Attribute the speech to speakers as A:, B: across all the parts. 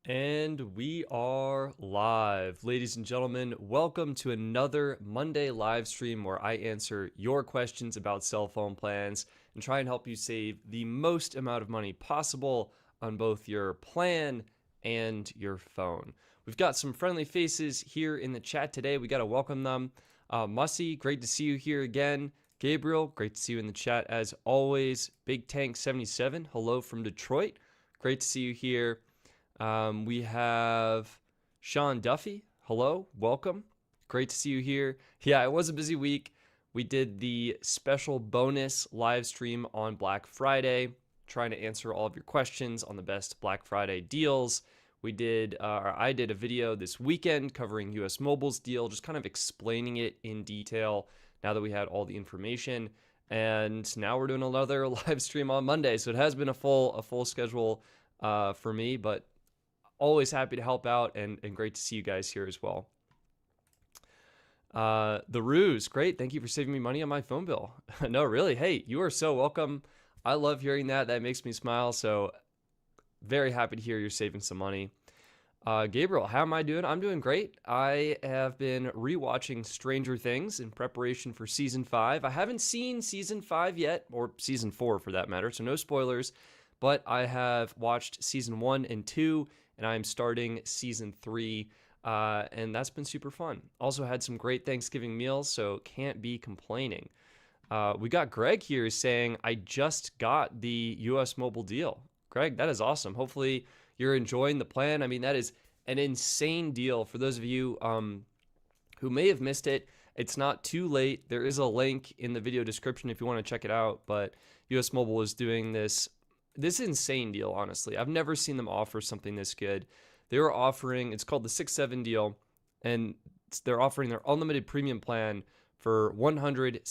A: And we are live. Ladies and gentlemen, welcome to another Monday live stream where I answer your questions about cell phone plans and try and help you save the most amount of money possible on both your plan and your phone. We've got some friendly faces here in the chat today. We got to welcome them. Mussy, great to see you here again. Gabriel, great to see you in the chat as always. Big Tank 77, hello from Detroit. Great to see you here. We have Sean Duffy. Hello, welcome. Great to see you here. Yeah, it was a busy week. We did the special bonus live stream on Black Friday, trying to answer all of your questions on the best Black Friday deals. I did a video this weekend covering US Mobile's deal, just kind of explaining it in detail now that we had all the information. And now we're doing another live stream on Monday. So it has been a full schedule for me, but always happy to help out and great to see you guys here as well. The Ruse, great. Thank you for saving me money on my phone bill. No, really. Hey, you are so welcome. I love hearing that. That makes me smile. So very happy to hear you're saving some money. Gabriel, how am I doing? I'm doing great. I have been rewatching Stranger Things in preparation for season 5. I haven't seen season 5 yet, or season 4 for that matter, so no spoilers. But I have watched season 1 and 2, and I'm starting season 3, and that's been super fun. Also had some great Thanksgiving meals, so can't be complaining. We got Greg here saying, I just got the US Mobile deal. Greg, that is awesome. Hopefully you're enjoying the plan. I mean, that is an insane deal. For those of you who may have missed it, it's not too late. There is a link in the video description if you want to check it out, but US Mobile is doing this insane deal, honestly. I've never seen them offer something this good. They were offering, it's called the 6-7 deal, and they're offering their unlimited premium plan for $167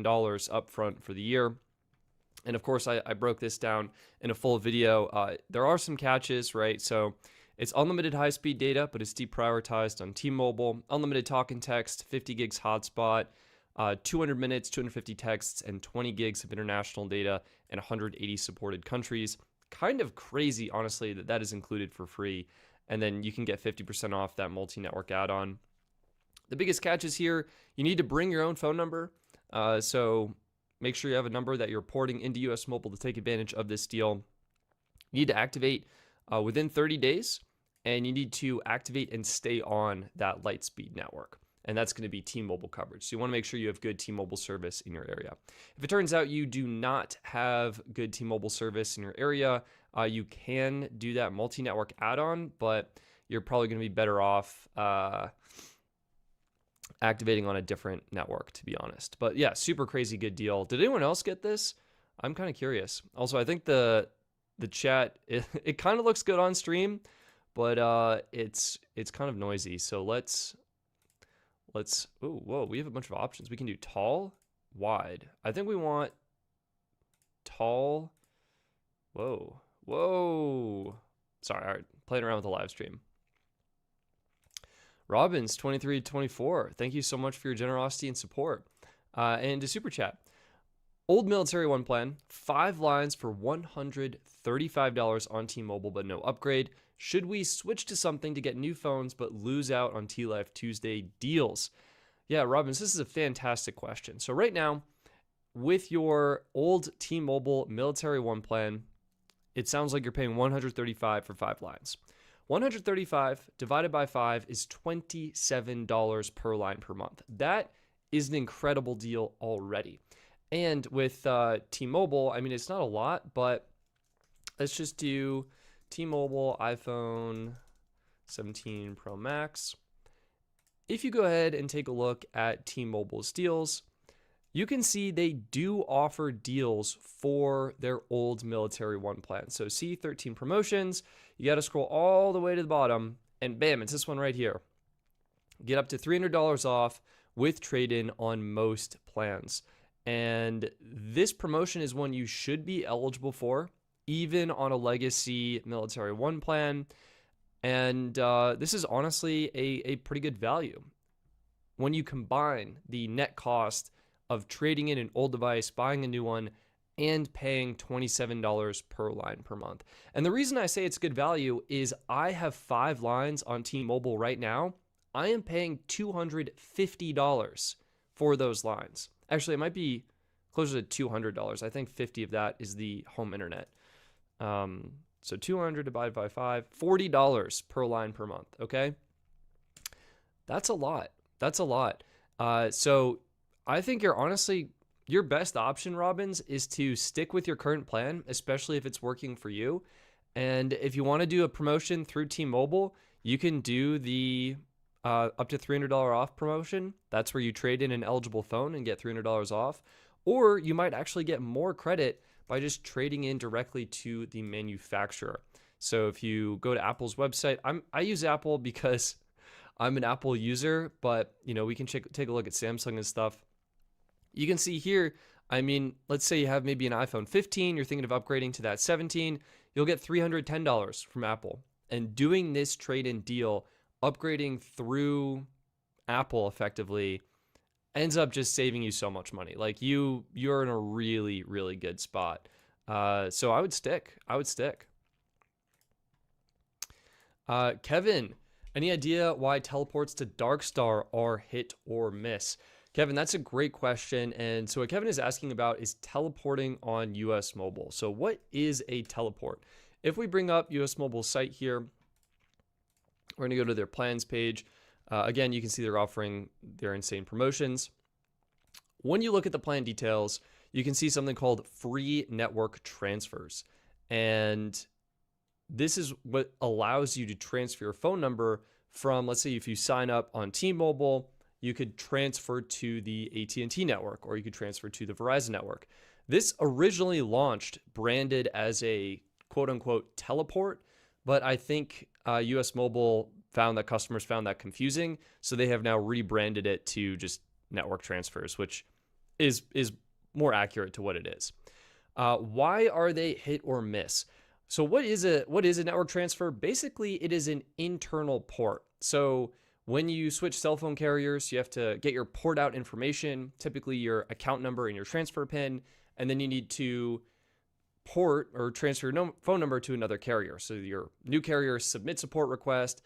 A: upfront for the year. And of course, I broke this down in a full video. There are some catches, right? So it's unlimited high-speed data, but it's deprioritized on T-Mobile. Unlimited talk and text, 50 gigs hotspot, 200 minutes, 250 texts, and 20 gigs of international data in 180 supported countries. Kind of crazy, honestly, that is included for free. And then you can get 50% off that multi-network add-on. The biggest catch is here, you need to bring your own phone number. So make sure you have a number that you're porting into US Mobile to take advantage of this deal. You need to activate within 30 days, and you need to activate and stay on that Lightspeed network. And that's going to be T-Mobile coverage. So you want to make sure you have good T-Mobile service in your area. If it turns out you do not have good T-Mobile service in your area, you can do that multi-network add-on, but you're probably going to be better off activating on a different network, to be honest. But yeah, super crazy good deal. Did anyone else get this? I'm kind of curious. Also, I think the chat, it kind of looks good on stream, but it's kind of noisy. So let's whoa, we have a bunch of options. We can do tall, wide. I think we want tall. Whoa. Sorry, all right, playing around with the live stream. Robbins 2324, thank you so much for your generosity and support. And a super chat. Old Military One plan, 5 lines for $135 on T-Mobile, but no upgrade. Should we switch to something to get new phones but lose out on T-Life Tuesday deals? Yeah, Robbins, this is a fantastic question. So right now, with your old T-Mobile Military One plan, it sounds like you're paying $135 for 5 lines. $135 divided by 5 is $27 per line per month. That is an incredible deal already. And with T-Mobile, I mean, it's not a lot, but let's just do T-Mobile iPhone 17 Pro Max. If you go ahead and take a look at T-Mobile's deals, you can see they do offer deals for their old Military One plan. So C13 promotions, you got to scroll all the way to the bottom, and bam, it's this one right here. Get up to $300 off with trade-in on most plans. And this promotion is one you should be eligible for, even on a legacy Military One plan. And this is honestly a pretty good value. When you combine the net cost of trading in an old device, buying a new one, and paying $27 per line per month. And the reason I say it's good value is I have 5 lines on T-Mobile right now. I am paying $250 for those lines. Actually, it might be closer to $200. I think 50 of that is the home internet. So 200 divided by 5, $40 per line per month, okay? That's a lot. That's a lot. So I think your best option, Robbins, is to stick with your current plan, especially if it's working for you. And if you want to do a promotion through T-Mobile, you can do the up to $300 off promotion. That's where you trade in an eligible phone and get $300 off. Or you might actually get more credit by just trading in directly to the manufacturer. So if you go to Apple's website, I use Apple because I'm an Apple user, but we can take a look at Samsung and stuff. You can see here, let's say you have maybe an iPhone 15, you're thinking of upgrading to that 17, you'll get $310 from Apple. And doing this trade-in deal, upgrading through Apple effectively, ends up just saving you so much money. Like you're in a really, really good spot. So I would stick. Kevin, any idea why teleports to Darkstar are hit or miss? Kevin, that's a great question. And so what Kevin is asking about is teleporting on US Mobile. So what is a teleport? If we bring up US Mobile's site here, we're going to go to their plans page. Again, you can see they're offering their insane promotions. When you look at the plan details, you can see something called free network transfers. And this is what allows you to transfer your phone number from, let's say if you sign up on T-Mobile, you could transfer to the AT&T network, or you could transfer to the Verizon network. This originally launched branded as a quote unquote teleport, but I think US Mobile found that customers found that confusing. So they have now rebranded it to just network transfers, which is more accurate to what it is. Why are they hit or miss? So what is a network transfer? Basically, it is an internal port. So when you switch cell phone carriers, you have to get your port out information, typically your account number and your transfer PIN, and then you need to port or transfer your phone number to another carrier. So your new carrier submits a port request.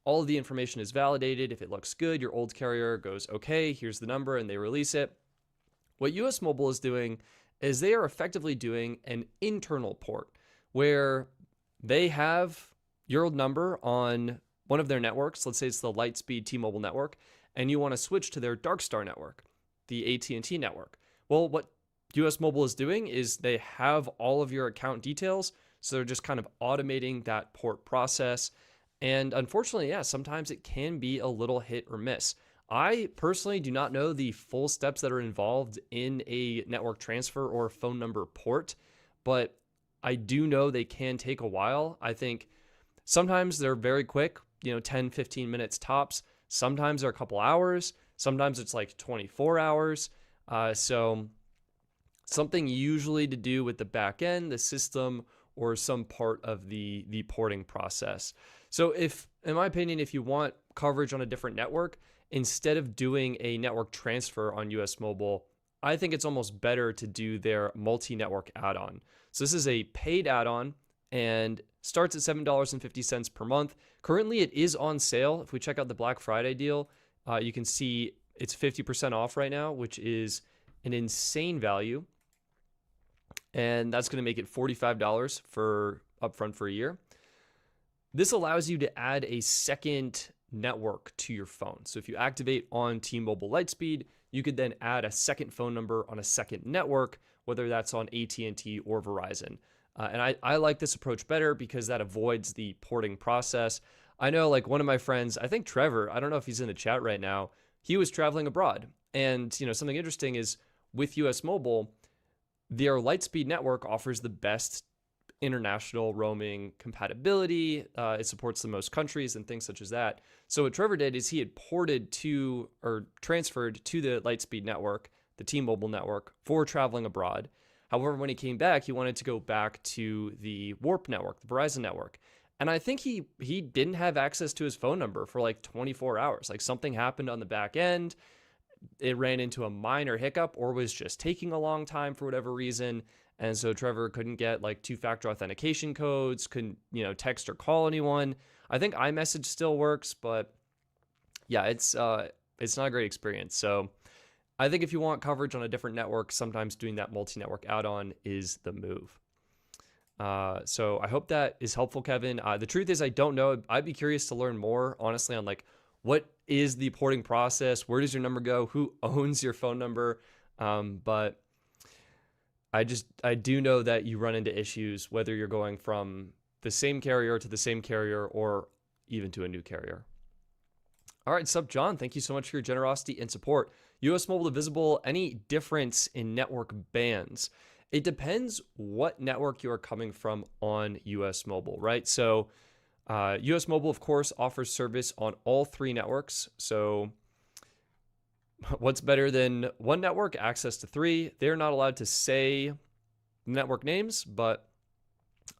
A: All of the information is validated. If it looks good, your old carrier goes, okay, here's the number, and they release it. What US Mobile is doing is they are effectively doing an internal port where they have your old number on one of their networks. Let's say it's the Lightspeed T-Mobile network, and you want to switch to their Darkstar network, the AT&T network. Well, what US Mobile is doing is they have all of your account details, so they're just kind of automating that port process. And unfortunately, yeah, sometimes it can be a little hit or miss. I personally do not know the full steps that are involved in a network transfer or phone number port, but I do know they can take a while. I think sometimes they're very quick, 10, 15 minutes tops. Sometimes they're a couple hours. Sometimes it's like 24 hours. So something usually to do with the back end, the system, or some part of the porting process. So in my opinion, if you want coverage on a different network, instead of doing a network transfer on US Mobile, I think it's almost better to do their multi-network add-on. So this is a paid add-on and starts at $7.50 per month. Currently, it is on sale. If we check out the Black Friday deal, you can see it's 50% off right now, which is an insane value. And that's going to make it $45 for upfront for a year. This allows you to add a second network to your phone. So if you activate on T-Mobile Lightspeed, you could then add a second phone number on a second network, whether that's on AT&T or Verizon. And I like this approach better because that avoids the porting process. I know like one of my friends, I think Trevor, I don't know if he's in the chat right now, he was traveling abroad. And something interesting is with US Mobile, their Lightspeed network offers the best international roaming compatibility. It supports the most countries and things such as that. So what Trevor did is he had transferred to the Lightspeed network, the T-Mobile network, for traveling abroad. However, when he came back, he wanted to go back to the Warp network, the Verizon network. And I think he didn't have access to his phone number for like 24 hours. Like something happened on the back end. It ran into a minor hiccup or was just taking a long time for whatever reason. And so Trevor couldn't get like two-factor authentication codes, couldn't, text or call anyone. I think iMessage still works, but yeah, it's not a great experience. So I think if you want coverage on a different network, sometimes doing that multi-network add-on is the move. So I hope that is helpful, Kevin. The truth is I don't know. I'd be curious to learn more, honestly, on like what is the porting process? Where does your number go? Who owns your phone number? But I do know that you run into issues whether you're going from the same carrier to the same carrier or even to a new carrier. All right, sup, John. Thank you so much for your generosity and support. US Mobile to Visible, any difference in network bands? It depends what network you are coming from on US Mobile, right? So US Mobile, of course, offers service on all three networks. So what's better than one network? Access to three. They're not allowed to say network names, but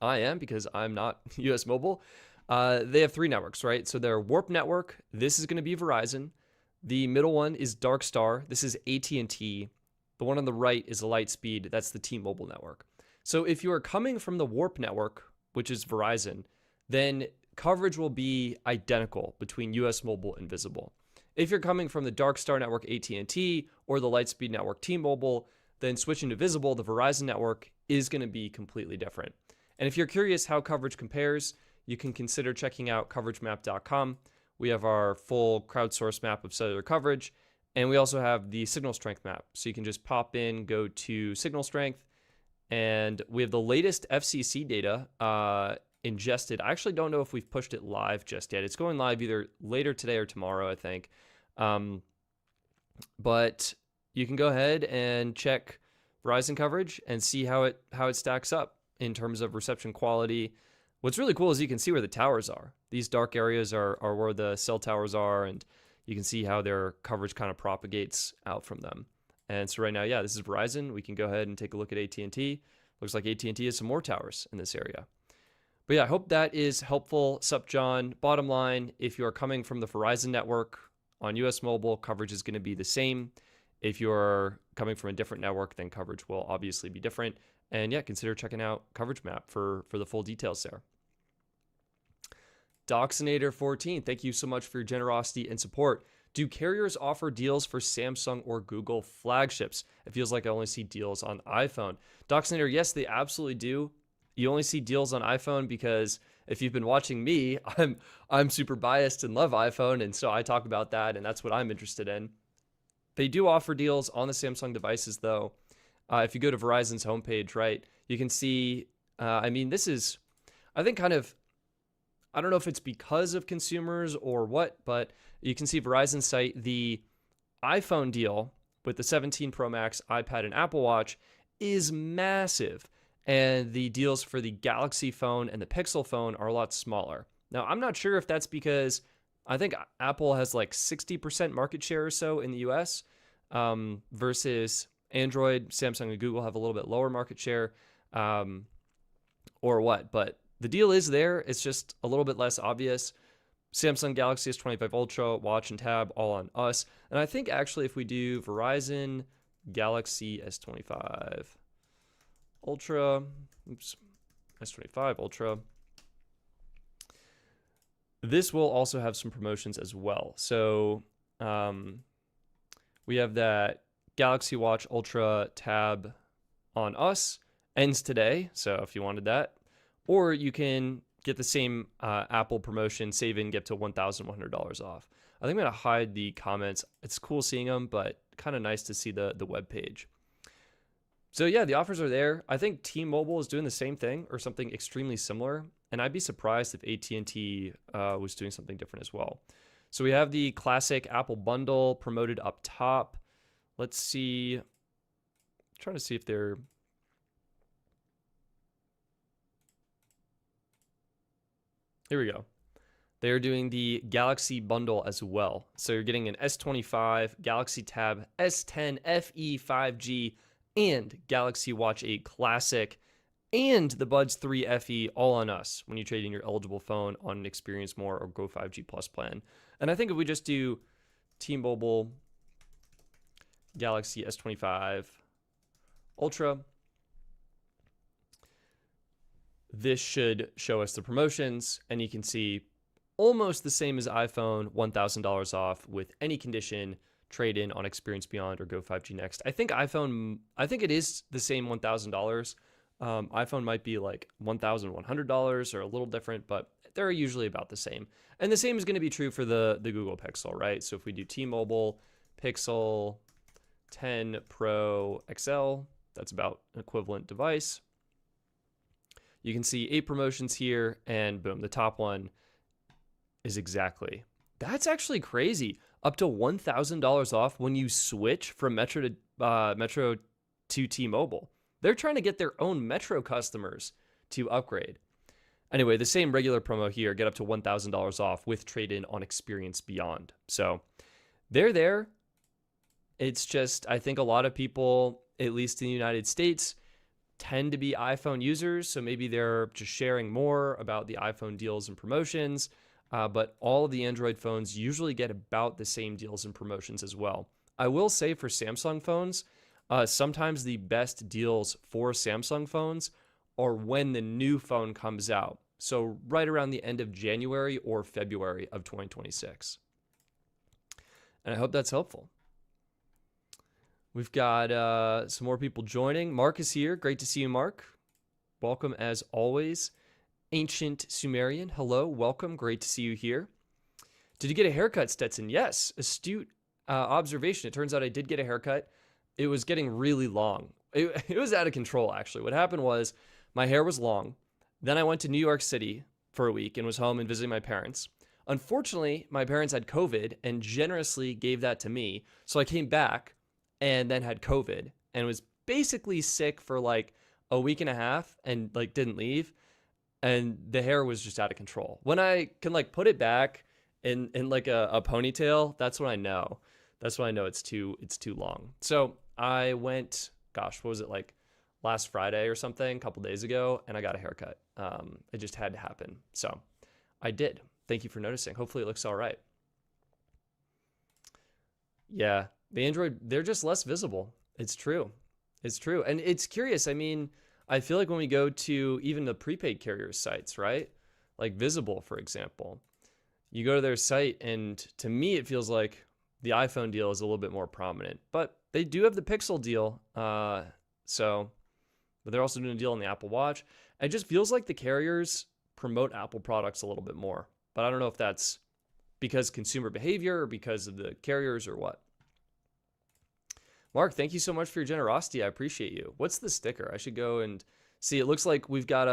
A: I am because I'm not US Mobile. They have three networks, right? So their Warp network, this is going to be Verizon. The middle one is Dark Star. This is AT&T. The one on the right is Lightspeed. That's the T-Mobile network. So if you are coming from the Warp network, which is Verizon, then coverage will be identical between US Mobile and Visible. If you're coming from the Dark Star network AT&T or the Lightspeed network T-Mobile, then switching to Visible, the Verizon network, is going to be completely different. And if you're curious how coverage compares, you can consider checking out coveragemap.com. We have our full crowdsourced map of cellular coverage, and we also have the signal strength map. So you can just pop in, go to signal strength, and we have the latest FCC data ingested. I actually don't know if we've pushed it live just yet. It's going live either later today or tomorrow, I think. But you can go ahead and check Verizon coverage and see how it stacks up in terms of reception quality. What's really cool is you can see where the towers are. These dark areas are where the cell towers are, and you can see how their coverage kind of propagates out from them. And so right now, yeah, this is Verizon. We can go ahead and take a look at AT&T. Looks like AT&T has some more towers in this area. But yeah, I hope that is helpful. Sup, John. Bottom line, if you are coming from the Verizon network on US Mobile, coverage is going to be the same. If you're coming from a different network, then coverage will obviously be different. And yeah, consider checking out Coverage Map for the full details there. Doxinator14, thank you so much for your generosity and support. Do carriers offer deals for Samsung or Google flagships? It feels like I only see deals on iPhone. Doxinator, yes, they absolutely do. You only see deals on iPhone because if you've been watching me, I'm super biased and love iPhone, and so I talk about that, and that's what I'm interested in. They do offer deals on the Samsung devices, though. If you go to Verizon's homepage, right, you can see, this is, I think, kind of, I don't know if it's because of consumers or what, but you can see Verizon site the iPhone deal with the 17 Pro Max, iPad, and Apple Watch is massive. And the deals for the Galaxy phone and the Pixel phone are a lot smaller. Now, I'm not sure if that's because I think Apple has like 60% market share or so in the US versus Android, Samsung, and Google have a little bit lower market share or what. But the deal is there. It's just a little bit less obvious. Samsung Galaxy S25 Ultra, Watch, and Tab all on us. And I think actually if we do Verizon Galaxy S25 Ultra, S25 Ultra, this will also have some promotions as well. So we have that Galaxy Watch Ultra Tab on us, ends today. So if you wanted that, or you can get the same Apple promotion, save and get to $1,100 off. I think I'm going to hide the comments. It's cool seeing them, but kind of nice to see the web page. So yeah, the offers are there. I think T-Mobile is doing the same thing or something extremely similar, and I'd be surprised if AT&T was doing something different as well. So we have the classic Apple bundle promoted up top. Let's see. I'm trying to see if they're... Here we go. They're doing the Galaxy bundle as well. So you're getting an S25, Galaxy Tab, S10, FE 5G, and Galaxy Watch 8 Classic, and the Buds 3 FE all on us when you trade in your eligible phone on an Experience More or Go 5G Plus plan. And I think if we just do T-Mobile, Galaxy S25 Ultra, this should show us the promotions, and you can see almost the same as iPhone, $1,000 off with any condition, trade in on Experience Beyond or Go 5G Next. I think it is the same $1,000. iPhone might be like $1,100 or a little different, but they're usually about the same. And the same is going to be true for the Google Pixel, right? So if we do T-Mobile, Pixel 10 Pro XL, that's about an equivalent device. You can see 8 promotions here, and boom, the top one is exactly. That's actually crazy. Up to $1,000 off when you switch from Metro to T-Mobile. They're trying to get their own Metro customers to upgrade. Anyway, the same regular promo here, get up to $1,000 off with trade-in on Experience Beyond. So they're there. It's just, I think a lot of people, at least in the United States, tend to be iPhone users. So maybe they're just sharing more about the iPhone deals and promotions. But all of the Android phones usually get about the same deals and promotions as well. I will say for Samsung phones, sometimes the best deals for Samsung phones are when the new phone comes out. So right around the end of January or February of 2026. And I hope that's helpful. We've got some more people joining. Mark is here. Great to see you, Mark. Welcome as always. Ancient Sumerian, hello, welcome. Great to see you here. Did you get a haircut, Stetson? Yes, astute observation. It turns out I did get a haircut. It was getting really long. It was out of control, actually. What happened was my hair was long. Then I went to New York City for a week and was home and visiting my parents. Unfortunately, my parents had COVID and generously gave that to me. So I came back and then had COVID and was basically sick for like a week and a half and like didn't leave. And the hair was just out of control. When I can like put it back in like a ponytail, that's when I know. That's when I know it's too long. So I went, gosh, what was it, like last Friday or something, a couple days ago, and I got a haircut. It just had to happen. So I did. Thank you for noticing. Hopefully it looks all right. Yeah, the Android, they're just less visible. It's true. It's true. And it's curious. I mean, I feel like when we go to even the prepaid carrier sites, right? Like Visible, for example, you go to their site and to me, it feels like the iPhone deal is a little bit more prominent, but they do have the Pixel deal. But they're also doing a deal on the Apple Watch. It just feels like the carriers promote Apple products a little bit more, but I don't know if that's because consumer behavior or because of the carriers or what. Mark, thank you so much for your generosity. I appreciate you. What's the sticker? I should go and see. It looks like we've got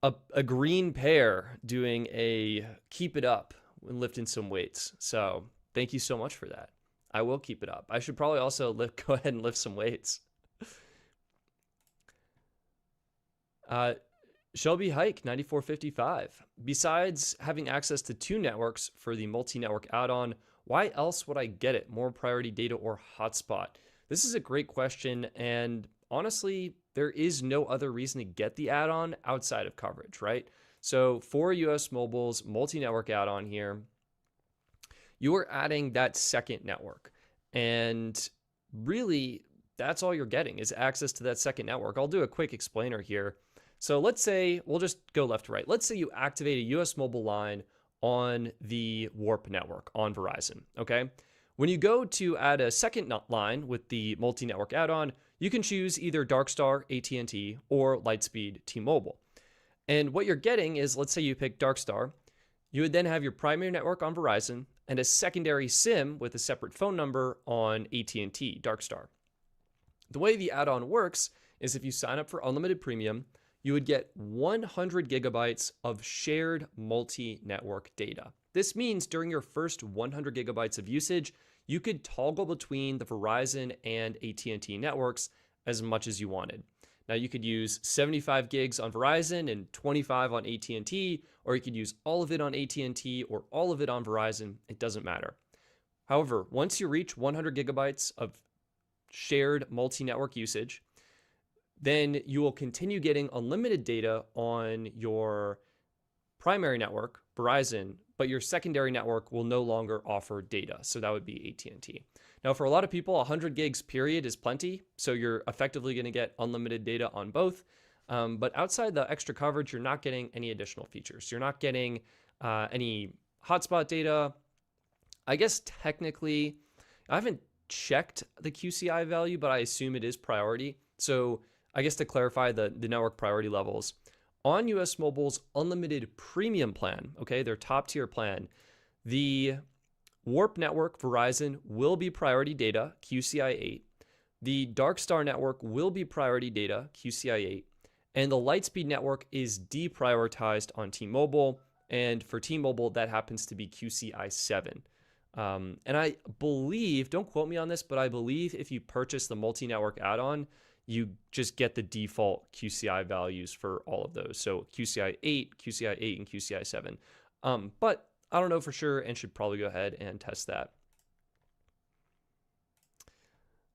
A: a green pair doing a keep it up and lifting some weights. So thank you so much for that. I will keep it up. I should probably also go ahead and lift some weights. Shelby Hike 9455. Besides having access to 2 networks for the multi-network add-on, why else would I get it? More priority data or hotspot? This is a great question, and honestly, there is no other reason to get the add-on outside of coverage, right? So for US Mobile's multi-network add-on here, you are adding that second network, and really, that's all you're getting is access to that second network. I'll do a quick explainer here. So let's say, we'll just go left to right. Let's say you activate a US Mobile line on the Warp network on Verizon, okay? When you go to add a second line with the multi-network add-on, you can choose either Darkstar, AT&T, or Lightspeed, T-Mobile. And what you're getting is, let's say you pick Darkstar, you would then have your primary network on Verizon and a secondary SIM with a separate phone number on AT&T, Darkstar. The way the add-on works is if you sign up for unlimited premium, you would get 100 gigabytes of shared multi-network data. This means during your first 100 gigabytes of usage, you could toggle between the Verizon and AT&T networks as much as you wanted. Now you could use 75 gigs on Verizon and 25 on AT&T, or you could use all of it on AT&T or all of it on Verizon. It doesn't matter. However, once you reach 100 gigabytes of shared multi-network usage, then you will continue getting unlimited data on your primary network, Verizon, but your secondary network will no longer offer data. So that would be AT&T. Now, for a lot of people, 100 gigs period is plenty. So you're effectively going to get unlimited data on both. But outside the extra coverage, you're not getting any additional features. You're not getting any hotspot data. I guess technically, I haven't checked the QCI value, but I assume it is priority. So I guess to clarify the network priority levels, on US Mobile's unlimited premium plan, okay, their top tier plan, the Warp network Verizon will be priority data, QCI 8. The Darkstar network will be priority data, QCI 8. And the Lightspeed network is deprioritized on T-Mobile. And for T-Mobile, that happens to be QCI 7. And I believe, don't quote me on this, but I believe if you purchase the multi-network add-on, you just get the default QCI values for all of those. So QCI 8, QCI 8, and QCI 7. But I don't know for sure and should probably go ahead and test that.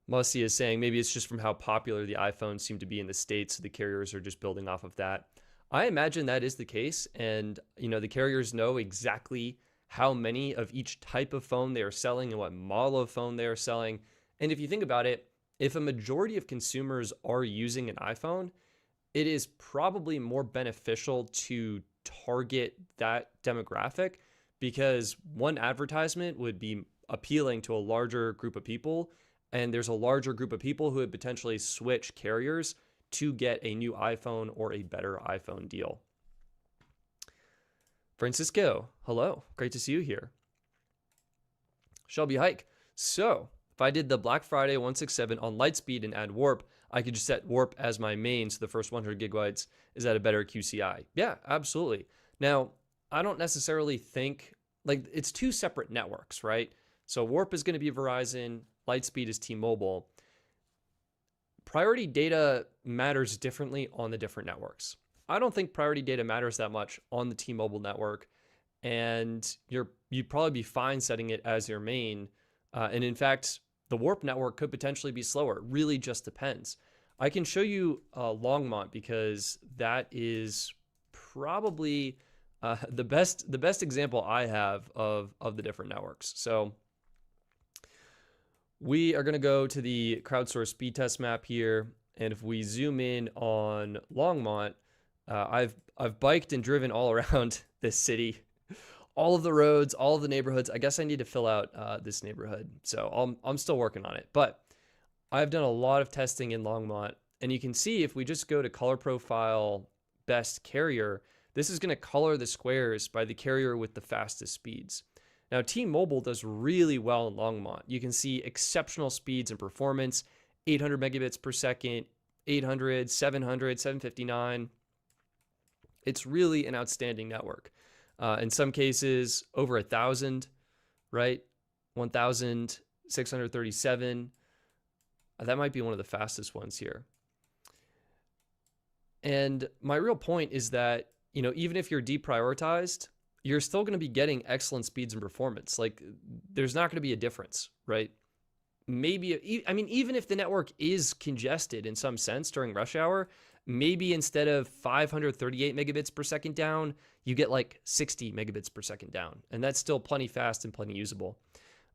A: Musty is saying maybe it's just from how popular the iPhones seem to be in the States, so the carriers are just building off of that. I imagine that is the case, and the carriers know exactly how many of each type of phone they are selling and what model of phone they are selling. And if you think about it, if a majority of consumers are using an iPhone, it is probably more beneficial to target that demographic, because one advertisement would be appealing to a larger group of people, and there's a larger group of people who would potentially switch carriers to get a new iPhone or a better iPhone deal. Francisco, hello. Great to see you here. Shelby Hike. So if I did the Black Friday 167 on Lightspeed and add Warp, I could just set Warp as my main, so the first 100 gigabytes is at a better QCI. Yeah, absolutely. Now, I don't necessarily think, it's two separate networks, right? So Warp is going to be Verizon, Lightspeed is T-Mobile. Priority data matters differently on the different networks. I don't think priority data matters that much on the T-Mobile network, and you'd probably be fine setting it as your main. And in fact, the Warp network could potentially be slower. It really just depends. I can show you Longmont, because that is probably the best example I have of the different networks. So we are going to go to the crowdsourced speed test map here, and if we zoom in on Longmont, I've biked and driven all around this city, all of the roads, all of the neighborhoods. I guess I need to fill out this neighborhood, so I'm still working on it. But I've done a lot of testing in Longmont, and you can see if we just go to color profile best carrier, this is going to color the squares by the carrier with the fastest speeds. Now, T-Mobile does really well in Longmont. You can see exceptional speeds and performance, 800 megabits per second, 800, 700, 759. It's really an outstanding network. In some cases, over 1,000, right? 1,637. That might be one of the fastest ones here. And my real point is that, even if you're deprioritized, you're still going to be getting excellent speeds and performance. There's not going to be a difference, right? Maybe, even if the network is congested in some sense during rush hour, maybe instead of 538 megabits per second down, you get 60 megabits per second down. And that's still plenty fast and plenty usable.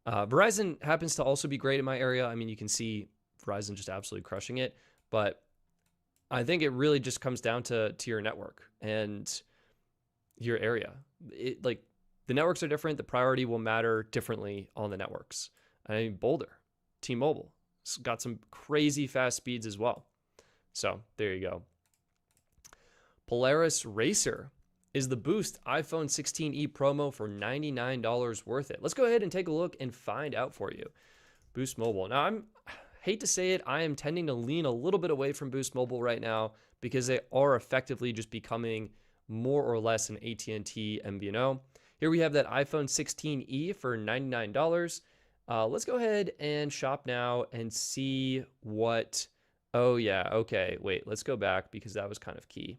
A: Verizon happens to also be great in my area. You can see Verizon just absolutely crushing it. But I think it really just comes down to your network and your area. The networks are different. The priority will matter differently on the networks. Boulder, T-Mobile, it's got some crazy fast speeds as well. So there you go. Polaris Racer. Is the Boost iPhone 16e promo for $99 worth it? Let's go ahead and take a look and find out for you. Boost Mobile. Now, hate to say it, I am tending to lean a little bit away from Boost Mobile right now, because they are effectively just becoming more or less an AT&T MVNO. Here we have that iPhone 16e for $99. Let's go ahead and shop now and see what... Oh, yeah. Okay. Wait, let's go back, because that was kind of key.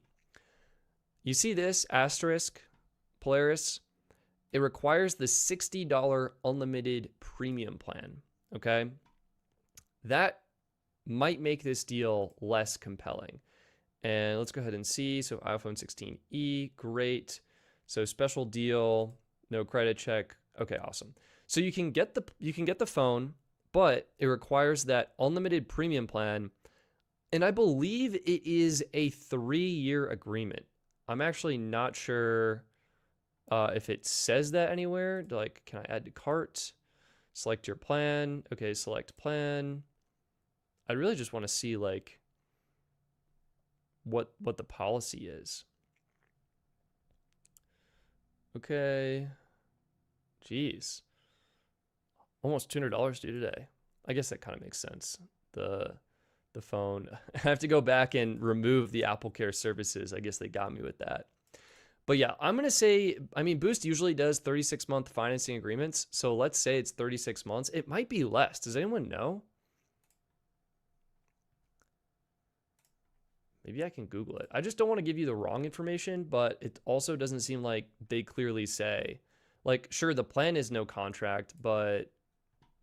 A: You see this asterisk, Polaris? It requires the $60 unlimited premium plan. Okay. That might make this deal less compelling. And let's go ahead and see. So iPhone 16e, great. So special deal, no credit check. Okay, awesome. So you can get the phone, but it requires that unlimited premium plan And I believe it is a 3-year agreement. I'm actually not sure if it says that anywhere. Like, can I add to cart? Select your plan. Okay, select plan. I really just want to see like what the policy is. Okay. Jeez. Almost $200 due today. I guess that kind of makes sense. The phone. I have to go back and remove the Apple Care services. I guess they got me with that. But yeah, I'm going to say, I mean, Boost usually does 36-month financing agreements. So let's say it's 36 months. It might be less. Does anyone know? Maybe I can Google it. I just don't want to give you the wrong information, but it also doesn't seem like they clearly say, like, sure, the plan is no contract, but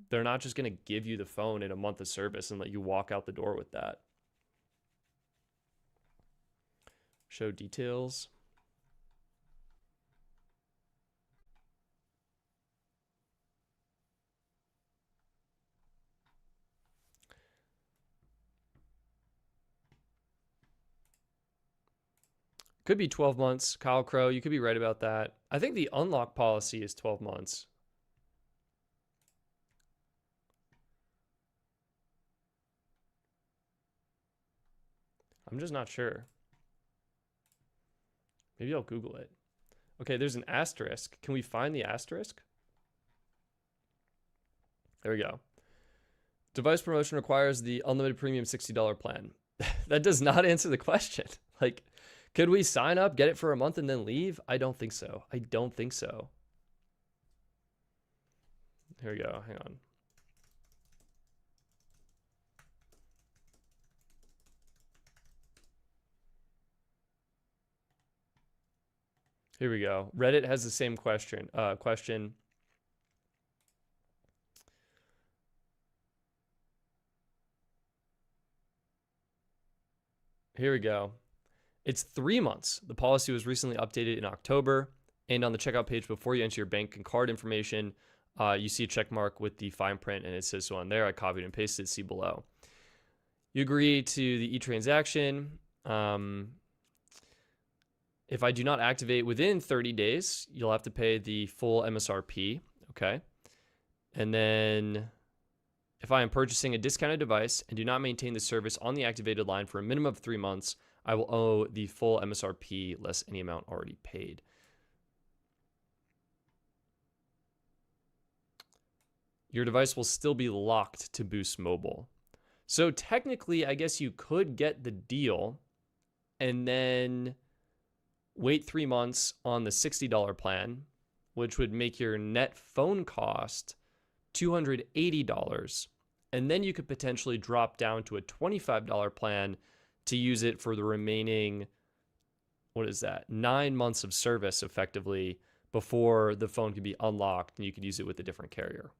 A: they're not just going to give you the phone in a month of service and let you walk out the door with that. Show details. Could be 12 months. Kyle Crow, you could be right about that. I think the unlock policy is 12 months. I'm just not sure. Maybe I'll Google it. Okay, there's an asterisk. Can we find the asterisk? There we go. Device promotion requires the unlimited premium $60 plan. That does not answer the question. Like, could we sign up, get it for a month, and then leave? I don't think so. I don't think so. Here we go. Hang on. Here we go. Reddit has the same question. Here we go. It's 3 months. The policy was recently updated in October. And on the checkout page, before you enter your bank and card information, you see a check mark with the fine print, and it says so on there. I copied and pasted it. See below. You agree to the e-transaction. If I do not activate within 30 days, you'll have to pay the full MSRP. Okay. And then if I am purchasing a discounted device and do not maintain the service on the activated line for a minimum of 3 months, I will owe the full MSRP less any amount already paid. Your device will still be locked to Boost Mobile. So technically, I guess you could get the deal and then wait 3 months on the $60 plan, which would make your net phone cost $280. And then you could potentially drop down to a $25 plan to use it for the remaining, 9 months of service effectively before the phone can be unlocked and you could use it with a different carrier.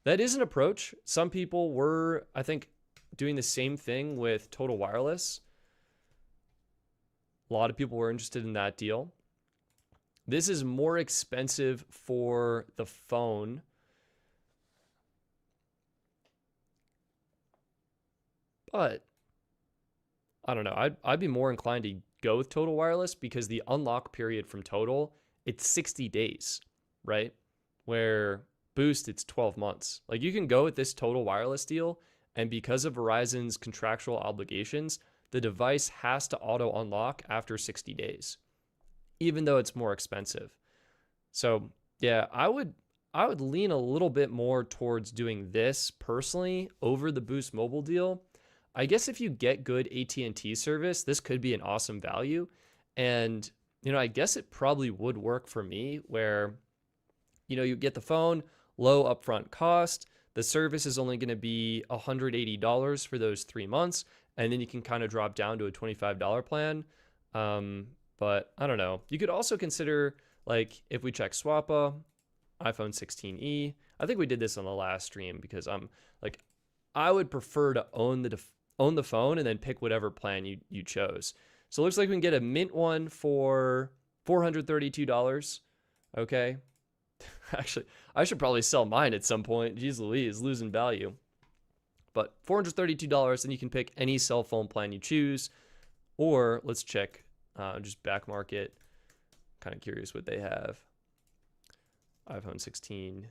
A: That is an approach. Some people were, I think, doing the same thing with Total Wireless. A lot of people were interested in that deal. This is more expensive for the phone. But I don't know. I'd be more inclined to go with Total Wireless because the unlock period from Total, it's 60 days, right? Where Boost, it's 12 months. Like, you can go with this Total Wireless deal, and because of Verizon's contractual obligations, the device has to auto unlock after 60 days, even though it's more expensive. So yeah, I would lean a little bit more towards doing this personally over the Boost Mobile deal. I guess if you get good AT&T service, this could be an awesome value. And, I guess it probably would work for me where, you get the phone, low upfront cost. The service is only going to be $180 for those 3 months. And then you can kind of drop down to a $25 plan. But I don't know. You could also consider, like, if we check Swappa, iPhone 16e. I think we did this on the last stream because I would prefer to own the phone and then pick whatever plan you chose. So it looks like we can get a mint one for $432. Okay. Actually, I should probably sell mine at some point. Jeez Louise, losing value. but $432, and you can pick any cell phone plan you choose. Or let's check just back market. Kind of curious what they have. iPhone 16e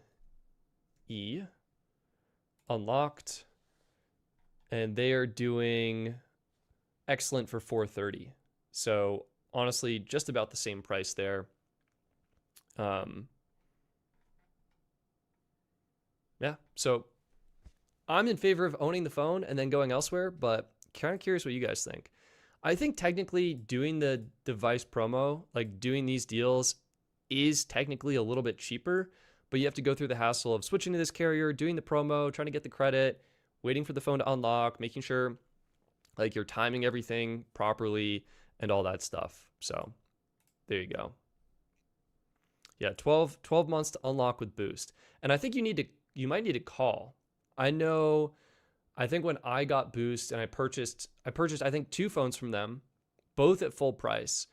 A: unlocked, and they are doing excellent for $430. So honestly, just about the same price there. Yeah, so I'm in favor of owning the phone and then going elsewhere, but kind of curious what you guys think. I think technically doing the device promo, like doing these deals, is technically a little bit cheaper, but you have to go through the hassle of switching to this carrier, doing the promo, trying to get the credit, waiting for the phone to unlock, making sure like you're timing everything properly and all that stuff. So there you go. Yeah, 12 months to unlock with Boost. And I think you might need to call. I think when I got Boost and I purchased I think 2 phones from them, both at full price.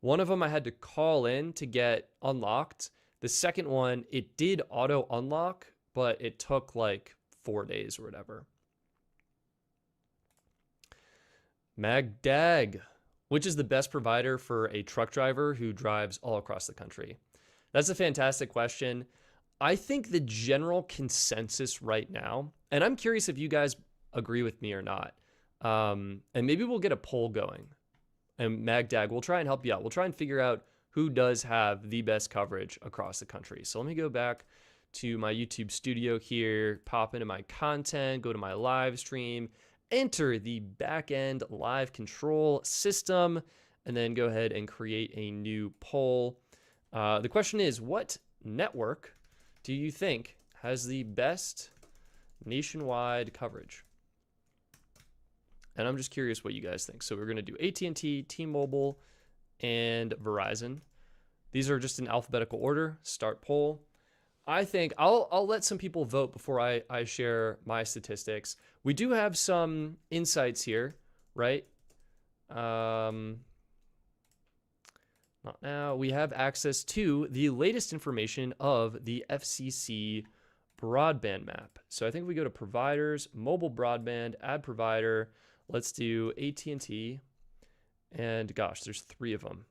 A: One of them I had to call in to get unlocked. The second one, it did auto unlock, but it took like 4 days or whatever. Magdag, which is the best provider for a truck driver who drives all across the country? That's a fantastic question. I think the general consensus right now, and I'm curious if you guys agree with me or not, and maybe we'll get a poll going. And Magdag, we'll try and help you out. We'll try and figure out who does have the best coverage across the country. So let me go back to my YouTube studio here, pop into my content, go to my live stream, enter the backend live control system, and then go ahead and create a new poll. The question is, what network do you think has the best nationwide coverage? And I'm just curious what you guys think. So we're going to do AT&T, T-Mobile, and Verizon. These are just in alphabetical order. Start poll. I think I'll let some people vote before I share my statistics. We do have some insights here, right? Not now. We have access to the latest information of the FCC broadband map. So I think we go to providers, mobile broadband, add provider. Let's do AT&T, and gosh, there's 3 of them.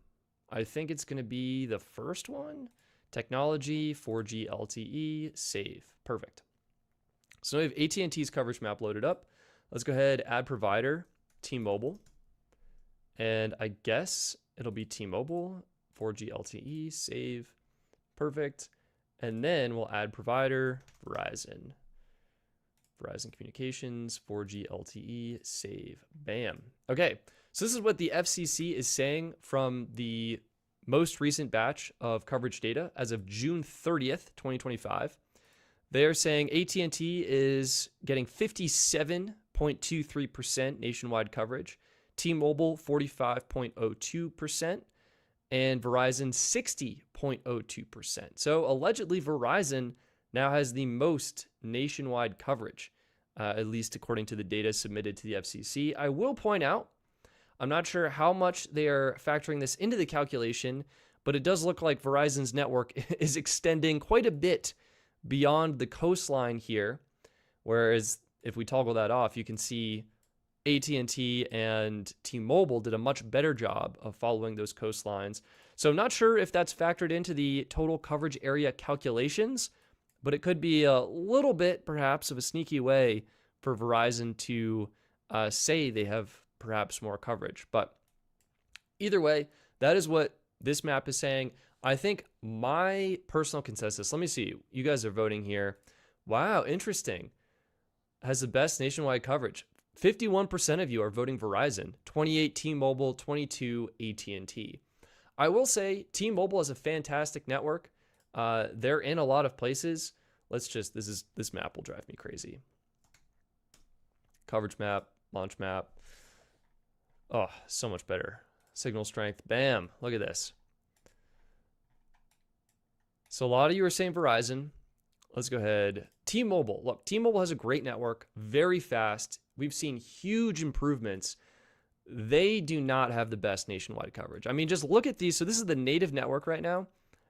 A: I think it's going to be the first one, technology, 4G LTE, save. Perfect. So we have AT&T's coverage map loaded up. Let's go ahead, add provider, T-Mobile, and I guess it'll be T-Mobile, 4G LTE, save. Perfect. And then we'll add provider, Verizon. Verizon Communications, 4G LTE, save. Bam. Okay, so this is what the FCC is saying from the most recent batch of coverage data as of June 30th, 2025. They are saying AT&T is getting 57.23% nationwide coverage, T-Mobile 45.02%, and Verizon 60.02%. So allegedly Verizon now has the most nationwide coverage, at least according to the data submitted to the FCC. I will point out, I'm not sure how much they are factoring this into the calculation, but it does look like Verizon's network is extending quite a bit beyond the coastline here, whereas if we toggle that off, you can see AT&T and T-Mobile did a much better job of following those coastlines. So I'm not sure if that's factored into the total coverage area calculations, but it could be a little bit, perhaps, of a sneaky way for Verizon to say they have perhaps more coverage. But either way, that is what this map is saying. I think my personal consensus, let me see, you guys are voting here. Wow, interesting. Has the best nationwide coverage. 51% of you are voting Verizon, 28 T-Mobile, 22 AT&T. I will say T-Mobile is a fantastic network. They're in a lot of places. This map will drive me crazy. Coverage map, launch map. Oh, so much better. Signal strength, bam, look at this. So a lot of you are saying Verizon. Let's go ahead. T-Mobile, look, T-Mobile has a great network, very fast. We've seen huge improvements. They do not have the best nationwide coverage. I mean, just look at these. So this is the native network right now.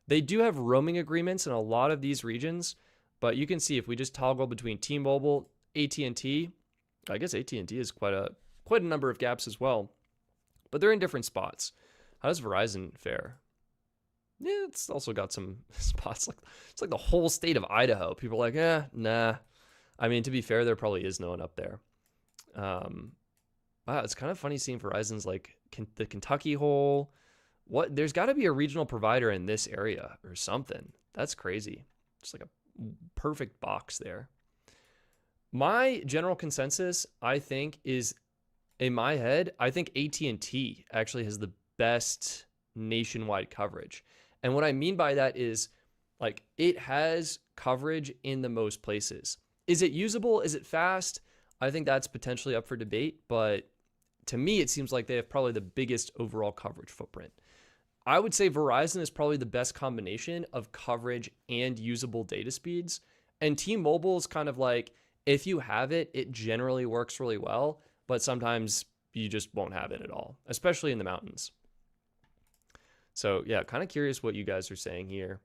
A: They do have roaming agreements in a lot of these regions, but you can see if we just toggle between T-Mobile, AT&T, I guess AT&T has quite a number of gaps as well, but they're in different spots. How does Verizon fare? Yeah, it's also got some spots like it's like the whole state of Idaho. People are like, nah. I mean, to be fair, there probably is no one up there. Wow, it's kind of funny seeing Verizon's like the Kentucky hole. What? There's got to be a regional provider in this area or something. That's crazy. Just like a perfect box there. My general consensus, I think, is in my head, I think AT&T actually has the best nationwide coverage. And what I mean by that is like it has coverage in the most places. Is it usable? Is it fast? I think that's potentially up for debate, but to me, it seems like they have probably the biggest overall coverage footprint. I would say Verizon is probably the best combination of coverage and usable data speeds. And T-Mobile is kind of like, if you have it, it generally works really well, but sometimes you just won't have it at all, especially in the mountains. So yeah, kind of curious what you guys are saying here.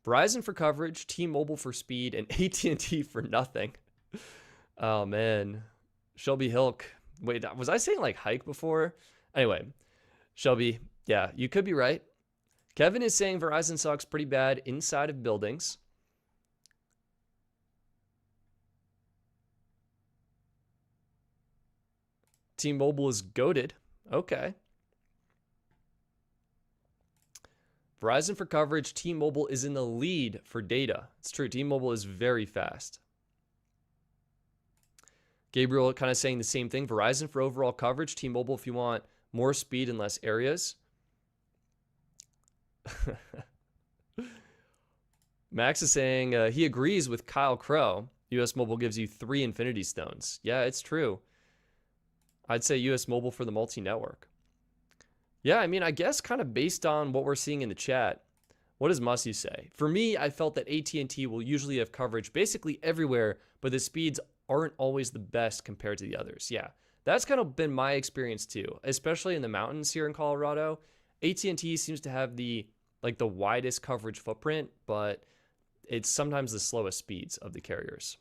A: Verizon for coverage, T-Mobile for speed, and AT&T for nothing. Oh man, Shelby Hilk. Wait, was I saying like hike before? Anyway, Shelby, yeah, you could be right. Kevin is saying Verizon sucks pretty bad inside of buildings. T-Mobile is goated. Okay. Verizon for coverage, T-Mobile is in the lead for data. It's true, T-Mobile is very fast. Gabriel kind of saying the same thing. Verizon for overall coverage, T-Mobile if you want more speed in less areas. Max is saying he agrees with Kyle Crow. US Mobile gives you 3 Infinity Stones. Yeah, it's true. I'd say US Mobile for the multi-network. Yeah, I mean, I guess kind of based on what we're seeing in the chat, what does Mussy say? For me, I felt that AT&T will usually have coverage basically everywhere, but the speeds aren't always the best compared to the others. Yeah, that's kind of been my experience too, especially in the mountains here in Colorado. AT&T seems to have the widest coverage footprint, but it's sometimes the slowest speeds of the carriers.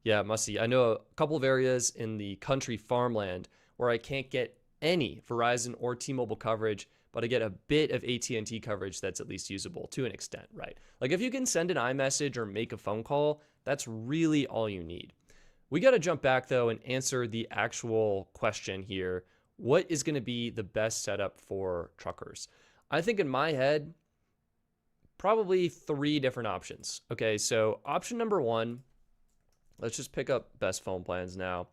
A: Yeah, Mussy. I know a couple of areas in the country farmland where I can't get any Verizon or T-Mobile coverage, but I get a bit of AT&T coverage that's at least usable to an extent, right? Like if you can send an iMessage or make a phone call, that's really all you need. We got to jump back though and answer the actual question here. What is going to be the best setup for truckers? I think in my head, probably 3 different options. Okay, so option number 1, let's just pick up best phone plans now.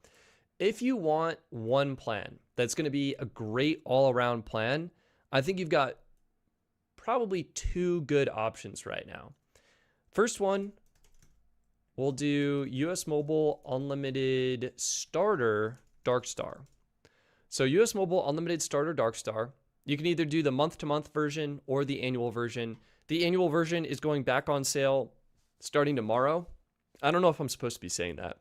A: If you want one plan that's going to be a great all-around plan, I think you've got probably 2 good options right now. First one, we'll do US Mobile Unlimited Starter Dark Star. So US Mobile Unlimited Starter Dark Star, you can either do the month-to-month version or the annual version. The annual version is going back on sale starting tomorrow. I don't know if I'm supposed to be saying that.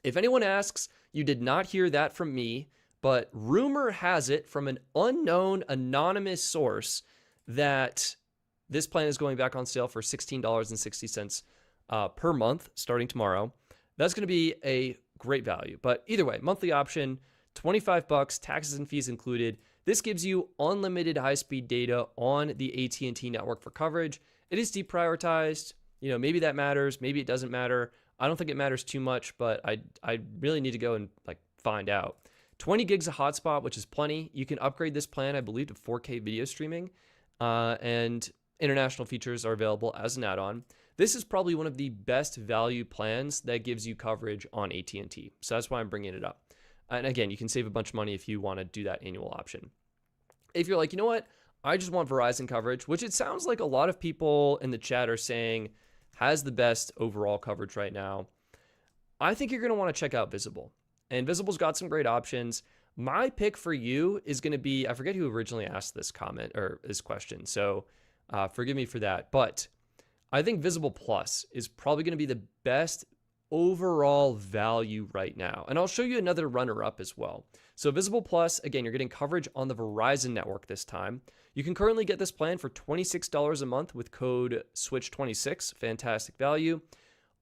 A: If anyone asks, you did not hear that from me, but rumor has it from an unknown anonymous source that this plan is going back on sale for $16.60 per month starting tomorrow. That's going to be a great value. But either way, monthly option, $25, taxes and fees included. This gives you unlimited high-speed data on the AT&T network for coverage. It is deprioritized. You know, maybe that matters, maybe it doesn't matter. I don't think it matters too much, but I really need to go and find out. 20 gigs of hotspot, which is plenty. You can upgrade this plan, I believe, to 4K video streaming, and international features are available as an add-on. This is probably one of the best value plans that gives you coverage on AT&T, so that's why I'm bringing it up. And again, you can save a bunch of money if you want to do that annual option. If you're like, you know what, I just want Verizon coverage, which it sounds like a lot of people in the chat are saying has the best overall coverage right now, I think you're going to want to check out Visible. And Visible's got some great options. My pick for you is going to be, I forget who originally asked this comment or this question, so forgive me for that. But I think Visible Plus is probably going to be the best overall value right now. And I'll show you another runner-up as well. So Visible Plus, again, you're getting coverage on the Verizon network this time. You can currently get this plan for $26 a month with code SWITCH26, fantastic value.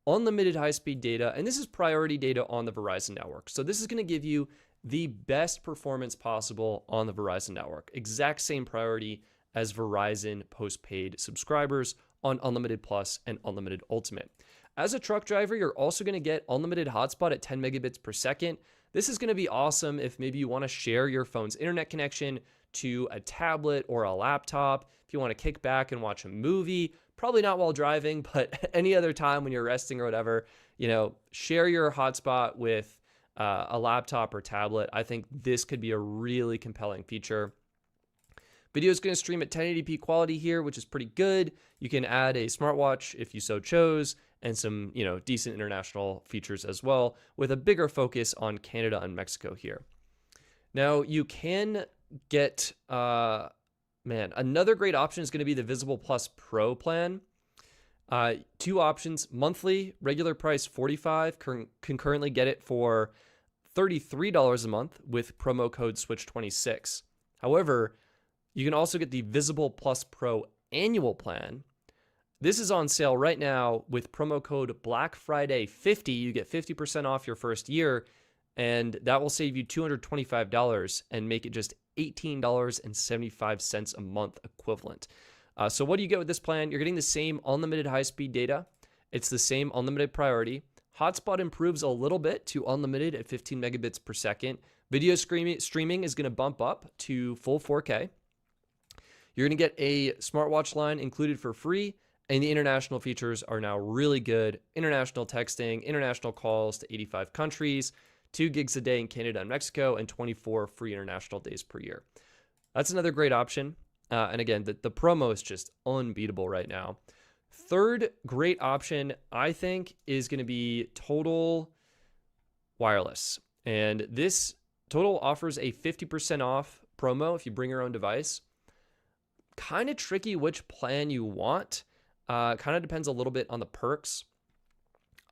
A: unlimited high-speed data, and this is priority data on the Verizon network. So this is going to give you the best performance possible on the Verizon network. Exact same priority as Verizon postpaid subscribers on Unlimited Plus and Unlimited Ultimate. As a truck driver, you're also going to get unlimited hotspot at 10 megabits per second. This is going to be awesome if maybe you want to share your phone's internet connection to a tablet or a laptop. If you want to kick back and watch a movie, probably not while driving, but any other time when you're resting or whatever, share your hotspot with a laptop or tablet. I think this could be a really compelling feature. Video is going to stream at 1080p quality here, which is pretty good. You can add a smartwatch if you so chose, and some, decent international features as well, with a bigger focus on Canada and Mexico here. Now, you can get, another great option is going to be the Visible Plus Pro plan. Two options: monthly, regular price $45, can currently get it for $33 a month with promo code SWITCH26. However, you can also get the Visible Plus Pro annual plan. This is on sale right now with promo code Black Friday 50. You get 50% off your first year, and that will save you $225 and make it just $18.75 a month equivalent. So what do you get with this plan? You're getting the same unlimited high-speed data. It's the same unlimited priority. Hotspot improves a little bit to unlimited at 15 megabits per second. Video streaming is going to bump up to full 4K. You're going to get a smartwatch line included for free, and the international features are now really good. International texting, international calls to 85 countries, 2 gigs a day in Canada and Mexico, and 24 free international days per year. That's another great option. And again, the promo is just unbeatable right now. Third great option, I think, is going to be Total Wireless. And this Total offers a 50% off promo if you bring your own device. Kind of tricky which plan you want. Kind of depends a little bit on the perks.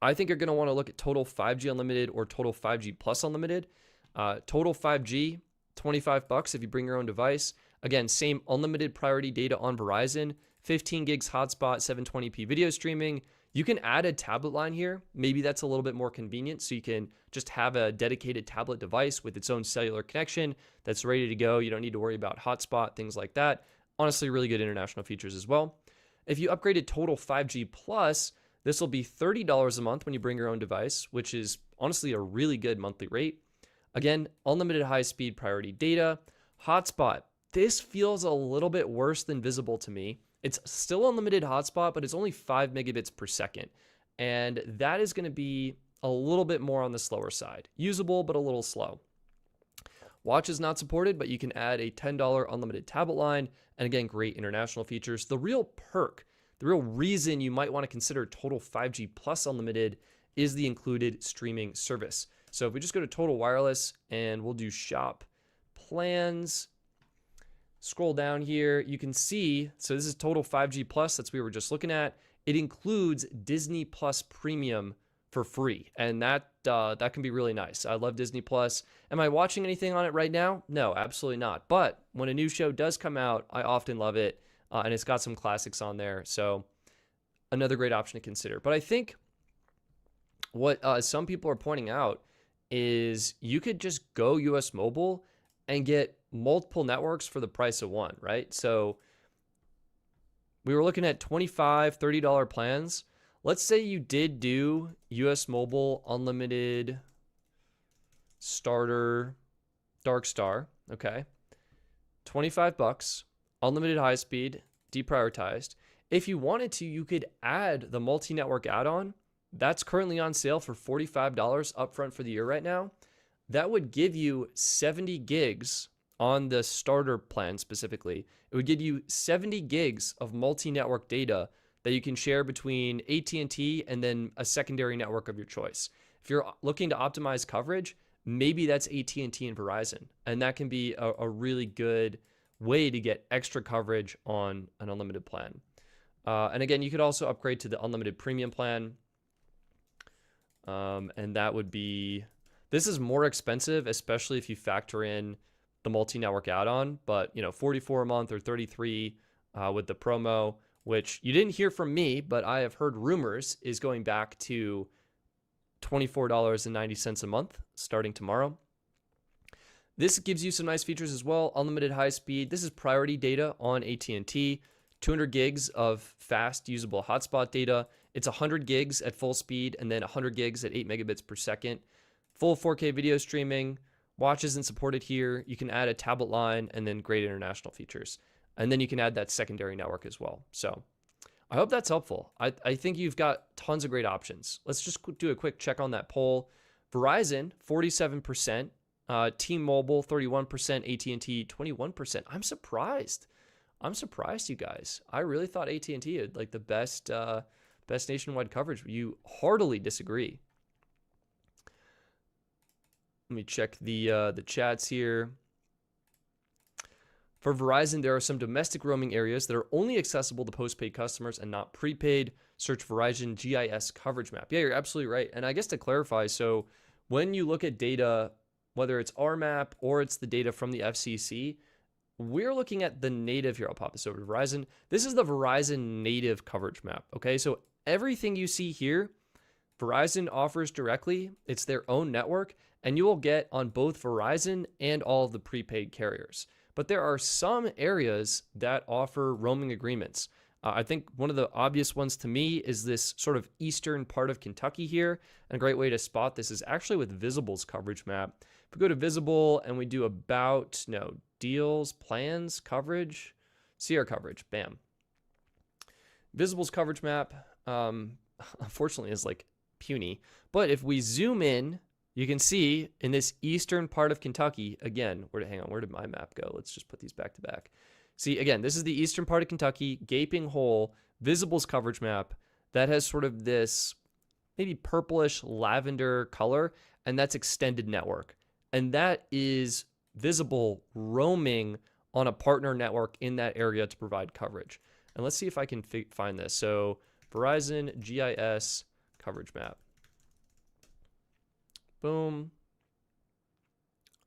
A: I think you're going to want to look at Total 5G Unlimited or Total 5G Plus Unlimited. Total 5G, $25 if you bring your own device. Again, same unlimited priority data on Verizon, 15 gigs hotspot, 720p video streaming. You can add a tablet line here. Maybe that's a little bit more convenient, so you can just have a dedicated tablet device with its own cellular connection that's ready to go. You don't need to worry about hotspot, things like that. Honestly, really good international features as well. If you upgraded Total 5G Plus, this will be $30 a month when you bring your own device, which is honestly a really good monthly rate. Again, unlimited high-speed priority data. Hotspot. This feels a little bit worse than Visible to me. It's still unlimited hotspot, but it's only 5 megabits per second. And that is going to be a little bit more on the slower side. Usable, but a little slow. Watch is not supported, but you can add a $10 unlimited tablet line. And again, great international features. The real perk, the real reason you might want to consider Total 5G Plus Unlimited is the included streaming service. So if we just go to Total Wireless and we'll do shop plans, scroll down here, you can see, so this is Total 5G Plus, that's what we were just looking at. It includes Disney Plus Premium for free, and that can be really nice. I love Disney Plus. Am I watching anything on it right now? No, absolutely not. But when a new show does come out, I often love it, and it's got some classics on there. So another great option to consider. But I think what some people are pointing out is you could just go US Mobile and get multiple networks for the price of one, right? So we were looking at $25, $30 plans. Let's say you did do US Mobile Unlimited Starter Dark Star, okay? $25, unlimited high speed, deprioritized. If you wanted to, you could add the multi-network add-on. That's currently on sale for $45 upfront for the year right now. That would give you 70 gigs on the starter plan specifically. It would give you 70 gigs of multi-network data that you can share between AT&T and then a secondary network of your choice. If you're looking to optimize coverage, maybe that's AT&T and Verizon, and that can be a really good way to get extra coverage on an unlimited plan. And again, you could also upgrade to the unlimited premium plan, and that would be, this is more expensive, especially if you factor in the multi-network add-on, but $44 a month or $33 with the promo, which you didn't hear from me, but I have heard rumors is going back to $24.90 a month starting tomorrow. This gives you some nice features as well. Unlimited high speed. This is priority data on AT&T. 200 gigs of fast usable hotspot data. It's 100 gigs at full speed and then 100 gigs at 8 megabits per second. Full 4K video streaming. Watch isn't supported here. You can add a tablet line and then great international features. And then you can add that secondary network as well. So I hope that's helpful. I think you've got tons of great options. Let's just do a quick check on that poll. Verizon, 47%. T-Mobile, 31%. AT&T, 21%. I'm surprised. You guys. I really thought AT&T had like the best nationwide coverage. You heartily disagree. Let me check the chats here. For Verizon, there are some domestic roaming areas that are only accessible to postpaid customers and not prepaid. Search Verizon GIS coverage map. Yeah, you're absolutely right. And I guess to clarify, so when you look at data, whether it's our map or it's the data from the FCC, we're looking at the native, here I'll pop this over to Verizon. This is the Verizon native coverage map, okay? So everything you see here, Verizon offers directly. It's their own network, and you will get on both Verizon and all of the prepaid carriers. But there are some areas that offer roaming agreements. I think one of the obvious ones to me is this sort of eastern part of Kentucky here. And a great way to spot this is actually with Visible's coverage map. If we go to Visible and we do deals, plans, coverage, see our coverage, bam. Visible's coverage map, unfortunately, is like puny. But if we zoom in, you can see in this eastern part of Kentucky, again, where did my map go? Let's just put these back to back. See, again, this is the eastern part of Kentucky, gaping hole, Visible's coverage map that has sort of this maybe purplish lavender color, and that's extended network. And that is Visible roaming on a partner network in that area to provide coverage. And let's see if I can find this. So Verizon GIS coverage map. Boom.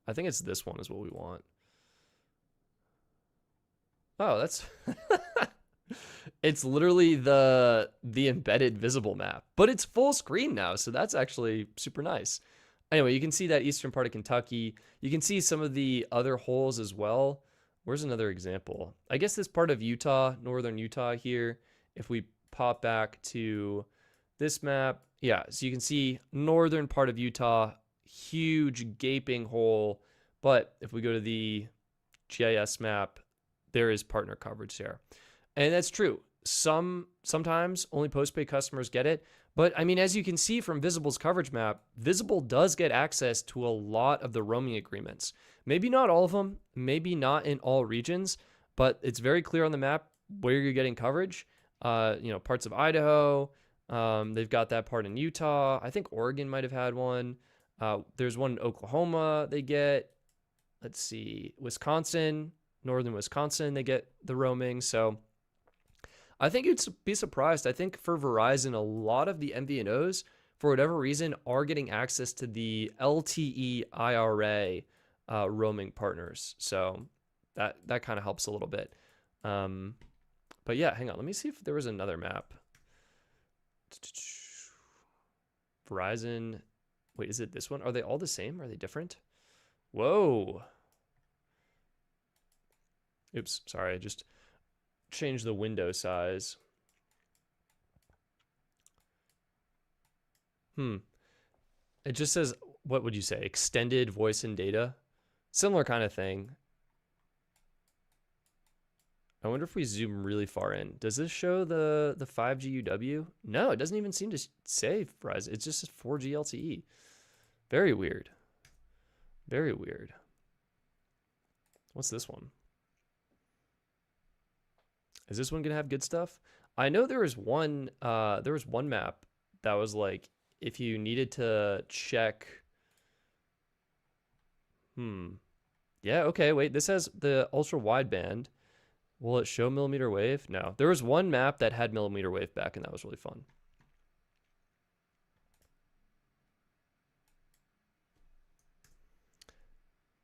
A: I think it's this one is what we want. Oh, that's it's literally the embedded Visible map, but it's full screen now, so that's actually super nice. Anyway, you can see that eastern part of Kentucky. You can see some of the other holes as well. Where's another example? I guess this part of Utah, northern Utah here, if we pop back to this map, yeah, so you can see northern part of Utah, huge gaping hole. But if we go to the GIS map, there is partner coverage there. And that's true. Sometimes only postpaid customers get it. But I mean, as you can see from Visible's coverage map, Visible does get access to a lot of the roaming agreements. Maybe not all of them, maybe not in all regions, but it's very clear on the map where you're getting coverage. Parts of Idaho, they've got that part in Utah. I think Oregon might have had one. There's one in Oklahoma they get. Let's see, Wisconsin, northern Wisconsin, they get the roaming. So I think you'd be surprised. I think for Verizon, a lot of the MVNOs, for whatever reason, are getting access to the LTE IRA roaming partners. So that kind of helps a little bit. But yeah, hang on. Let me see if there was another map. Verizon. Wait, is it this one? Are they all the same? Are they different? Whoa. Oops, sorry. I just changed the window size. It just says, what would you say? Extended voice and data? Similar kind of thing. I wonder if we zoom really far in. Does this show the 5G UW? No, it doesn't even seem to say Verizon. It's just 4G LTE. Very weird. Very weird. What's this one? Is this one gonna have good stuff? I know there was one map that was like if you needed to check. Yeah, okay, wait. This has the ultra wideband. Will it show millimeter wave? No. There was one map that had millimeter wave back, and that was really fun.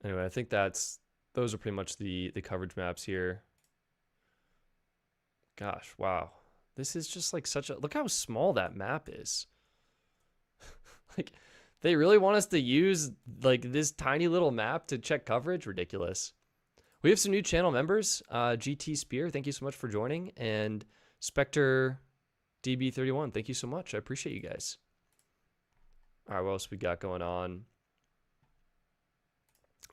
A: Anyway, I think those are pretty much the coverage maps here. Gosh, wow. This is just like such a, look how small that map is. Like, they really want us to use like this tiny little map to check coverage? Ridiculous. We have some new channel members. GT Spear, thank you so much for joining. And Spectre DB31, thank you so much. I appreciate you guys. All right, what else we got going on?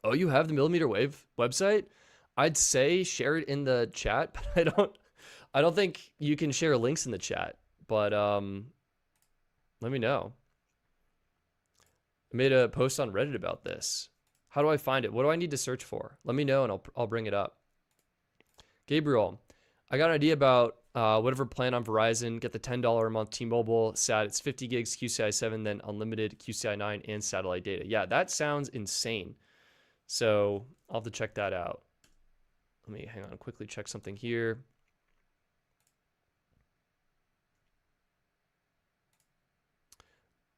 A: Oh, you have the Millimeter Wave website? I'd say share it in the chat, but I don't think you can share links in the chat. But let me know. I made a post on Reddit about this. How do I find it? What do I need to search for? Let me know and I'll bring it up. Gabriel, I got an idea about whatever plan on Verizon. Get the $10 a month T-Mobile SAT. It's 50 gigs QCI 7, then unlimited QCI 9 and satellite data. Yeah, that sounds insane. So I'll have to check that out. Let me hang on, quickly check something here.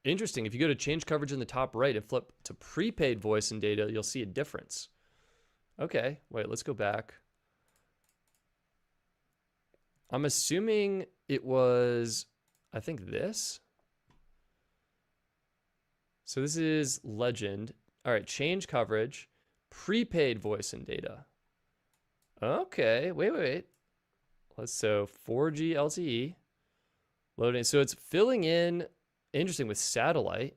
A: Interesting. If you go to change coverage in the top right and flip to prepaid voice and data, you'll see a difference. Okay, wait, let's go back. I'm assuming it was, I think this. So this is Legend. All right, change coverage, prepaid voice and data. Okay, wait. So 4G LTE loading. So it's filling in. Interesting with satellite.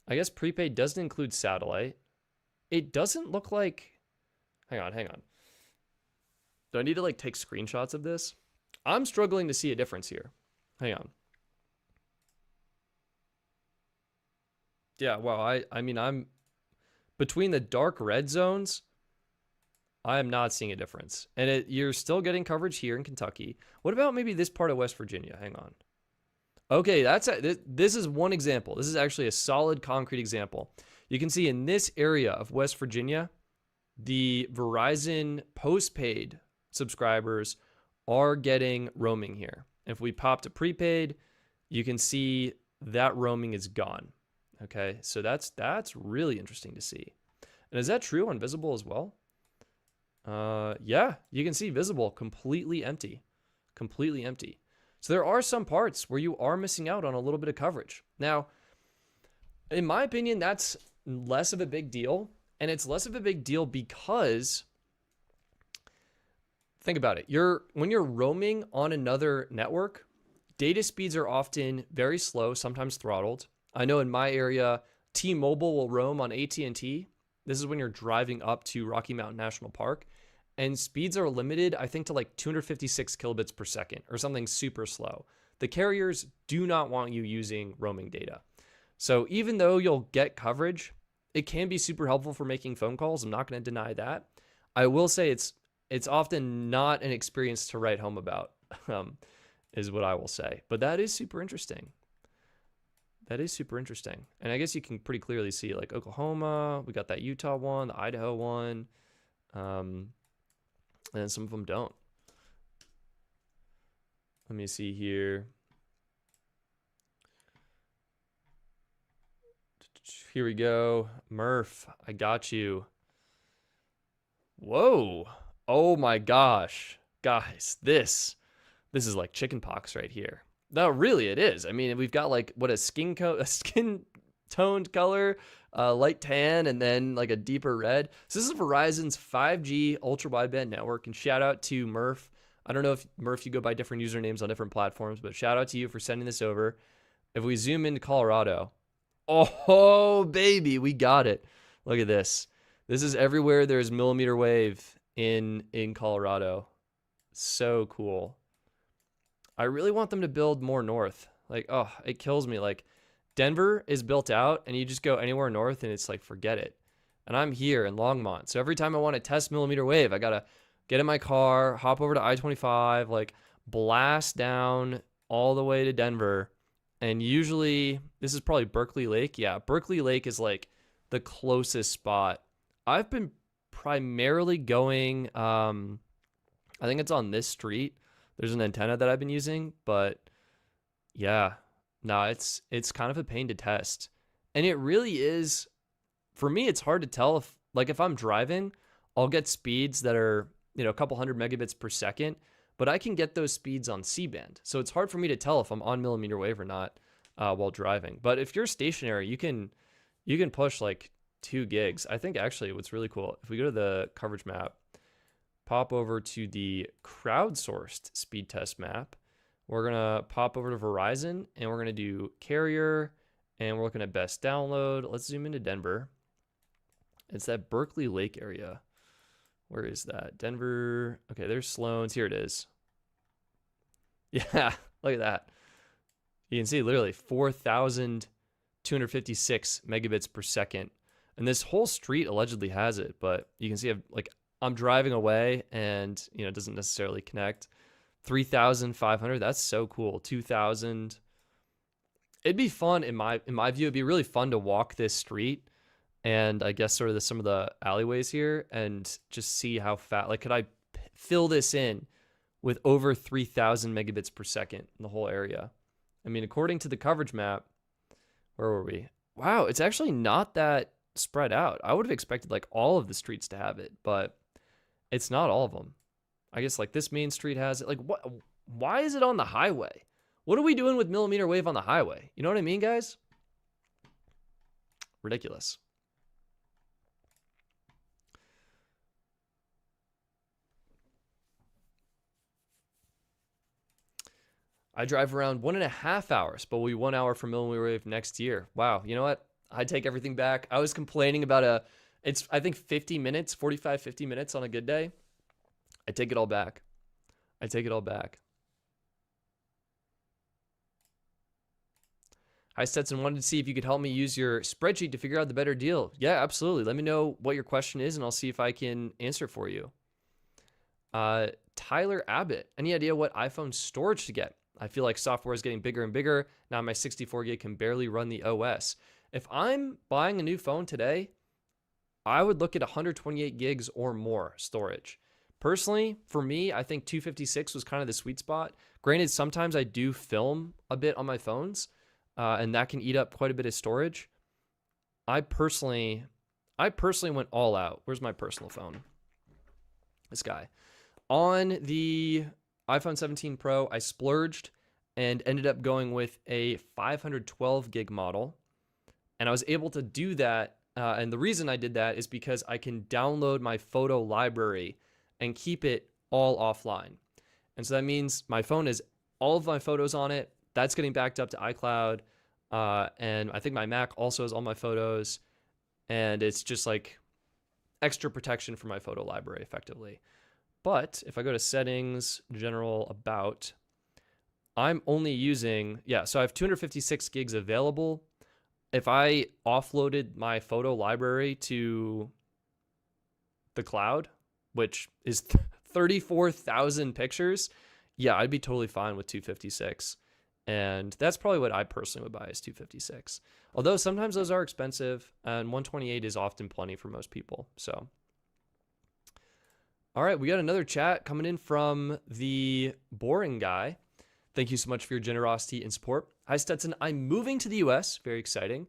A: I guess prepaid doesn't include satellite. It doesn't look like, hang on. Do I need to like take screenshots of this? I'm struggling to see a difference here. Hang on. Yeah, wow, I mean, I'm between the dark red zones, I am not seeing a difference. And you're still getting coverage here in Kentucky. What about maybe this part of West Virginia? Hang on. Okay, this is one example. This is actually a solid concrete example. You can see in this area of West Virginia, the Verizon postpaid subscribers are getting roaming here. If we pop to prepaid, you can see that roaming is gone. Okay, so that's really interesting to see. And is that true on Visible as well? Yeah, you can see Visible completely empty. Completely empty. So there are some parts where you are missing out on a little bit of coverage. Now, in my opinion, that's less of a big deal. And it's less of a big deal because, think about it. When you're roaming on another network, data speeds are often very slow, sometimes throttled. I know in my area, T-Mobile will roam on AT&T. This is when you're driving up to Rocky Mountain National Park. And speeds are limited, I think, to like 256 kilobits per second or something super slow. The carriers do not want you using roaming data. So even though you'll get coverage, it can be super helpful for making phone calls. I'm not going to deny that. I will say it's often not an experience to write home about, is what I will say. But that is super interesting. That is super interesting. And I guess you can pretty clearly see like Oklahoma, we got that Utah one, the Idaho one. And some of them don't. Let me see here. Here we go. Murph, I got you. Whoa. Oh my gosh. Guys, this is like chicken pox right here. No, really it is. I mean, we've got like what a skin toned color, light tan, and then like a deeper red. So this is Verizon's 5G ultra wideband network. And shout out to Murph. I don't know if Murph, you go by different usernames on different platforms, but shout out to you for sending this over. If we zoom into Colorado, oh baby, we got it. Look at this. This is everywhere there's millimeter wave in Colorado. So cool. I really want them to build more north. Like, oh, it kills me. Like, Denver is built out and you just go anywhere north and it's like, forget it. And I'm here in Longmont. So every time I want to test millimeter wave, I got to get in my car, hop over to I-25, like blast down all the way to Denver. And usually this is probably Berkeley Lake. Yeah, Berkeley Lake is like the closest spot. I've been primarily going, I think it's on this street. There's an antenna that I've been using, but yeah. No, it's kind of a pain to test. And it really is, for me, it's hard to tell if I'm driving, I'll get speeds that are, a couple hundred megabits per second, but I can get those speeds on C-band. So it's hard for me to tell if I'm on millimeter wave or not while driving. But if you're stationary, you can push like 2 gigs. I think actually what's really cool, if we go to the coverage map, pop over to the crowdsourced speed test map, we're gonna pop over to Verizon and we're gonna do carrier and we're looking at best download. Let's zoom into Denver. It's that Berkeley Lake area. Where is that? Denver. Okay, there's Sloan's. Here it is. Yeah, look at that. You can see literally 4,256 megabits per second. And this whole street allegedly has it, but you can see like I'm driving away and it doesn't necessarily connect. 3,500. That's so cool. 2,000. It'd be fun in my view. It'd be really fun to walk this street and I guess sort of some of the alleyways here and just see how fast. Like, could I fill this in with over 3,000 megabits per second in the whole area? I mean, according to the coverage map, where were we? Wow, it's actually not that spread out. I would have expected like all of the streets to have it, but it's not all of them. I guess like this main street has it. Like, what? Why is it on the highway? What are we doing with millimeter wave on the highway? You know what I mean, guys? Ridiculous. I drive around 1.5 hours, but will be 1 hour for millimeter wave next year. Wow, you know what? I take everything back. I was complaining about it's I think 50 minutes, 45, 50 minutes on a good day. I take it all back. I take it all back. Hi, Stetson. Wanted to see if you could help me use your spreadsheet to figure out the better deal. Yeah, absolutely. Let me know what your question is, and I'll see if I can answer for you. Tyler Abbott. Any idea what iPhone storage to get? I feel like software is getting bigger and bigger. Now my 64 gig can barely run the OS. If I'm buying a new phone today, I would look at 128 gigs or more storage. Personally, for me, I think 256 was kind of the sweet spot. Granted, sometimes I do film a bit on my phones, and that can eat up quite a bit of storage. I personally went all out. Where's my personal phone? This guy. On the iPhone 17 Pro, I splurged and ended up going with a 512 gig model. And I was able to do that. And the reason I did that is because I can download my photo library and keep it all offline. And so that means my phone has all of my photos on it. That's getting backed up to iCloud. And I think my Mac also has all my photos. And it's just like extra protection for my photo library effectively. But if I go to settings, general, about, I'm only using, so I have 256 gigs available. If I offloaded my photo library to the cloud, which is 34,000 pictures, I'd be totally fine with 256. And that's probably what I personally would buy is 256. Although sometimes those are expensive and 128 is often plenty for most people. So, all right, we got another chat coming in from the boring guy. Thank you so much for your generosity and support. Hi, Stetson. I'm moving to the U.S. Very exciting.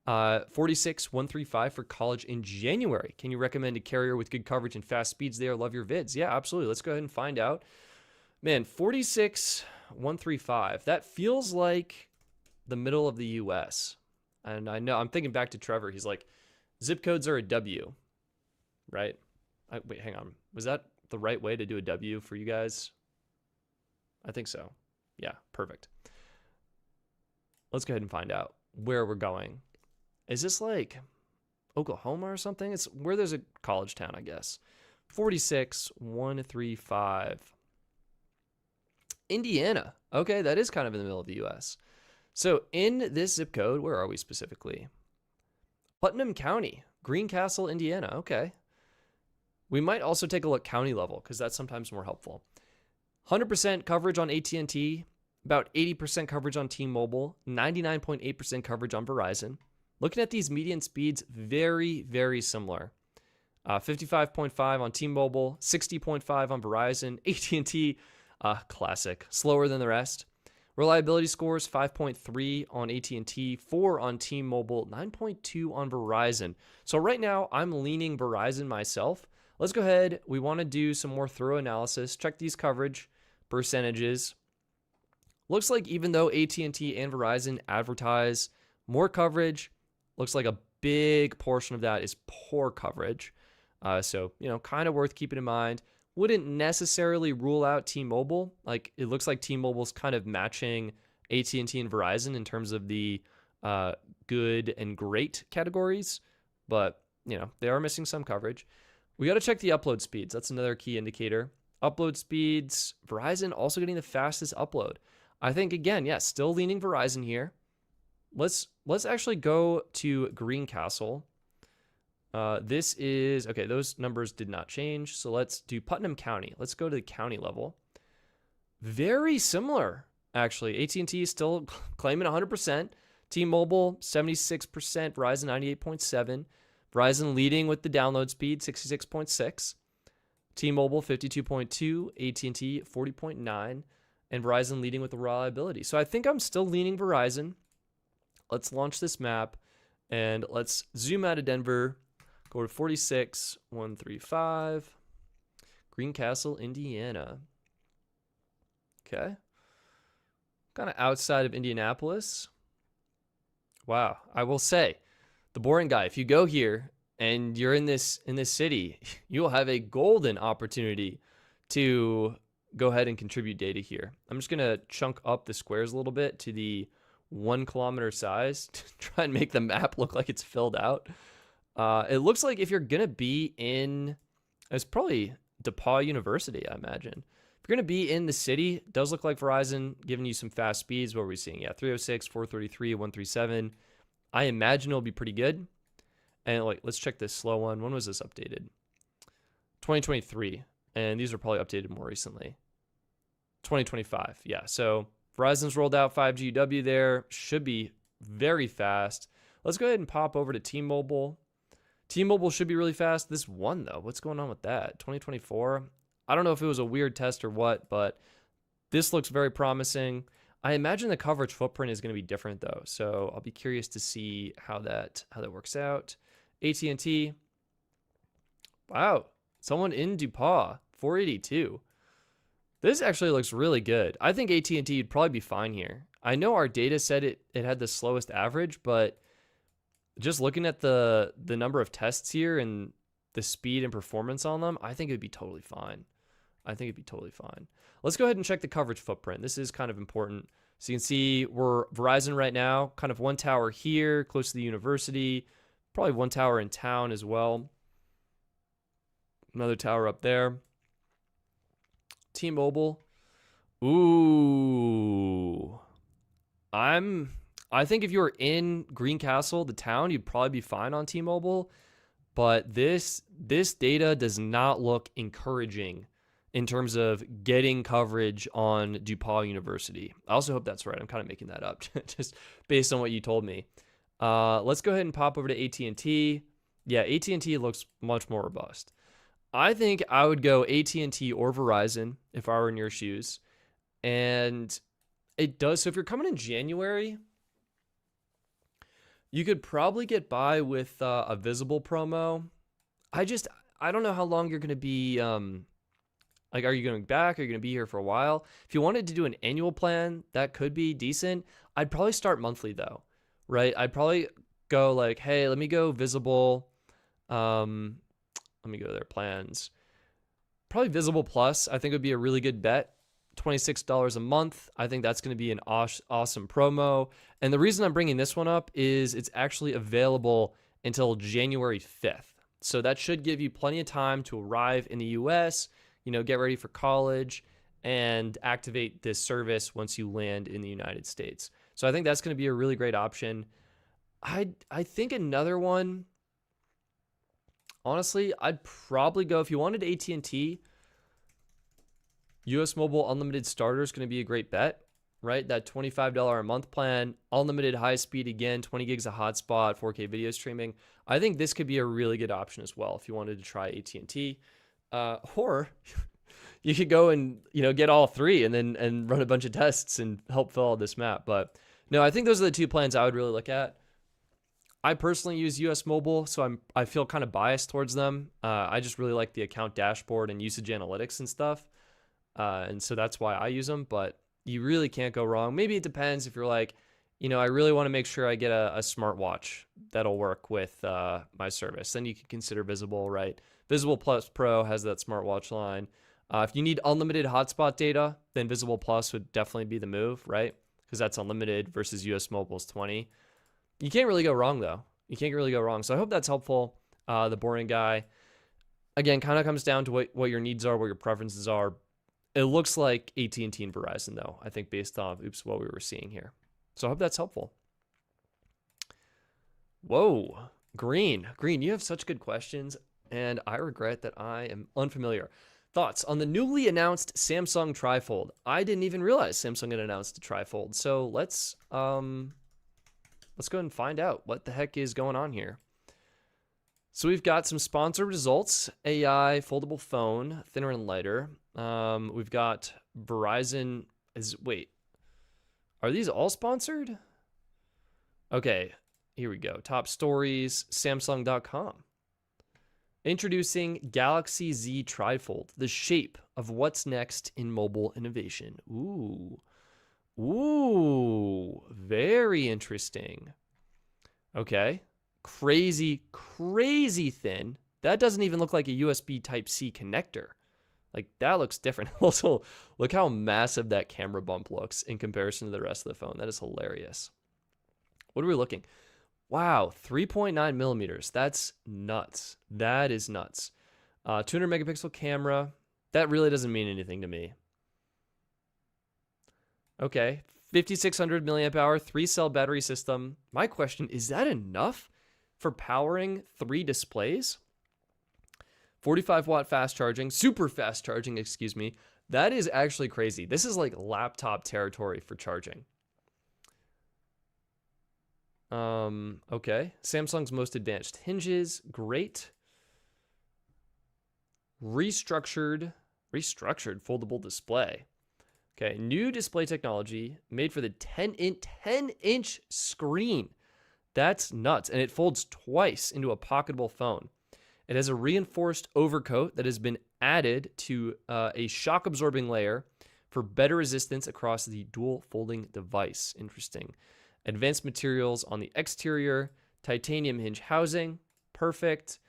A: 46135 for college in January. Can you recommend a carrier with good coverage and fast speeds there? Love your vids. Yeah, absolutely. Let's go ahead and find out. Man, 46135. That feels like the middle of the U.S. And I know, I'm thinking back to Trevor. He's like, zip codes are a W, right? Wait, hang on. Was that the right way to do a W for you guys? I think so. Yeah, perfect. Let's go ahead and find out where we're going. Is this like Oklahoma or something? It's where there's a college town, I guess. 46135. Indiana. Okay, that is kind of in the middle of the U.S. So in this zip code, where are we specifically? Putnam County, Greencastle, Indiana. Okay. We might also take a look county level because that's sometimes more helpful. 100% coverage on AT&T, about 80% coverage on T-Mobile, 99.8% coverage on Verizon. Looking at these median speeds, very, very similar. 55.5 on T-Mobile, 60.5 on Verizon, AT&T, classic, slower than the rest. Reliability scores, 5.3 on AT&T, 4 on T-Mobile, 9.2 on Verizon. So right now, I'm leaning Verizon myself. Let's go ahead. We want to do some more thorough analysis, check these coverage, percentages. Looks like even though AT&T and Verizon advertise more coverage, looks like a big portion of that is poor coverage. So, kind of worth keeping in mind. Wouldn't necessarily rule out T-Mobile. Like, it looks like T-Mobile's kind of matching AT&T and Verizon in terms of the good and great categories. But, they are missing some coverage. We got to check the upload speeds. That's another key indicator. Upload speeds, Verizon also getting the fastest upload. I think, again, still leaning Verizon here. Let's actually go to Greencastle. This is, okay, those numbers did not change. So let's do Putnam County. Let's go to the county level. Very similar, actually. AT&T is still claiming 100%. T-Mobile, 76%. Verizon, 98.7%. Verizon leading with the download speed, 66.6%. T-Mobile, 52.2%. AT&T, 40.9%. And Verizon leading with the reliability. So I think I'm still leaning Verizon. Let's launch this map. And let's zoom out of Denver. Go to 46135. Greencastle, Indiana. Okay. Kind of outside of Indianapolis. Wow. I will say, the boring guy, if you go here and you're in this city, you will have a golden opportunity to go ahead and contribute data here. I'm just going to chunk up the squares a little bit to the 1 kilometer size to try and make the map look like it's filled out. It looks like if you're going to be it's probably DePaul University, I imagine. If you're going to be in the city, it does look like Verizon giving you some fast speeds. What are we seeing? 306, 433, 137. I imagine it'll be pretty good. And let's check this slow one. When was this updated? 2023. And these are probably updated more recently. 2025. Yeah. So Verizon's rolled out 5G UW there. Should be very fast. Let's go ahead and pop over to T-Mobile. T-Mobile should be really fast. This one, though, what's going on with that? 2024? I don't know if it was a weird test or what, but this looks very promising. I imagine the coverage footprint is going to be different, though. So I'll be curious to see how that works out. AT&T. Wow. Someone in DuPont. 482. This actually looks really good. I think AT&T would probably be fine here. I know our data said it had the slowest average, but just looking at the number of tests here and the speed and performance on them, I think it'd be totally fine. Let's go ahead and check the coverage footprint. This is kind of important. So you can see we're Verizon right now, kind of one tower here, close to the university, probably one tower in town as well. Another tower up there. T-Mobile. Ooh. I think if you were in Greencastle, the town, you'd probably be fine on T-Mobile. But this data does not look encouraging in terms of getting coverage on DePaul University. I also hope that's right. I'm kind of making that up just based on what you told me. Let's go ahead and pop over to AT&T. Yeah, AT&T looks much more robust. I think I would go AT&T or Verizon if I were in your shoes. And it does. So if you're coming in January, you could probably get by with a visible promo. I don't know how long you're going to be. Are you going back? Are you going to be here for a while? If you wanted to do an annual plan, that could be decent. I'd probably start monthly though, right? I'd probably go like, hey, let me go visible. Let me go to their plans. Probably Visible Plus, I think would be a really good bet. $26 a month. I think that's going to be an awesome promo. And the reason I'm bringing this one up is it's actually available until January 5th. So that should give you plenty of time to arrive in the US, get ready for college and activate this service once you land in the United States. So I think that's going to be a really great option. I think another one, honestly, I'd probably go, if you wanted AT&T, US Mobile Unlimited Starter is going to be a great bet, right? That $25 a month plan, unlimited high speed again, 20 gigs of hotspot, 4K video streaming. I think this could be a really good option as well if you wanted to try AT&T. Or you could go and get all three and run a bunch of tests and help fill out this map. But no, I think those are the two plans I would really look at. I personally use US Mobile, so I feel kind of biased towards them. I just really like the account dashboard and usage analytics and stuff. And so that's why I use them, but you really can't go wrong. Maybe it depends if you're like, I really want to make sure I get a smartwatch that'll work with my service. Then you can consider Visible, right? Visible Plus Pro has that smartwatch line. If you need unlimited hotspot data, then Visible Plus would definitely be the move, right? Because that's unlimited versus US Mobile's 20. You can't really go wrong, though. You can't really go wrong. So I hope that's helpful. The boring guy. Again, kind of comes down to what your needs are, what your preferences are. It looks like AT&T and Verizon, though, I think, based off what we were seeing here. So I hope that's helpful. Whoa, Green, you have such good questions, and I regret that I am unfamiliar. Thoughts on the newly announced Samsung Trifold? I didn't even realize Samsung had announced a Trifold. So let's go ahead and find out what the heck is going on here. So we've got some sponsored results. AI foldable phone, thinner and lighter. We've got Verizon. Wait, are these all sponsored? Okay, here we go. Top stories, Samsung.com. Introducing Galaxy Z Trifold, the shape of what's next in mobile innovation. Ooh, very interesting. Okay, crazy thin. That doesn't even look like a USB Type-C connector. Like, that looks different. Also, look how massive that camera bump looks in comparison to the rest of the phone. That is hilarious. What are we looking? Wow, 3.9 millimeters. That's nuts. That is nuts. 200 megapixel camera. That really doesn't mean anything to me. Okay, 5600 milliamp hour, 3-cell battery system. My question, is that enough for powering 3 displays? 45 watt fast charging, super fast charging, excuse me. That is actually crazy. This is like laptop territory for charging. Okay. Samsung's most advanced hinges, great. Restructured foldable display. Okay, new display technology made for the 10-inch screen. That's nuts, and it folds twice into a pocketable phone. It has a reinforced overcoat that has been added to a shock-absorbing layer for better resistance across the dual folding device. Interesting. Advanced materials on the exterior, titanium hinge housing, perfect.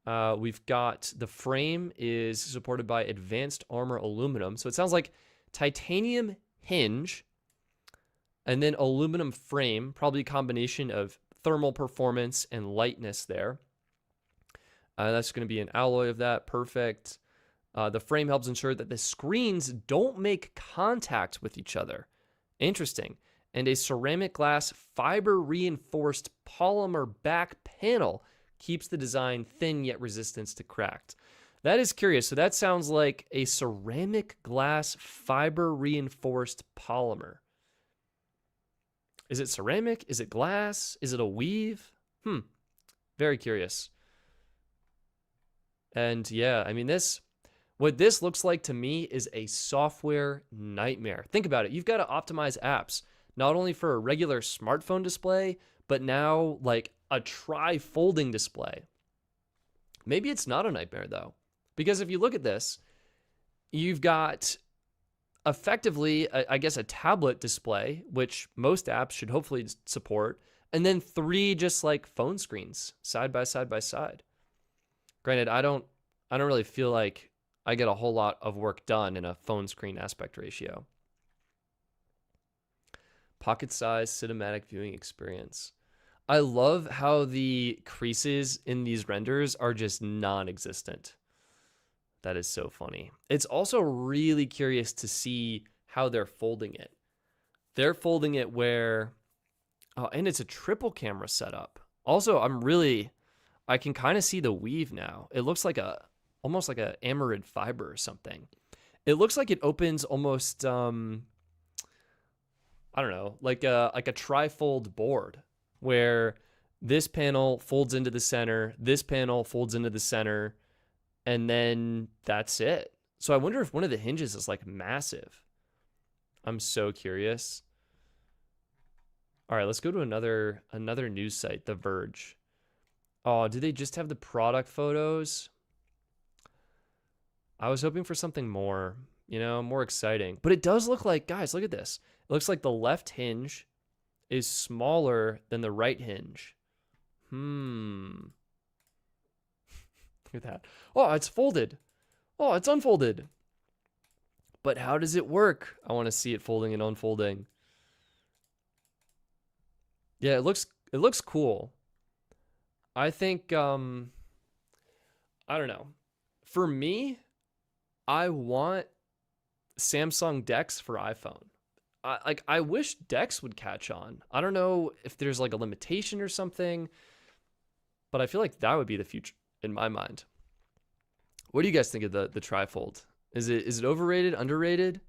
A: We've got the frame is supported by advanced armor aluminum. So it sounds like titanium hinge and then aluminum frame, probably a combination of thermal performance and lightness there. That's going to be an alloy of that. Perfect. The frame helps ensure that the screens don't make contact with each other. Interesting. And a ceramic glass fiber reinforced polymer back panel keeps the design thin yet resistant to cracked. That is curious. So that sounds like a ceramic glass fiber reinforced polymer. Is it ceramic? Is it glass? Is it a weave? Very curious. And yeah, I mean, what this looks like to me is a software nightmare. Think about it. You've got to optimize apps, not only for a regular smartphone display, but now like a tri-folding display. Maybe it's not a nightmare though, because if you look at this, you've got effectively, I guess, a tablet display, which most apps should hopefully support, and then 3 just like phone screens side by side by side. Granted, I don't really feel like I get a whole lot of work done in a phone screen aspect ratio. Pocket size cinematic viewing experience. I love how the creases in these renders are just non-existent. That is so funny. It's also really curious to see how they're folding it. They're folding it where, and it's a triple camera setup. Also, I can kind of see the weave now. It looks like almost like a amarid fiber or something. It looks like it opens almost, I don't know, like a trifold board where this panel folds into the center, this panel folds into the center, and then that's it. So I wonder if one of the hinges is like massive. I'm so curious. All right, let's go to another news site, The Verge. Oh, do they just have the product photos? I was hoping for something more, you know, more exciting. But it does look like, guys, look at this. It looks like the left hinge is smaller than the right hinge. Look at that. Oh, it's folded. Oh, it's unfolded. But how does it work? I want to see it folding and unfolding. Yeah, it looks cool. I think I don't know. For me, I want Samsung DeX for iPhone. I wish DeX would catch on. I don't know if there's like a limitation or something, but I feel like that would be the future in my mind. What do you guys think of the Trifold? Is it overrated, underrated?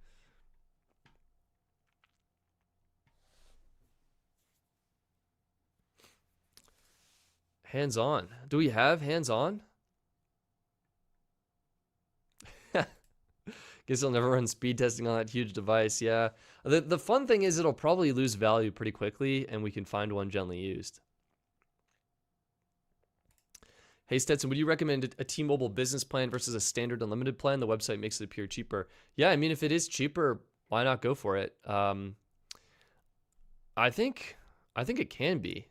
A: Hands on. Do we have hands on? Guess I'll never run speed testing on that huge device. Yeah. The fun thing is it'll probably lose value pretty quickly, and we can find one gently used. Hey, Stetson, would you recommend a T-Mobile business plan versus a standard unlimited plan? The website makes it appear cheaper. Yeah, I mean, if it is cheaper, why not go for it? I think it can be.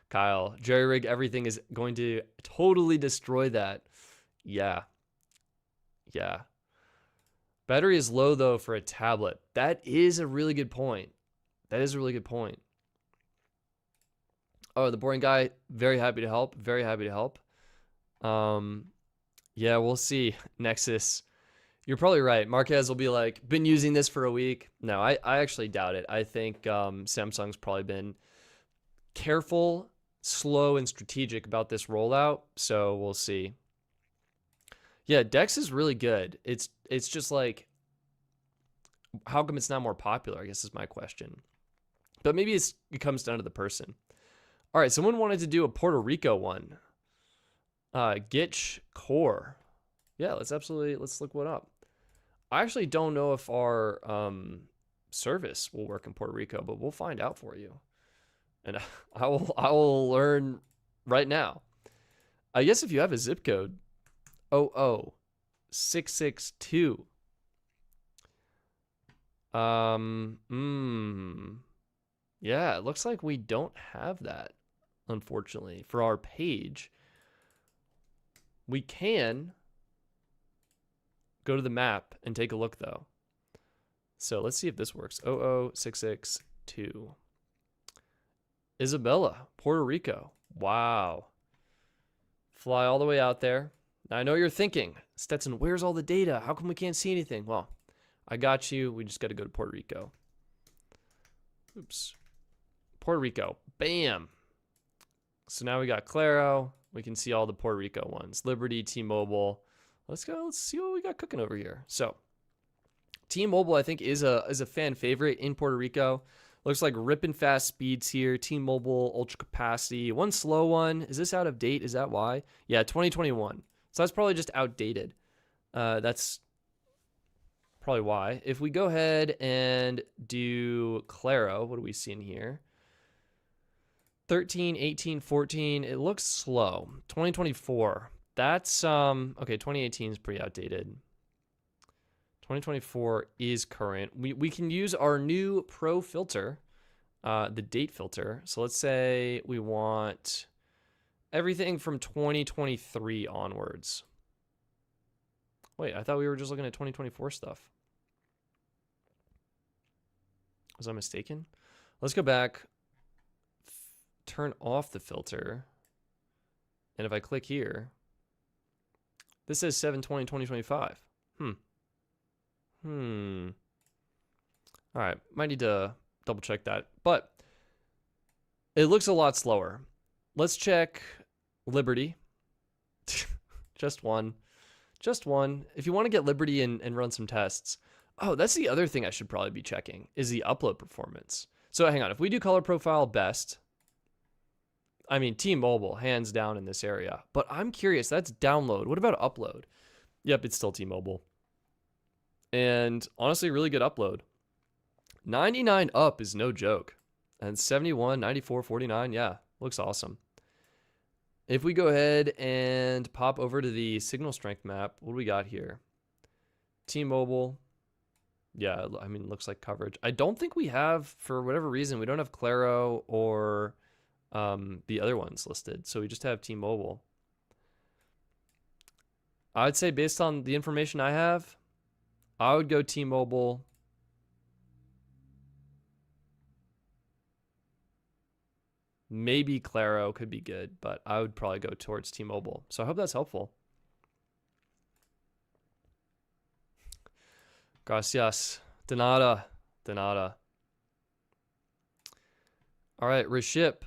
A: Kyle, jerry rig everything is going to totally destroy that. Yeah. Yeah. Battery is low, though, for a tablet. That is a really good point. That is a really good point. Oh, the boring guy, very happy to help. Very happy to help. Yeah, we'll see. Nexus. You're probably right. Marquez will be like, been using this for a week. No, I actually doubt it. I think Samsung's probably been careful, slow, and strategic about this rollout. So we'll see. Yeah, DeX is really good. It's just like, how come it's not more popular, I guess is my question. But maybe it comes down to the person. All right, someone wanted to do a Puerto Rico one. Gitch Core. Yeah, let's look one up. I actually don't know if our service will work in Puerto Rico, but we'll find out for you. And I will learn right now. I guess if you have a zip code, 00662. Yeah, it looks like we don't have that, unfortunately, for our page. We can go to the map and take a look, though. So let's see if this works. 00662. Isabella, Puerto Rico. Wow. Fly all the way out there. Now, I know you're thinking, Stetson, where's all the data? How come we can't see anything? Well, I got you. We just got to go to Puerto Rico. Oops. Puerto Rico. Bam. So now we got Claro. We can see all the Puerto Rico ones. Liberty, T-Mobile. Let's go. Let's see what we got cooking over here. So T-Mobile, I think, is a fan favorite in Puerto Rico. Looks like ripping fast speeds here. T-Mobile, ultra capacity. One slow one. Is this out of date? Is that why? Yeah, 2021. So that's probably just outdated. That's probably why. If we go ahead and do Claro, what are we seeing here? 13, 18, 14. It looks slow. 2024. That's okay, 2018 is pretty outdated. 2024 is current. We can use our new Pro filter, the date filter. So let's say we want everything from 2023 onwards. Wait, I thought we were just looking at 2024 stuff. Was I mistaken? Let's go back, turn off the filter. And if I click here, this says 7/20/2025. All right, might need to double check that, but it looks a lot slower. Let's check Liberty. Just one. If you want to get Liberty and run some tests. Oh, that's the other thing I should probably be checking is the upload performance. So hang on, if we do color profile best, I mean, T-Mobile, hands down in this area. But I'm curious, that's download. What about upload? Yep, it's still T-Mobile. And honestly, really good upload. 99 up is no joke. And 71, 94, 49, yeah, looks awesome. If we go ahead and pop over to the signal strength map, what do we got here? T-Mobile. Yeah, I mean, looks like coverage. I don't think we have, for whatever reason, we don't have Claro or the other ones listed. So we just have T-Mobile. I'd say based on the information I have, I would go T-Mobile. Maybe Claro could be good, but I would probably go towards T-Mobile. So I hope that's helpful. Gracias. De nada. De nada. All right, Reship.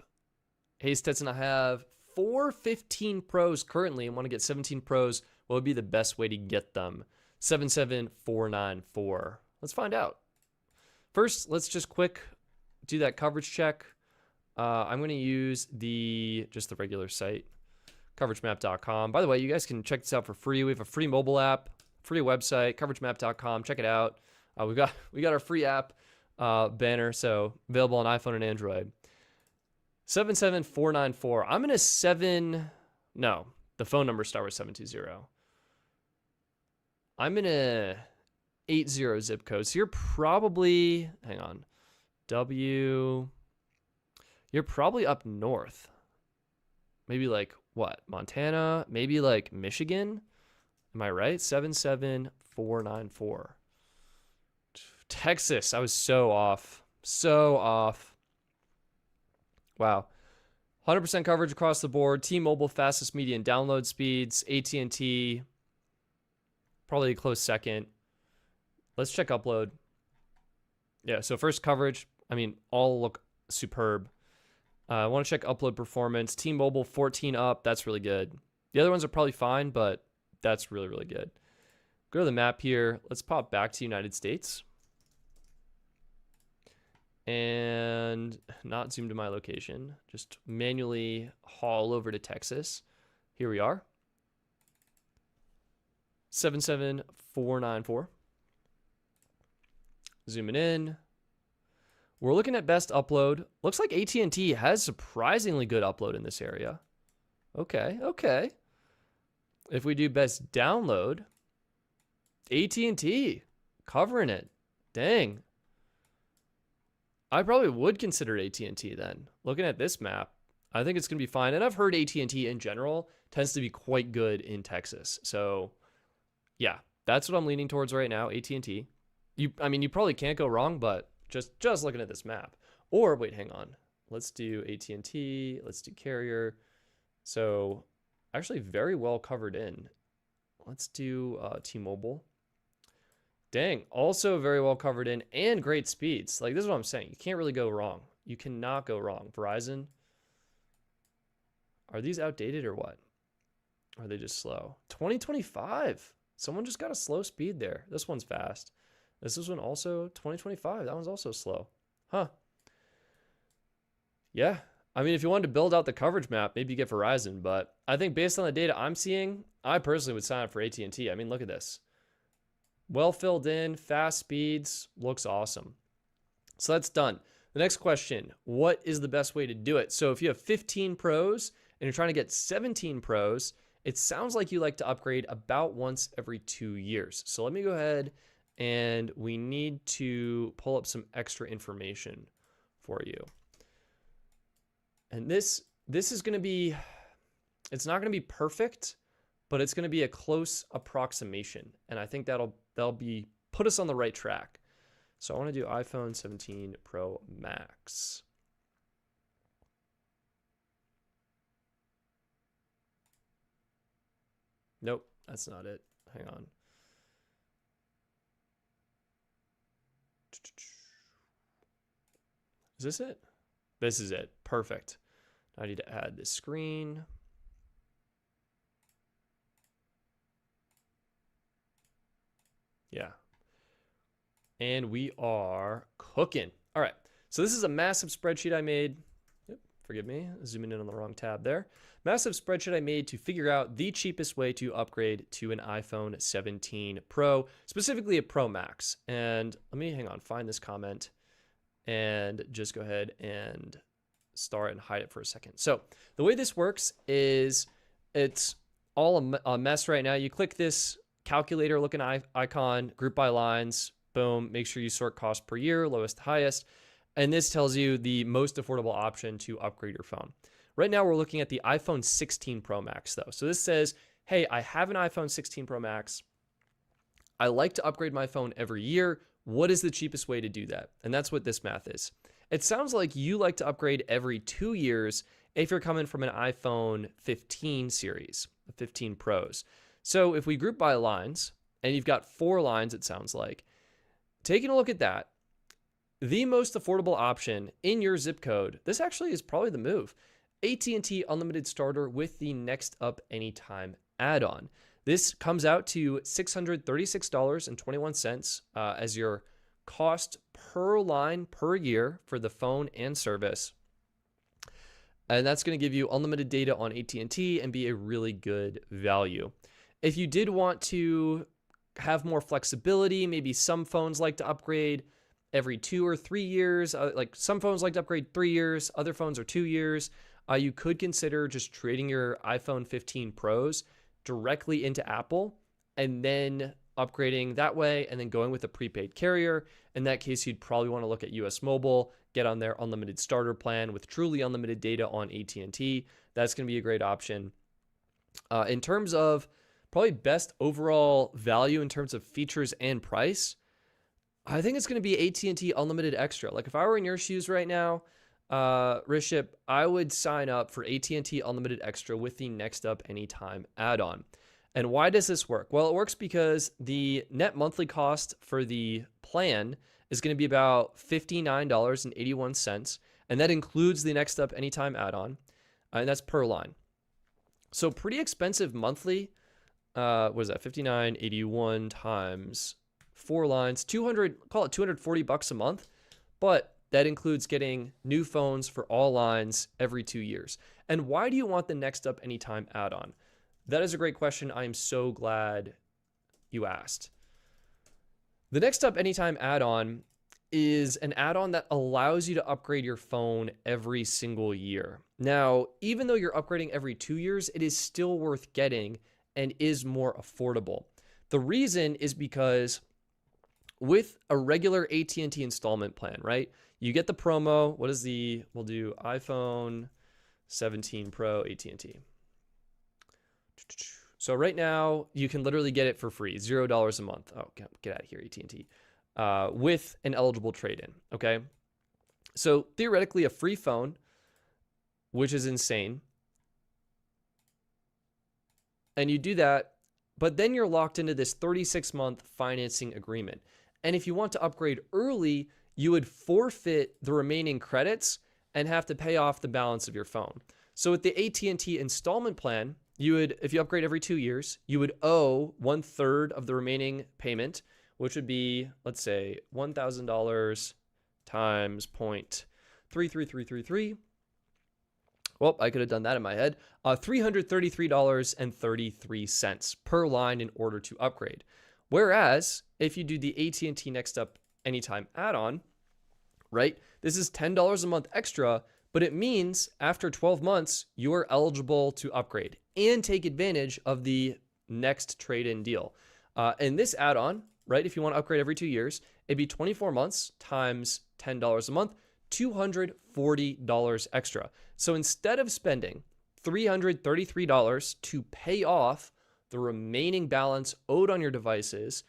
A: Hey, Stetson, I have 4 15 Pros currently and want to get 17 Pros. What would be the best way to get them? 77494. Let's find out. First, let's just quick do that coverage check. I'm going to use just the regular site, coveragemap.com. By the way, you guys can check this out for free. We have a free mobile app, free website, coveragemap.com. Check it out. We got our free app banner, so available on iPhone and Android. 77494. I'm in a no, the phone number start with 720. I'm in a 80 zip code. So you're probably, hang on, you're probably up north. Maybe like what? Montana? Maybe like Michigan? Am I right? 77494. Texas. I was so off. So off. Wow. 100% coverage across the board. T-Mobile fastest median download speeds. AT&T probably a close second. Let's check upload. Yeah, so first coverage. I mean, all look superb. I want to check upload performance. T-Mobile 14 up. That's really good. The other ones are probably fine, but that's really, really good. Go to the map here. Let's pop back to United States. And not zoom to my location. Just manually haul over to Texas. Here we are. 77494. Zooming in. We're looking at best upload. Looks like AT&T has surprisingly good upload in this area. Okay, okay. If we do best download, AT&T covering it. Dang. I probably would consider AT&T then. Looking at this map, I think it's going to be fine. And I've heard AT&T in general tends to be quite good in Texas. So, yeah, that's what I'm leaning towards right now, AT&T. I mean, you probably can't go wrong, but just looking at this map. Or wait, hang on. Let's do AT&T. Let's do carrier. So actually very well covered in. Let's do T-Mobile. Dang, also very well covered in and great speeds. Like, this is what I'm saying. You can't really go wrong. You cannot go wrong. Verizon. Are these outdated or what? Or are they just slow? 2025. Someone just got a slow speed there. This one's fast. This is one also 2025. That one's also slow. Huh. Yeah. I mean, if you wanted to build out the coverage map, maybe you get Verizon. But I think based on the data I'm seeing, I personally would sign up for AT&T. I mean, look at this. Well filled in, fast speeds, looks awesome. So that's done. The next question, what is the best way to do it? So if you have 15 pros and you're trying to get 17 pros, it sounds like you like to upgrade about once every 2 years. So let me go ahead and we need to pull up some extra information for you. And this is going to be, it's not going to be perfect, but it's going to be a close approximation. And I think that'll be put us on the right track. So I want to do iPhone 17 Pro Max. Nope, that's not it. Hang on. Is this it? This is it. Perfect. I need to add this screen. Yeah. And we are cooking. All right. So this is a massive spreadsheet I made. Yep, forgive me. Zooming in on the wrong tab there. Massive spreadsheet I made to figure out the cheapest way to upgrade to an iPhone 17 Pro, specifically a Pro Max. And let me, hang on, find this comment and just go ahead and start and hide it for a second. So the way this works is it's all a mess right now. You click this calculator looking icon, group by lines, boom, make sure you sort cost per year, lowest to highest. And this tells you the most affordable option to upgrade your phone. Right now, we're looking at the iPhone 16 Pro Max, though. So this says, hey, I have an iPhone 16 Pro Max. I like to upgrade my phone every year. What is the cheapest way to do that? And that's what this math is. It sounds like you like to upgrade every 2 years if you're coming from an iPhone 15 series, the 15 Pros. So if we group by lines, and you've got 4 lines, it sounds like, taking a look at that, the most affordable option in your zip code, this actually is probably the move. AT&T Unlimited Starter with the Next Up Anytime add-on. This comes out to $636.21 as your cost per line per year for the phone and service. And that's going to give you unlimited data on AT&T and be a really good value. If you did want to have more flexibility, maybe some phones like to upgrade every 2 or 3 years. Like some phones like to upgrade 3 years, other phones are 2 years. You could consider just trading your iPhone 15 Pros directly into Apple and then upgrading that way and then going with a prepaid carrier. In that case, you'd probably want to look at US Mobile, get on their unlimited starter plan with truly unlimited data on AT&T. That's going to be a great option. In terms of probably best overall value in terms of features and price, I think it's going to be AT&T Unlimited Extra. Like if I were in your shoes right now, Riship, I would sign up for AT&T Unlimited Extra with the Next Up Anytime add-on. And why does this work? Well, it works because the net monthly cost for the plan is going to be about $59.81, and that includes the Next Up Anytime add-on, and that's per line. So pretty expensive monthly. What is that? $59.81 times 4 lines, call it $240 a month, but that includes getting new phones for all lines every 2 years. And why do you want the Next Up Anytime add-on? That is a great question. I am so glad you asked. The Next Up Anytime add-on is an add-on that allows you to upgrade your phone every single year. Now, even though you're upgrading every 2 years, it is still worth getting and is more affordable. The reason is because with a regular AT&T installment plan, right? You get the promo. We'll do iPhone 17 Pro AT&T. So right now you can literally get it for free, $0 a month. Oh, get out of here, AT&T. With an eligible trade-in, okay? So theoretically a free phone, which is insane. And you do that, but then you're locked into this 36-month financing agreement. And if you want to upgrade early, you would forfeit the remaining credits and have to pay off the balance of your phone. So with the AT&T installment plan, you would, if you upgrade every 2 years, you would owe 1/3 of the remaining payment, which would be, let's say, $1,000 times 0.33333. Well, I could have done that in my head. $333.33 per line in order to upgrade. Whereas if you do the AT&T Next Up Anytime add-on, right, this is $10 a month extra, but it means after 12 months, you are eligible to upgrade and take advantage of the next trade-in deal. And this add-on, right, if you want to upgrade every 2 years, it'd be 24 months times $10 a month, $240 extra. So instead of spending $333 to pay off the remaining balance owed on your devices,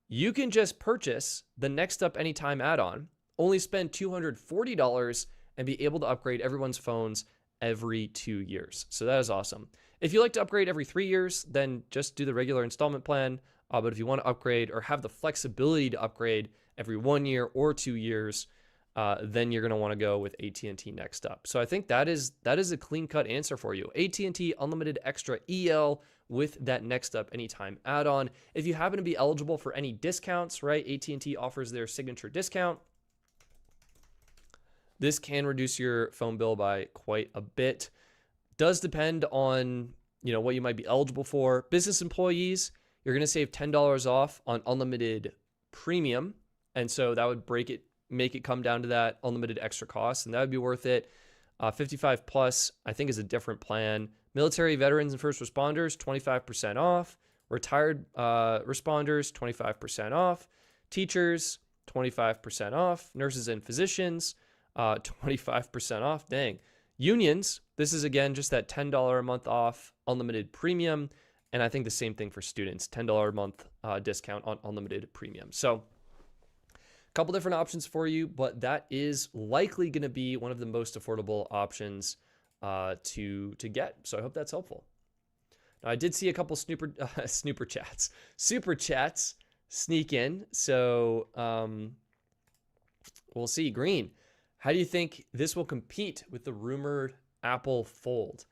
A: you can just purchase the Next Up Anytime add-on, only spend $240 and be able to upgrade everyone's phones every 2 years. So that is awesome. If you like to upgrade every 3 years, then just do the regular installment plan. But if you want to upgrade or have the flexibility to upgrade every 1 year or 2 years, then you're going to want to go with AT&T Next Up. So I think that is a clean-cut answer for you. AT&T Unlimited Extra EL with that Next Up Anytime add-on. If you happen to be eligible for any discounts, right, AT&T offers their signature discount. This can reduce your phone bill by quite a bit. Does depend on, what you might be eligible for. Business employees, you're going to save $10 off on unlimited premium. And so that would make it come down to that unlimited extra cost, and that would be worth it. 55 plus, I think, is a different plan. Military, veterans, and first responders, 25% off, Retired responders, 25% off. Teachers, 25% off. Nurses and physicians, 25% off. Dang. Unions, this is again just that $10 a month off unlimited premium. And I think the same thing for students, $10 a month discount on unlimited premium. So a couple different options for you, but that is likely going to be one of the most affordable options to get. So I hope that's helpful. Now, I did see a couple super chats sneak in. So we'll see. Green, how do you think this will compete with the rumored Apple Fold?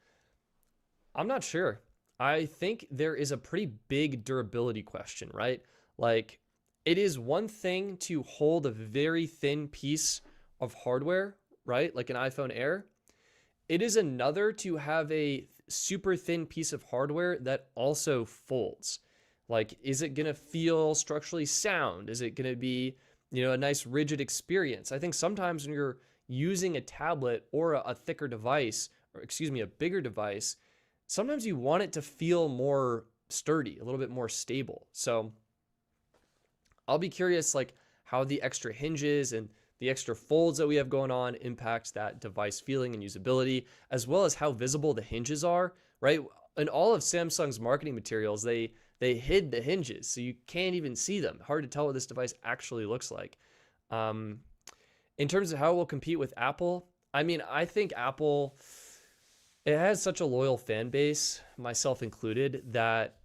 A: I'm not sure. I think there is a pretty big durability question, right? Like, it is one thing to hold a very thin piece of hardware, right? Like an iPhone Air. It is another to have a super thin piece of hardware that also folds. Like, is it going to feel structurally sound? Is it going to be, a nice rigid experience? I think sometimes when you're using a tablet or a thicker device, or a bigger device, sometimes you want it to feel more sturdy, a little bit more stable. So I'll be curious, like, how the extra hinges and the extra folds that we have going on impacts that device feeling and usability, as well as how visible the hinges are, right? In all of Samsung's marketing materials, they hid the hinges, so you can't even see them. Hard to tell what this device actually looks like. In terms of how it will compete with Apple, I think Apple, it has such a loyal fan base, myself included, that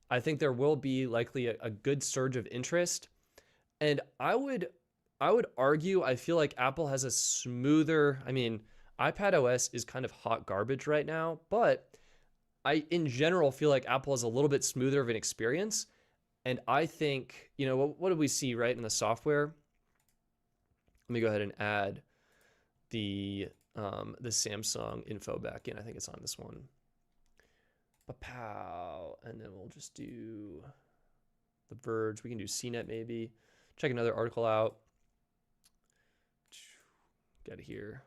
A: I think there will be likely a good surge of interest. And I would argue, I feel like Apple has a smoother, iPad OS is kind of hot garbage right now, but I, in general, feel like Apple has a little bit smoother of an experience. And I think, what did we see, right, in the software? Let me go ahead and add the Samsung info back in. I think it's on this one. Pow. And then we'll just do The Verge. We can do CNET maybe. Check another article out. Get it here.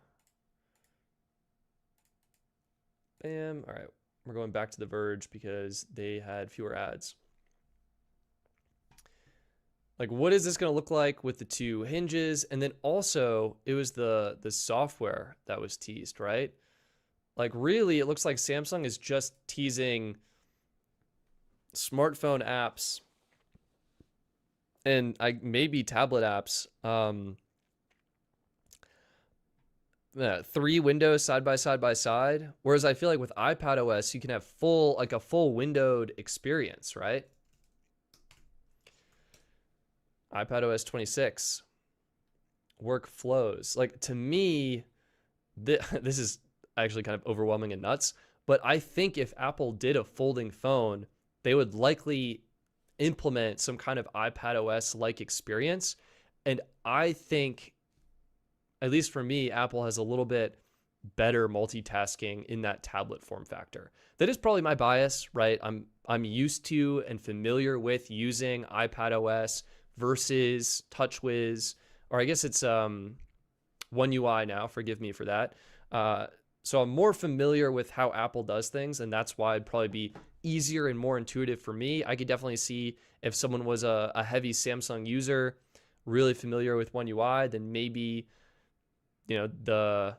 A: Bam. All right. We're going back to The Verge because they had fewer ads. Like, what is this going to look like with the two hinges? And then also, it was the software that was teased, right? Like, really, it looks like Samsung is just teasing smartphone apps and maybe tablet apps. 3 windows side by side. Whereas I feel like with iPad OS, you can have a full windowed experience, right? iPad OS 26 workflows. Like, to me, this is actually kind of overwhelming and nuts, but I think if Apple did a folding phone, they would likely implement some kind of iPad OS like experience. And I think, at least for me, Apple has a little bit better multitasking in that tablet form factor. That is probably my bias, right? I'm used to and familiar with using iPad OS versus TouchWiz, or I guess it's One UI now. Forgive me for that. So I'm more familiar with how Apple does things, and that's why it'd probably be easier and more intuitive for me. I could definitely see if someone was a heavy Samsung user, really familiar with One UI, then maybe the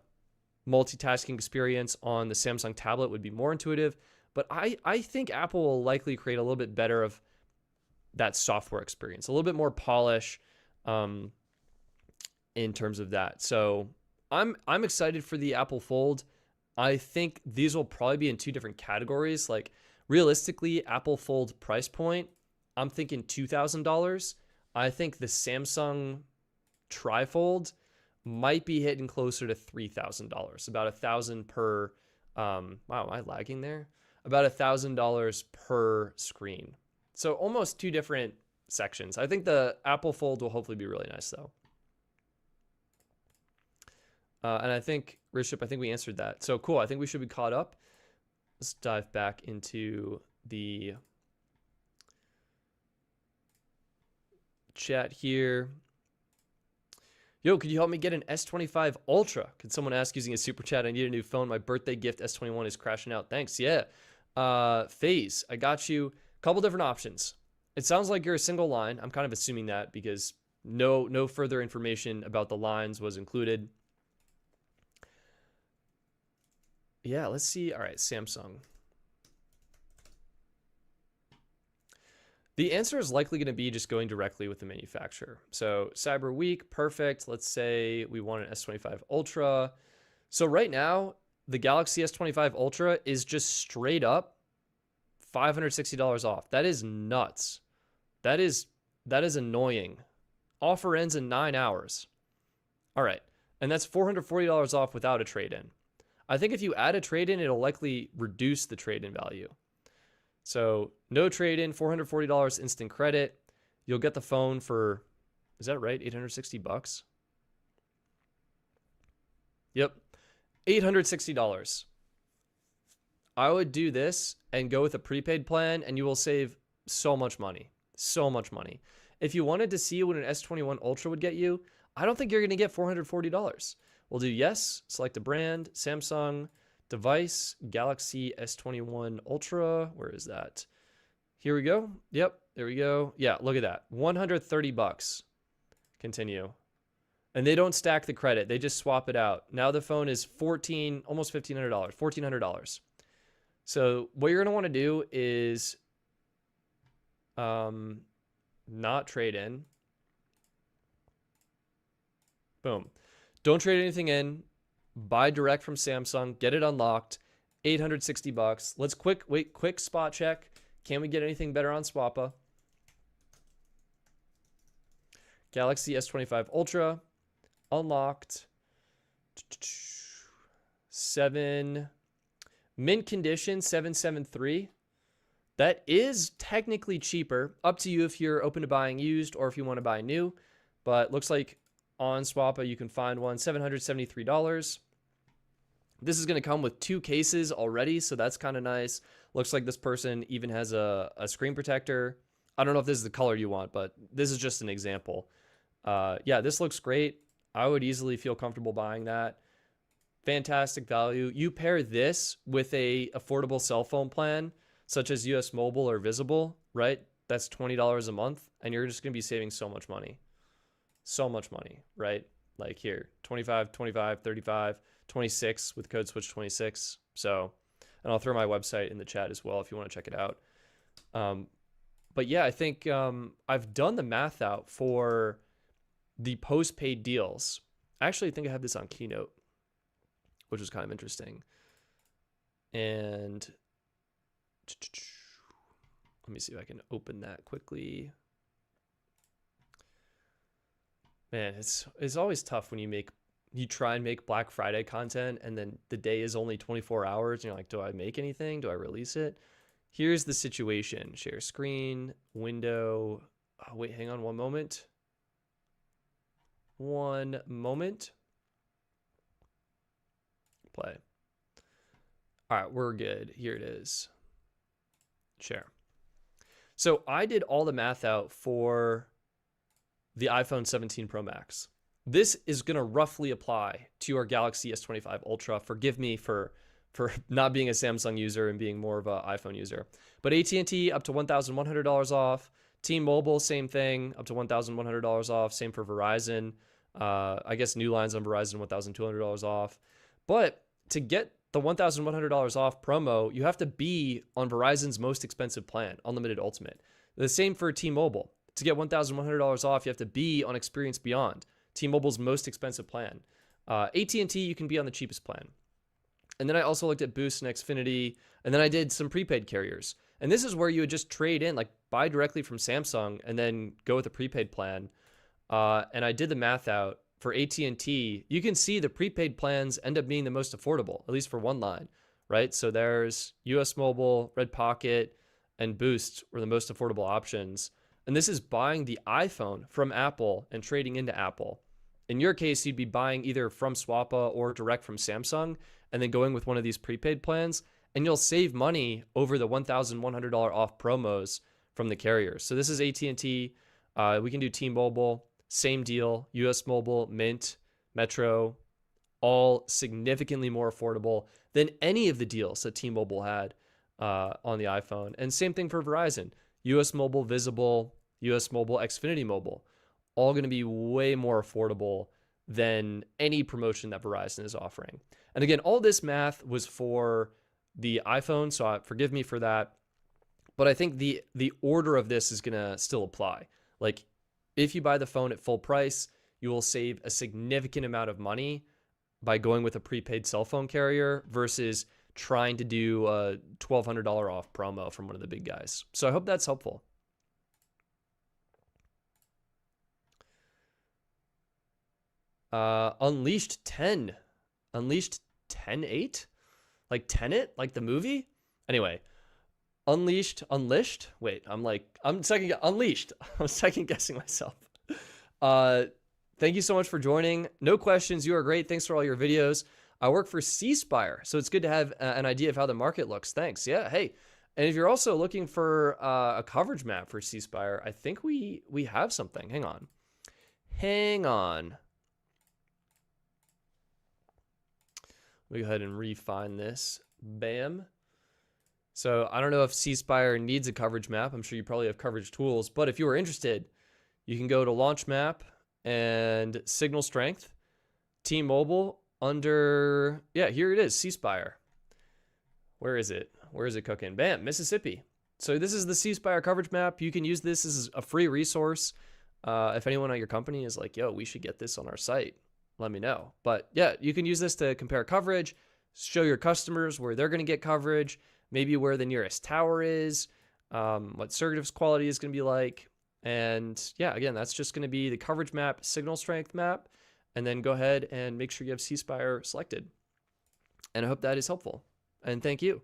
A: multitasking experience on the Samsung tablet would be more intuitive. But I think Apple will likely create a little bit better of that software experience, a little bit more polish in terms of that. So I'm excited for the Apple Fold. I think these will probably be in 2 different categories. Like, realistically, Apple Fold price point, I'm thinking $2,000. I think the Samsung Trifold might be hitting closer to $3,000, about $1,000 per. Wow, am I lagging there? About $1,000 per screen. So almost 2 different sections. I think the Apple Fold will hopefully be really nice, though. And I think, Riship, I think we answered that. So cool. I think we should be caught up. Let's dive back into the chat here. Yo, could you help me get an S25 Ultra? Could someone ask using a super chat? I need a new phone. My birthday gift S21 is crashing out. Thanks. Yeah. FaZe, I got you. Couple different options. It sounds like you're a single line. I'm kind of assuming that because no further information about the lines was included. Yeah, let's see. All right, Samsung. The answer is likely going to be just going directly with the manufacturer. So Cyber Week, perfect. Let's say we want an S25 Ultra. So right now, the Galaxy S25 Ultra is just straight up $560 off. That is nuts. That is annoying. Offer ends in 9 hours. All right. And that's $440 off without a trade-in. I think if you add a trade-in, it'll likely reduce the trade-in value. So no trade-in, $440 instant credit. You'll get the phone for, is that right? $860? Yep. $860. I would do this and go with a prepaid plan, and you will save so much money. So much money. If you wanted to see what an S21 Ultra would get you, I don't think you're going to get $440. We'll do yes, select a brand, Samsung, device, Galaxy S21 Ultra. Where is that? Here we go. Yep, there we go. Yeah, look at that. $130. Continue. And they don't stack the credit. They just swap it out. Now the phone is almost $1,500, $1,400. So what you're going to want to do is not trade in. Boom. Don't trade anything in. Buy direct from Samsung. Get it unlocked. $860. Let's quick spot check. Can we get anything better on Swappa? Galaxy S25 Ultra. Unlocked. 7. Mint condition 773. That is technically cheaper. Up to you if you're open to buying used or if you want to buy new. But looks like on Swappa you can find one $773. This is going to come with 2 cases already, so that's kind of nice. Looks like this person even has a screen protector. I don't know if this is the color you want, but this is just an example. Yeah, this looks great. I would easily feel comfortable buying that. Fantastic value. You pair this with a affordable cell phone plan, such as US Mobile or Visible, right? That's $20 a month, and you're just going to be saving so much money. So much money, right? Like here, 25, 25, 35, 26 with code switch 26. So, and I'll throw my website in the chat as well if you want to check it out. But yeah, I think I've done the math out for the postpaid deals. Actually, I think I have this on Keynote, which is kind of interesting. And let me see if I can open that quickly. Man, it's always tough when you try and make Black Friday content and then the day is only 24 hours and you're like, do I make anything? Do I release it? Here's the situation. Share screen, window. Oh, wait, hang on one moment. One moment. Play. All right, we're good. Here it is. Share. So I did all the math out for the iPhone 17 Pro Max. This is going to roughly apply to your Galaxy S25 Ultra. Forgive me for not being a Samsung user and being more of an iPhone user. But AT&T up to $1,100 off. T-Mobile, same thing, up to $1,100 off. Same for Verizon. I guess new lines on Verizon, $1,200 off. But to get the $1,100 off promo, you have to be on Verizon's most expensive plan, Unlimited Ultimate. The same for T-Mobile. To get $1,100 off, you have to be on Experience Beyond, T-Mobile's most expensive plan. AT&T, you can be on the cheapest plan. And then I also looked at Boost and Xfinity, and then I did some prepaid carriers. And this is where you would just trade in, like buy directly from Samsung and then go with a prepaid plan. And I did the math out for AT&T. You can see the prepaid plans end up being the most affordable, at least for one line, right? So there's US Mobile, Red Pocket, and Boost were the most affordable options. And this is buying the iPhone from Apple and trading into Apple. In your case, you'd be buying either from Swappa or direct from Samsung and then going with one of these prepaid plans, and you'll save money over the $1,100 off promos from the carriers. So this is AT&T. We can do T-Mobile, same deal, US Mobile, Mint, Metro, all significantly more affordable than any of the deals that T-Mobile had. on the iPhone. And same thing for Verizon. US Mobile Visible, US Mobile Xfinity Mobile, all going to be way more affordable than any promotion that Verizon is offering. And again, all this math was for the iPhone, so forgive me for that. But I think the order of this is going to still apply. Like, if you buy the phone at full price, you will save a significant amount of money by going with a prepaid cell phone carrier versus trying to do a $1,200 off promo from one of the big guys. So I hope that's helpful. Unleashed 10. Unleashed 10.8? Like Tenet? Like the movie? Anyway, Unleashed. Wait, I'm Unleashed. I'm second guessing myself. Thank you so much for joining. No questions. You are great. Thanks for all your videos. I work for C Spire, so it's good to have an idea of how the market looks. Thanks. Yeah. Hey, and if you're also looking for a coverage map for C Spire, I think we have something. Hang on. Let me go ahead and refine this. Bam. So I don't know if C Spire needs a coverage map. I'm sure you probably have coverage tools, but if you are interested, you can go to Launch Map and Signal Strength, T-Mobile under, yeah, here it is, C Spire. Where is it? Where is it cooking? Bam, Mississippi. So this is the C Spire coverage map. You can use this. This is a free resource. If anyone at your company is like, yo, we should get this on our site, let me know. But yeah, you can use this to compare coverage, show your customers where they're going to get coverage, maybe where the nearest tower is, what Surgative's quality is going to be like. And yeah, again, that's just going to be the coverage map, signal strength map, and then go ahead and make sure you have C Spire selected. And I hope that is helpful. And thank you.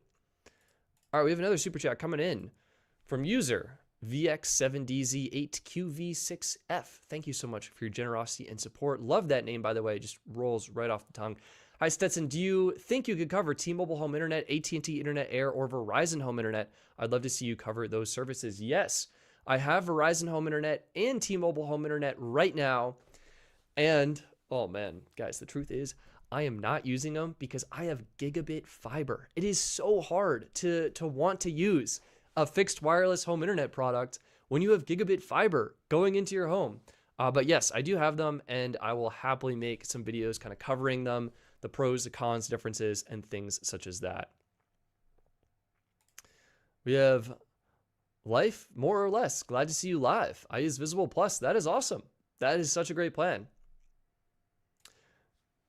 A: All right, we have another super chat coming in from user VX7DZ8QV6F. Thank you so much for your generosity and support. Love that name, by the way. Just rolls right off the tongue. Hi, Stetson. Do you think you could cover T-Mobile Home Internet, AT&T Internet Air, or Verizon Home Internet? I'd love to see you cover those services. Yes, I have Verizon Home Internet and T-Mobile Home Internet right now. And, oh man, guys, the truth is, I am not using them because I have gigabit fiber. It is so hard to want to use a fixed wireless home internet product when you have gigabit fiber going into your home. But yes, I do have them, and I will happily make some videos kind of covering them, the pros, the cons, differences, and things such as that. We have Life, more or less. Glad to see you live. I use Visible Plus. That is awesome. That is such a great plan.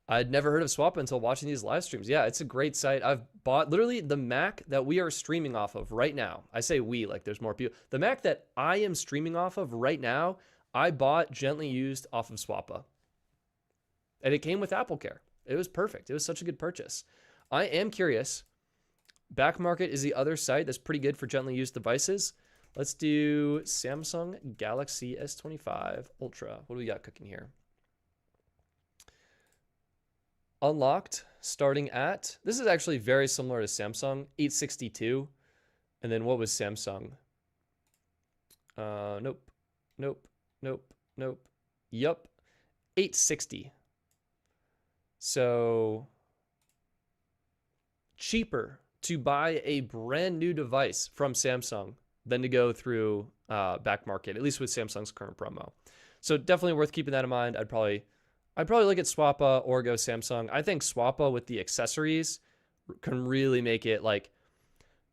A: I'd never heard of Swappa until watching these live streams. Yeah, it's a great site. I've bought literally the Mac that we are streaming off of right now. I say we, like there's more people. The Mac that I am streaming off of right now, I bought gently used off of Swappa. And it came with AppleCare. It was perfect. It was such a good purchase. I am curious. Backmarket is the other site that's pretty good for gently used devices. Let's do Samsung Galaxy S25 Ultra. What do we got cooking here? Unlocked, starting at, this is actually very similar to Samsung, 862. And then what was Samsung? Nope. Yup, 860. So cheaper to buy a brand new device from Samsung than to go through back market, at least with Samsung's current promo. So definitely worth keeping that in mind. I'd probably look at Swappa or go Samsung. I think Swappa with the accessories can really make it, like,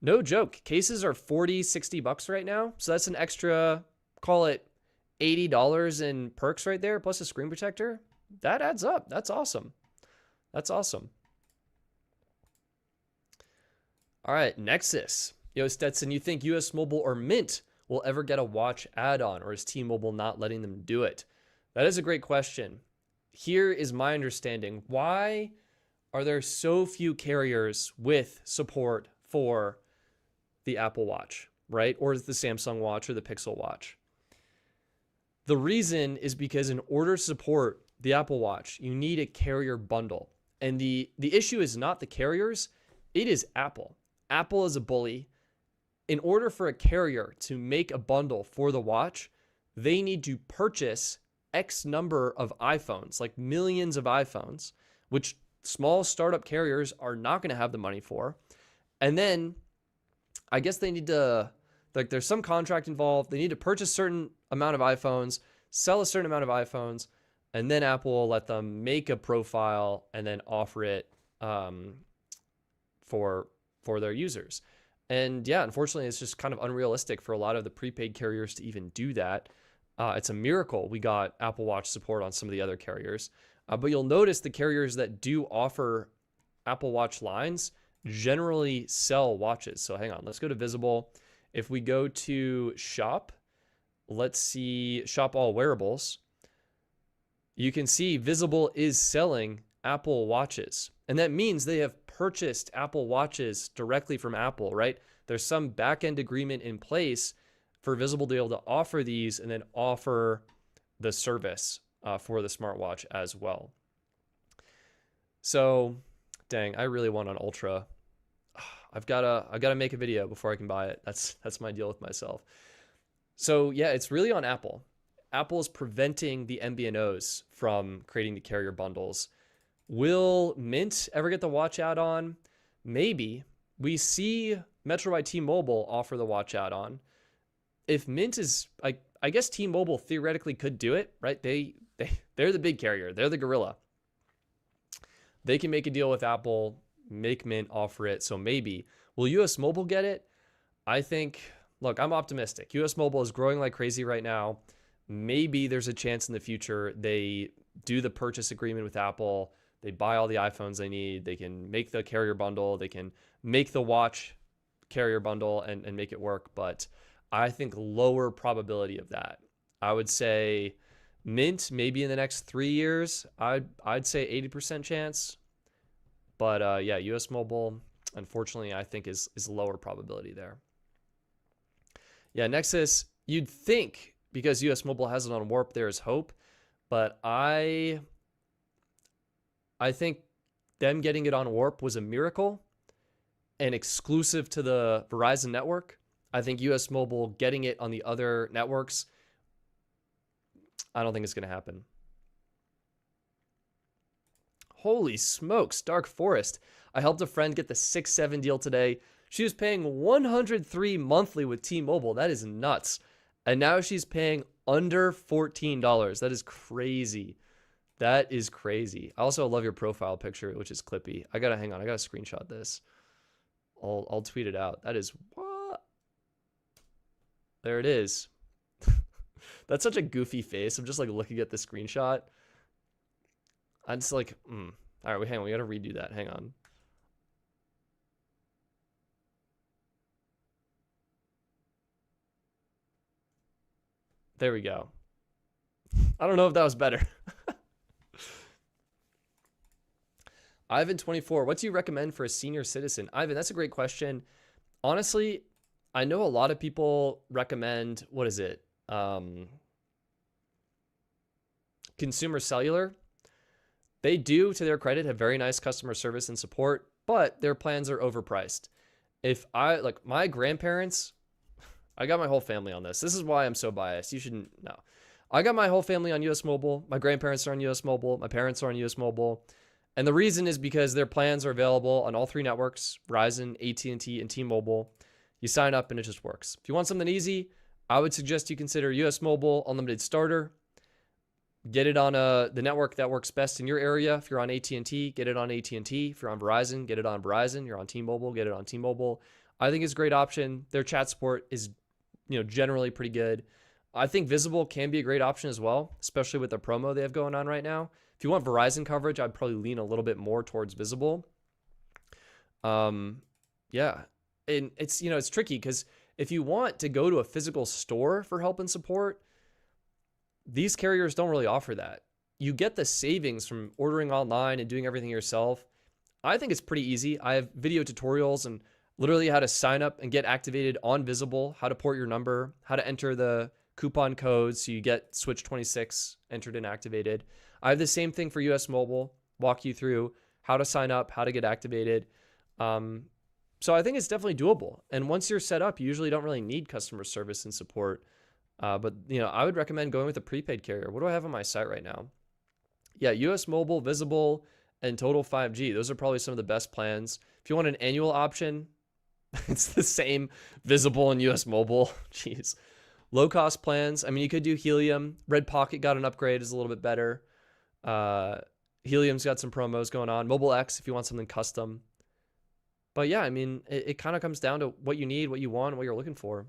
A: no joke. Cases are $40-$60 right now. So that's an extra, call it $80 in perks right there, plus a screen protector. That adds up. That's awesome. That's awesome. All right, Nexus. Yo, Stetson, you think US Mobile or Mint will ever get a watch add-on, or is T-Mobile not letting them do it? That is a great question. Here is my understanding. Why are there so few carriers with support for the Apple Watch, right? Or the Samsung Watch or the Pixel Watch? The reason is because in order to support the Apple Watch, you need a carrier bundle. And the issue is not the carriers, it is Apple. Apple is a bully. In order for a carrier to make a bundle for the watch, they need to purchase X number of iPhones, like millions of iPhones, which small startup carriers are not going to have the money for. And then I guess they need to, like, there's some contract involved. They need to purchase a certain amount of iPhones, sell a certain amount of iPhones, and then Apple will let them make a profile and then offer it for their users. And yeah, unfortunately, it's just kind of unrealistic for a lot of the prepaid carriers to even do that. It's a miracle we got Apple Watch support on some of the other carriers. But you'll notice the carriers that do offer Apple Watch lines generally sell watches. So hang on, let's go to Visible. If we go to Shop, let's see Shop All Wearables. You can see Visible is selling Apple Watches. And that means they have purchased Apple Watches directly from Apple, right? There's some back-end agreement in place for Visible to be able to offer these and then offer the service for the smartwatch as well. So, dang, I really want an Ultra. I've gotta make a video before I can buy it. That's my deal with myself. So yeah, it's really on Apple. Apple is preventing the MVNOs from creating the carrier bundles. Will Mint ever get the watch add-on? Maybe. We see Metro by T-Mobile offer the watch add-on. If Mint is, I guess T-Mobile theoretically could do it, right? They're the big carrier. They're the gorilla. They can make a deal with Apple, make Mint offer it. So maybe. Will US Mobile get it? I think, look, I'm optimistic. US Mobile is growing like crazy right now. Maybe there's a chance in the future they do the purchase agreement with Apple. They buy all the iPhones they need. They can make the carrier bundle. They can make the watch carrier bundle and make it work. But I think lower probability of that. I would say Mint maybe in the next 3 years. I'd say 80% chance. But yeah, US Mobile, unfortunately, I think is lower probability there. Yeah, Nexus, you'd think because US Mobile has it on Warp, there is hope. But I think them getting it on Warp was a miracle and exclusive to the Verizon network. I think US Mobile getting it on the other networks, I don't think it's going to happen. Holy smokes, Dark Forest. I helped a friend get the 6-7 deal today. She was paying $103 monthly with T-Mobile. That is nuts. And now she's paying under $14. That is crazy. That is crazy. I also love your profile picture, which is clippy. Hang on. I gotta screenshot this. I'll tweet it out. That is what? There it is. That's such a goofy face. I'm just like looking at the screenshot. I'm just like, All right, hang on. We gotta redo that. Hang on. There we go. I don't know if that was better. Ivan 24, what do you recommend for a senior citizen? Ivan, that's a great question. Honestly, I know a lot of people recommend, what is it? Consumer Cellular. They do, to their credit, have very nice customer service and support, but their plans are overpriced. If like my grandparents, I got my whole family on this. This is why I'm so biased. You shouldn't know. I got my whole family on US Mobile. My grandparents are on US Mobile. My parents are on US Mobile. And the reason is because their plans are available on all three networks, Verizon, AT&T, and T-Mobile. You sign up and it just works. If you want something easy, I would suggest you consider US Mobile Unlimited Starter. Get it on the network that works best in your area. If you're on AT&T, get it on AT&T. If you're on Verizon, get it on Verizon. You're on T-Mobile, get it on T-Mobile. I think it's a great option. Their chat support is, generally pretty good. I think Visible can be a great option as well, especially with the promo they have going on right now. If you want Verizon coverage, I'd probably lean a little bit more towards Visible. Yeah. And it's tricky because if you want to go to a physical store for help and support, these carriers don't really offer that. You get the savings from ordering online and doing everything yourself. I think it's pretty easy. I have video tutorials and literally how to sign up and get activated on Visible, how to port your number, how to enter the coupon code so you get Switch 26 entered and activated. I have the same thing for US Mobile, walk you through how to sign up, how to get activated. So I think it's definitely doable. And once you're set up, you usually don't really need customer service and support. But I would recommend going with a prepaid carrier. What do I have on my site right now? Yeah, US Mobile, Visible, and Total 5G. Those are probably some of the best plans. If you want an annual option, It's the same visible and US mobile. Jeez. Low cost plans. I mean, you could do Helium. Red Pocket got an upgrade, is a little bit better. Helium's got some promos going on. Mobile X if you want something custom. But yeah, I mean, it kind of comes down to what you need, what you want, what you're looking for.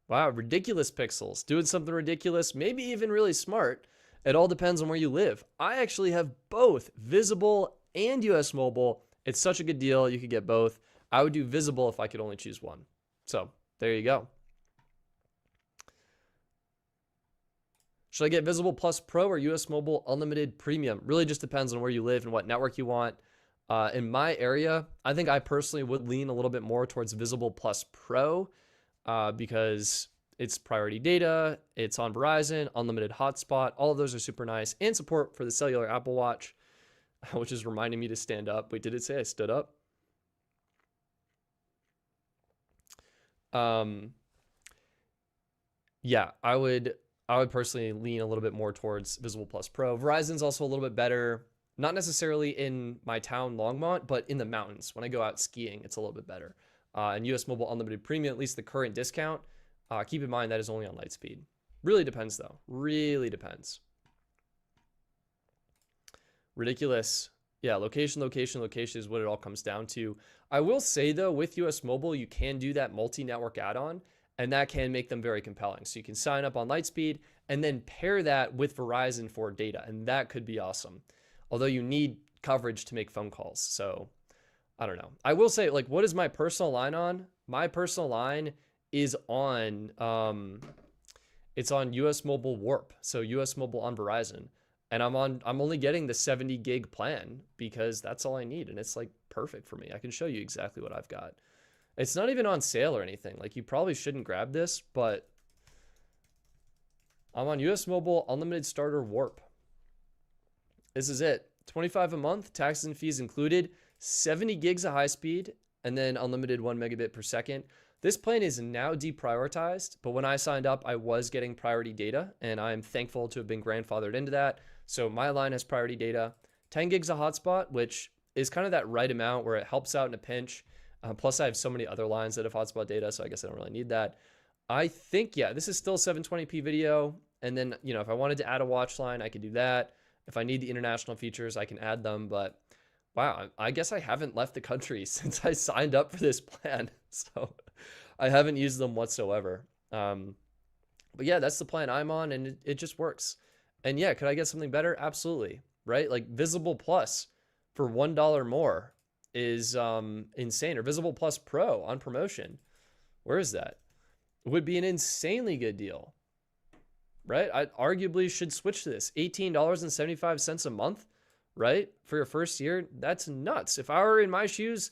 A: Wow, ridiculous pixels. Doing something ridiculous, maybe even really smart. It all depends on where you live. I actually have both visible and US mobile. It's such a good deal. You could get both. I would do visible if I could only choose one. So there you go. Should I get Visible Plus Pro or US Mobile Unlimited Premium? Really just depends on where you live and what network you want. In my area, I think I personally would lean a little bit more towards Visible Plus Pro because it's priority data, it's on Verizon, unlimited hotspot. All of those are super nice, and support for the cellular Apple Watch, which is reminding me to stand up. Wait, did it say I stood up? Yeah, I would personally lean a little bit more towards Visible Plus Pro. Verizon's also a little bit better, not necessarily in my town, Longmont, but in the mountains. When I go out skiing, it's a little bit better. And US Mobile Unlimited Premium, at least the current discount, keep in mind that is only on Lightspeed. Really depends, though. Really depends. Ridiculous. Yeah, location is what it all comes down to. I will say, though, with US Mobile, you can do that multi-network add-on, and that can make them very compelling. So you can sign up on Lightspeed and then pair that with Verizon for data, and that could be awesome. Although you need coverage to make phone calls. So I don't know. I will say, like, what is my personal line on? My personal line is on, it's on US Mobile Warp. So US Mobile on Verizon. And I'm only getting the 70 gig plan because that's all I need. And it's like perfect for me. I can show you exactly what I've got. It's not even on sale or anything. Like, you probably shouldn't grab this, but I'm on US Mobile Unlimited Starter Warp. This is it. $25 a month, taxes and fees included, 70 gigs of high speed, and then unlimited 1 megabit per second. This plan is now deprioritized, but when I signed up, I was getting priority data, and I'm thankful to have been grandfathered into that. So my line has priority data, 10 gigs of hotspot, which is kind of that right amount where it helps out in a pinch. Plus, I have so many other lines that have hotspot data, so I guess I don't really need that. I think, yeah, this is still 720p video. And then, you know, if I wanted to add a watch line, I could do that. If I need the international features, I can add them. But wow, I guess I haven't left the country since I signed up for this plan. So I haven't used them whatsoever. But yeah, that's the plan I'm on, and it just works. And yeah, could I get something better? Absolutely, right? Like Visible Plus for $1 more is insane. Or Visible Plus Pro on promotion. Where is that? It would be an insanely good deal, right? I arguably should switch to this. $18.75 a month, right? For your first year. That's nuts. If I were in my shoes,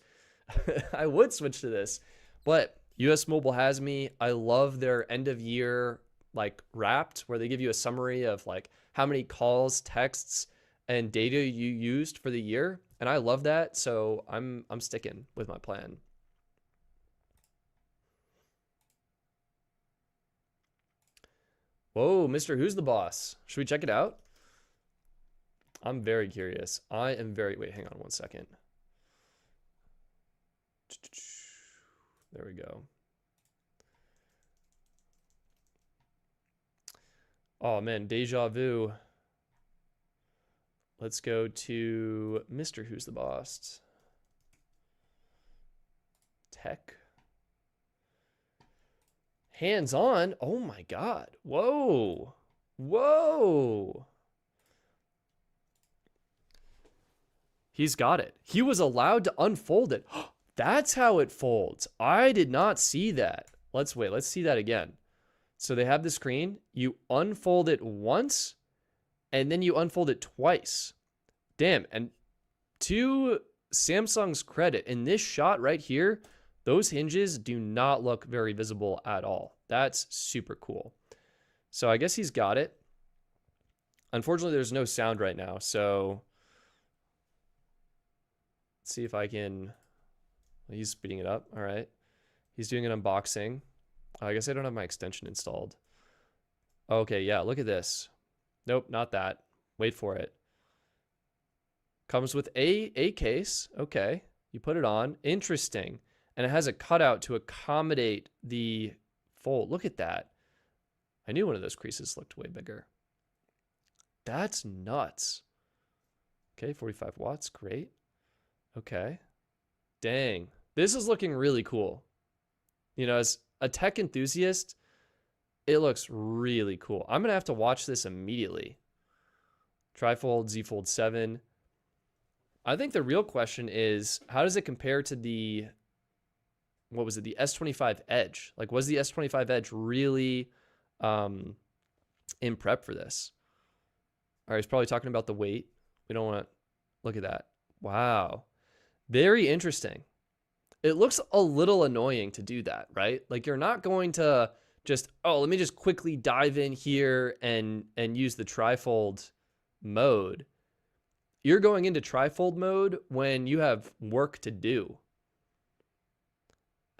A: I would switch to this. But US Mobile has me. I love their end of year like Wrapped, where they give you a summary of like how many calls, texts, and data you used for the year. And I love that. So I'm sticking with my plan. Whoa, Mr. Who's the Boss? Should we check it out? I'm very curious. I am very... Wait, hang on one second. There we go. Oh, man, deja vu. Let's go to Mr. Who's the Boss. Tech. Hands on. Oh my God. Whoa. Whoa. He's got it. He was allowed to unfold it. That's how it folds. I did not see that. Let's see that again. So they have the screen. You unfold it once, and then you unfold it twice. Damn. And to Samsung's credit, in this shot right here, those hinges do not look very visible at all. That's super cool. So I guess he's got it. Unfortunately, there's no sound right now. So let's see if I can... He's speeding it up. All right. He's doing an unboxing. I guess I don't have my extension installed. Okay, yeah, look at this. Nope, not that. Wait for it. Comes with a case. Okay, you put it on. Interesting. And it has a cutout to accommodate the fold. Look at that. I knew one of those creases looked way bigger. That's nuts. Okay, 45 watts. Great. Okay. Dang. This is looking really cool. You know, as a tech enthusiast, it looks really cool. I'm going to have to watch this immediately. Trifold, Z Fold 7. I think the real question is, how does it compare to the, what was it, the S25 Edge? Like, was the S25 Edge really in prep for this? All right, he's probably talking about the weight. We don't want to look at that. Wow. Very interesting. It looks a little annoying to do that, right? Like, you're not going to just, oh, let me just quickly dive in here and use the trifold mode. You're going into trifold mode when you have work to do.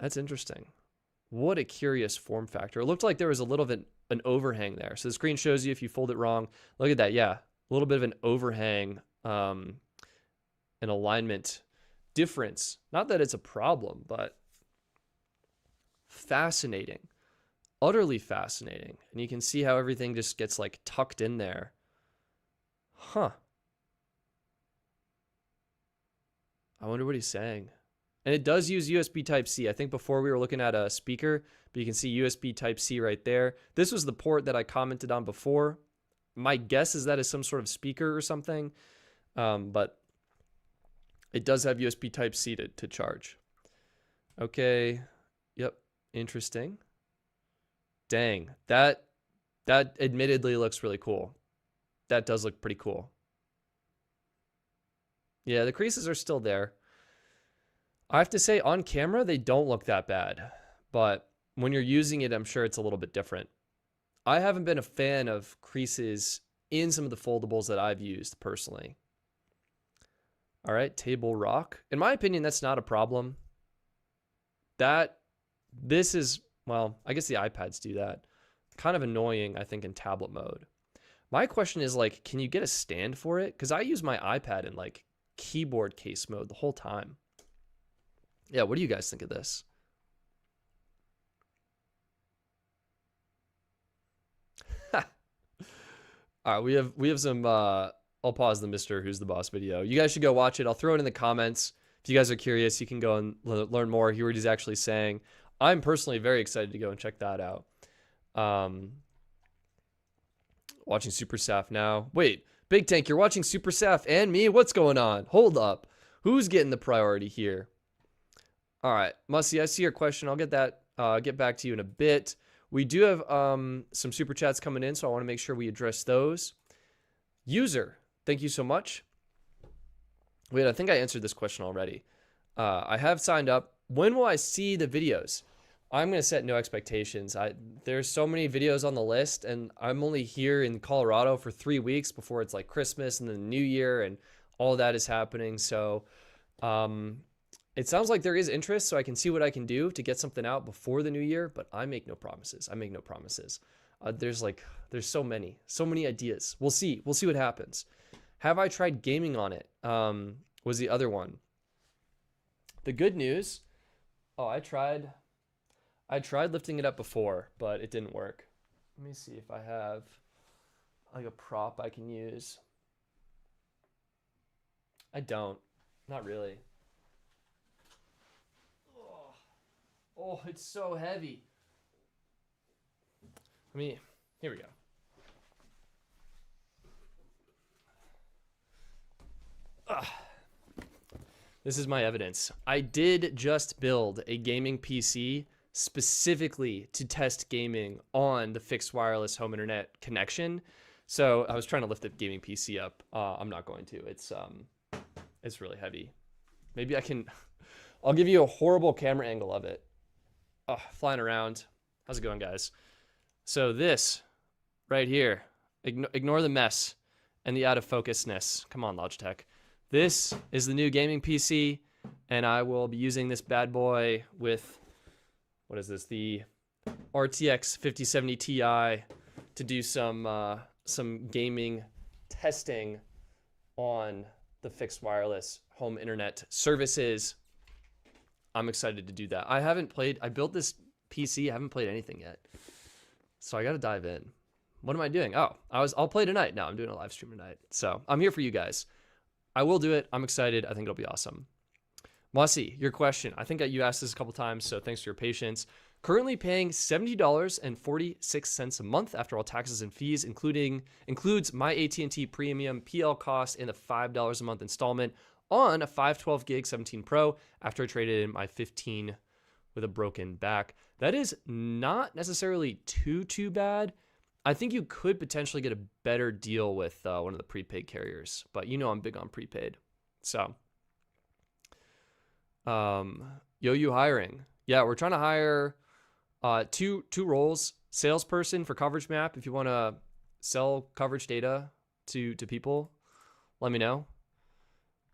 A: That's interesting. What a curious form factor. It looked like there was a little bit an overhang there. So the screen shows you if you fold it wrong. Look at that. Yeah, a little bit of an overhang, an alignment difference. Not that it's a problem, but fascinating. Utterly fascinating. And you can see how everything just gets like tucked in there. Huh. I wonder what he's saying. And it does use USB Type-C. I think before we were looking at a speaker, but you can see USB Type-C right there. This was the port that I commented on before. My guess is that is some sort of speaker or something. But it does have USB Type-C to charge. Okay. Yep. Interesting. Dang. That admittedly looks really cool. That does look pretty cool. Yeah, the creases are still there. I have to say, on camera, they don't look that bad. But when you're using it, I'm sure it's a little bit different. I haven't been a fan of creases in some of the foldables that I've used personally. All right, table rock. In my opinion, that's not a problem. This is, well, I guess the iPads do that. Kind of annoying, I think, in tablet mode. My question is, like, can you get a stand for it? Because I use my iPad in, like, keyboard case mode the whole time. Yeah, what do you guys think of this? All right, we have some I'll pause the Mr. Who's the Boss video. You guys should go watch it. I'll throw it in the comments. If you guys are curious, you can go and learn more, hear what he's actually saying. I'm personally very excited to go and check that out. Watching Super Saf now. Wait, Big Tank, you're watching Super Saf and me? What's going on? Hold up. Who's getting the priority here? All right, Mussy, I see your question. I'll get that. Get back to you in a bit. We do have some super chats coming in, so I want to make sure we address those. User, thank you so much. Wait, I think I answered this question already. I have signed up. When will I see the videos? I'm going to set no expectations. There's so many videos on the list, and I'm only here in Colorado for 3 weeks before it's like Christmas and then the New Year, and all that is happening. So it sounds like there is interest, so I can see what I can do to get something out before the New Year, but I make no promises. I make no promises. There's so many ideas. We'll see what happens. Have I tried gaming on it? Was the other one. The good news, I tried lifting it up before, but it didn't work. Let me see if I have like a prop I can use. I don't. Not really. Oh, it's so heavy. Here we go. This is my evidence. I did just build a gaming PC specifically to test gaming on the fixed wireless home internet connection. So I was trying to lift the gaming PC up. I'm not going to. It's really heavy. Maybe I'll give you a horrible camera angle of it. Flying around. How's it going, guys? So this right here, ignore the mess and the out of focusness. Come on, Logitech. This is the new gaming PC, and I will be using this bad boy with, what is this? The RTX 5070 Ti to do some gaming testing on the fixed wireless home internet services. I'm excited to do that. I built this PC, I haven't played anything yet. So I got to dive in. What am I doing? Oh, I'll play tonight. No, I'm doing a live stream tonight. So I'm here for you guys. I will do it. I'm excited. I think it'll be awesome. Mossy, your question. I think you asked this a couple times, so thanks for your patience. Currently paying $70.46 a month after all taxes and fees, includes my AT&T premium PL cost and a $5 a month installment on a 512 gig 17 Pro after I traded in my 15 with a broken back. That is not necessarily too bad. I think you could potentially get a better deal with one of the prepaid carriers, but you know I'm big on prepaid. So, you hiring. Yeah, we're trying to hire two roles. Salesperson for Coverage Map. If you want to sell coverage data to people, let me know.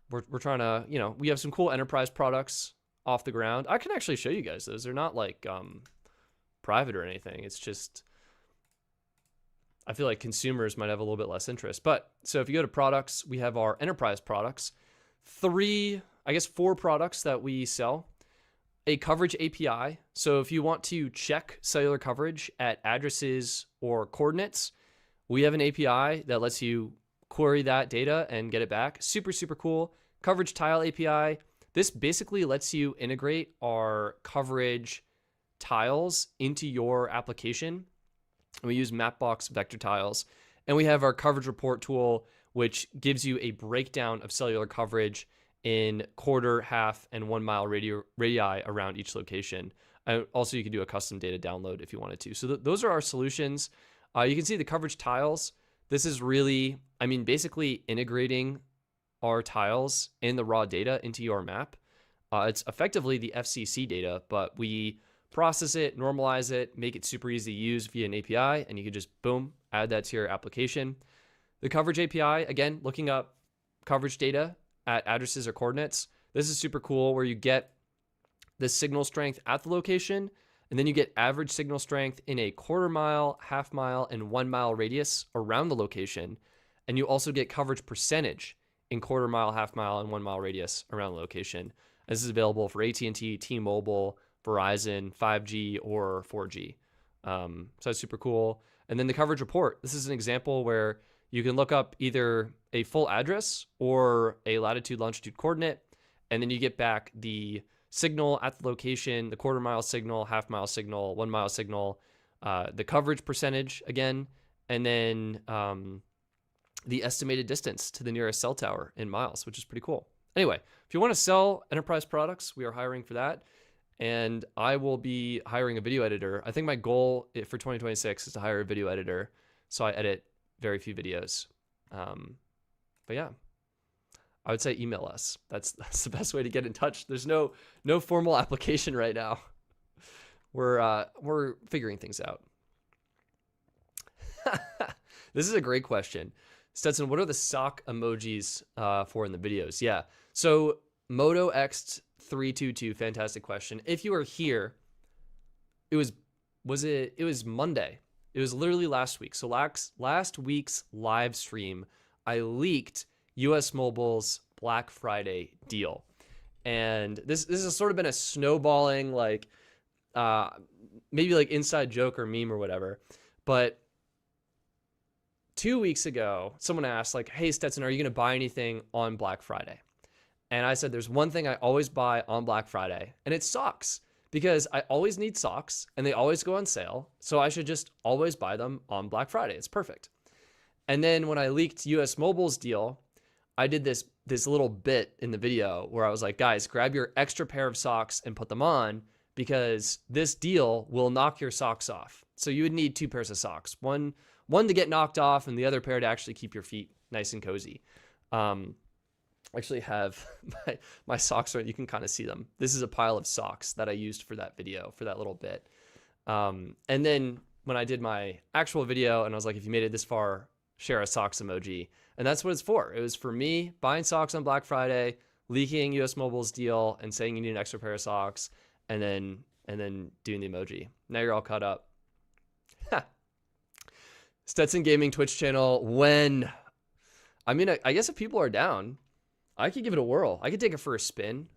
A: We're trying to, we have some cool enterprise products off the ground. I can actually show you guys those. They're not like private or anything. It's just, I feel like consumers might have a little bit less interest. But so if you go to products, we have our enterprise products. 4 products that we sell. A coverage API. So if you want to check cellular coverage at addresses or coordinates, we have an API that lets you query that data and get it back. Super cool. Coverage tile API. This basically lets you integrate our coverage tiles into your application. We use Mapbox vector tiles. And we have our coverage report tool, which gives you a breakdown of cellular coverage in quarter, half, and 1 mile radii around each location. Also, you can do a custom data download if you wanted to. So those are our solutions. You can see the coverage tiles. This is really, basically integrating our tiles in the raw data into your map. It's effectively the FCC data, but we process it, normalize it, make it super easy to use via an API, and you can just, boom, add that to your application. The coverage API, again, looking up coverage data at addresses or coordinates. This is super cool where you get the signal strength at the location, and then you get average signal strength in a quarter mile, half mile, and 1 mile radius around the location. And you also get coverage percentage in quarter mile, half mile, and 1 mile radius around the location. This is available for AT&T, T-Mobile, Verizon, 5G, or 4G. So that's super cool. And then the coverage report. This is an example where you can look up either a full address or a latitude, longitude coordinate, and then you get back the signal at the location, the quarter mile signal, half mile signal, 1 mile signal, the coverage percentage again, and then the estimated distance to the nearest cell tower in miles, which is pretty cool. Anyway, if you want to sell enterprise products, we are hiring for that. And I will be hiring a video editor. I think my goal for 2026 is to hire a video editor, so I edit very few videos. But yeah, I would say email us. That's the best way to get in touch. There's no formal application right now. We're figuring things out. This is a great question. Stetson, what are the sock emojis for in the videos? Yeah, so Moto X322, fantastic question. If you are here, it was Monday. It was literally last week. So last week's live stream, I leaked US Mobile's Black Friday deal. And this has sort of been a snowballing, maybe like inside joke or meme or whatever. But 2 weeks ago, someone asked hey, Stetson, are you going to buy anything on Black Friday? And I said, there's one thing I always buy on Black Friday, and it's socks. Because I always need socks, and they always go on sale, so I should just always buy them on Black Friday. It's perfect. And then when I leaked US Mobile's deal, I did this little bit in the video where I was like, guys, grab your extra pair of socks and put them on, because this deal will knock your socks off. So you would need 2 pairs of socks. One to get knocked off, and the other pair to actually keep your feet nice and cozy. I actually have my socks, you can kind of see them. This is a pile of socks that I used for that video, for that little bit. And then when I did my actual video and I was like, if you made it this far, share a socks emoji. And that's what it's for. It was for me buying socks on Black Friday, leaking US Mobile's deal and saying you need an extra pair of socks, and then and then doing the emoji. Now you're all caught up. Ha. Stetson Gaming Twitch channel. When? I mean, I guess if people are down, I could give it a whirl. I could take it for a spin.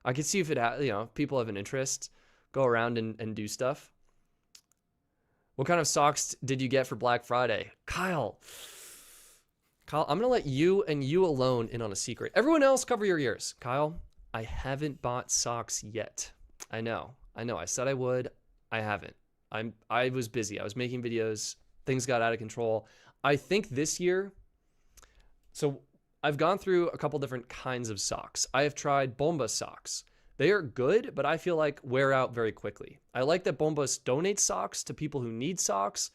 A: I could see if if people have an interest. Go around and do stuff. What kind of socks did you get for Black Friday? Kyle, I'm going to let you and you alone in on a secret. Everyone else, cover your ears. Kyle, I haven't bought socks yet. I know. I said I would. I haven't. I was busy. I was making videos. Things got out of control. I think this year, so I've gone through a couple different kinds of socks. I have tried Bomba socks. They are good, but I feel like wear out very quickly. I like that Bombas donates socks to people who need socks,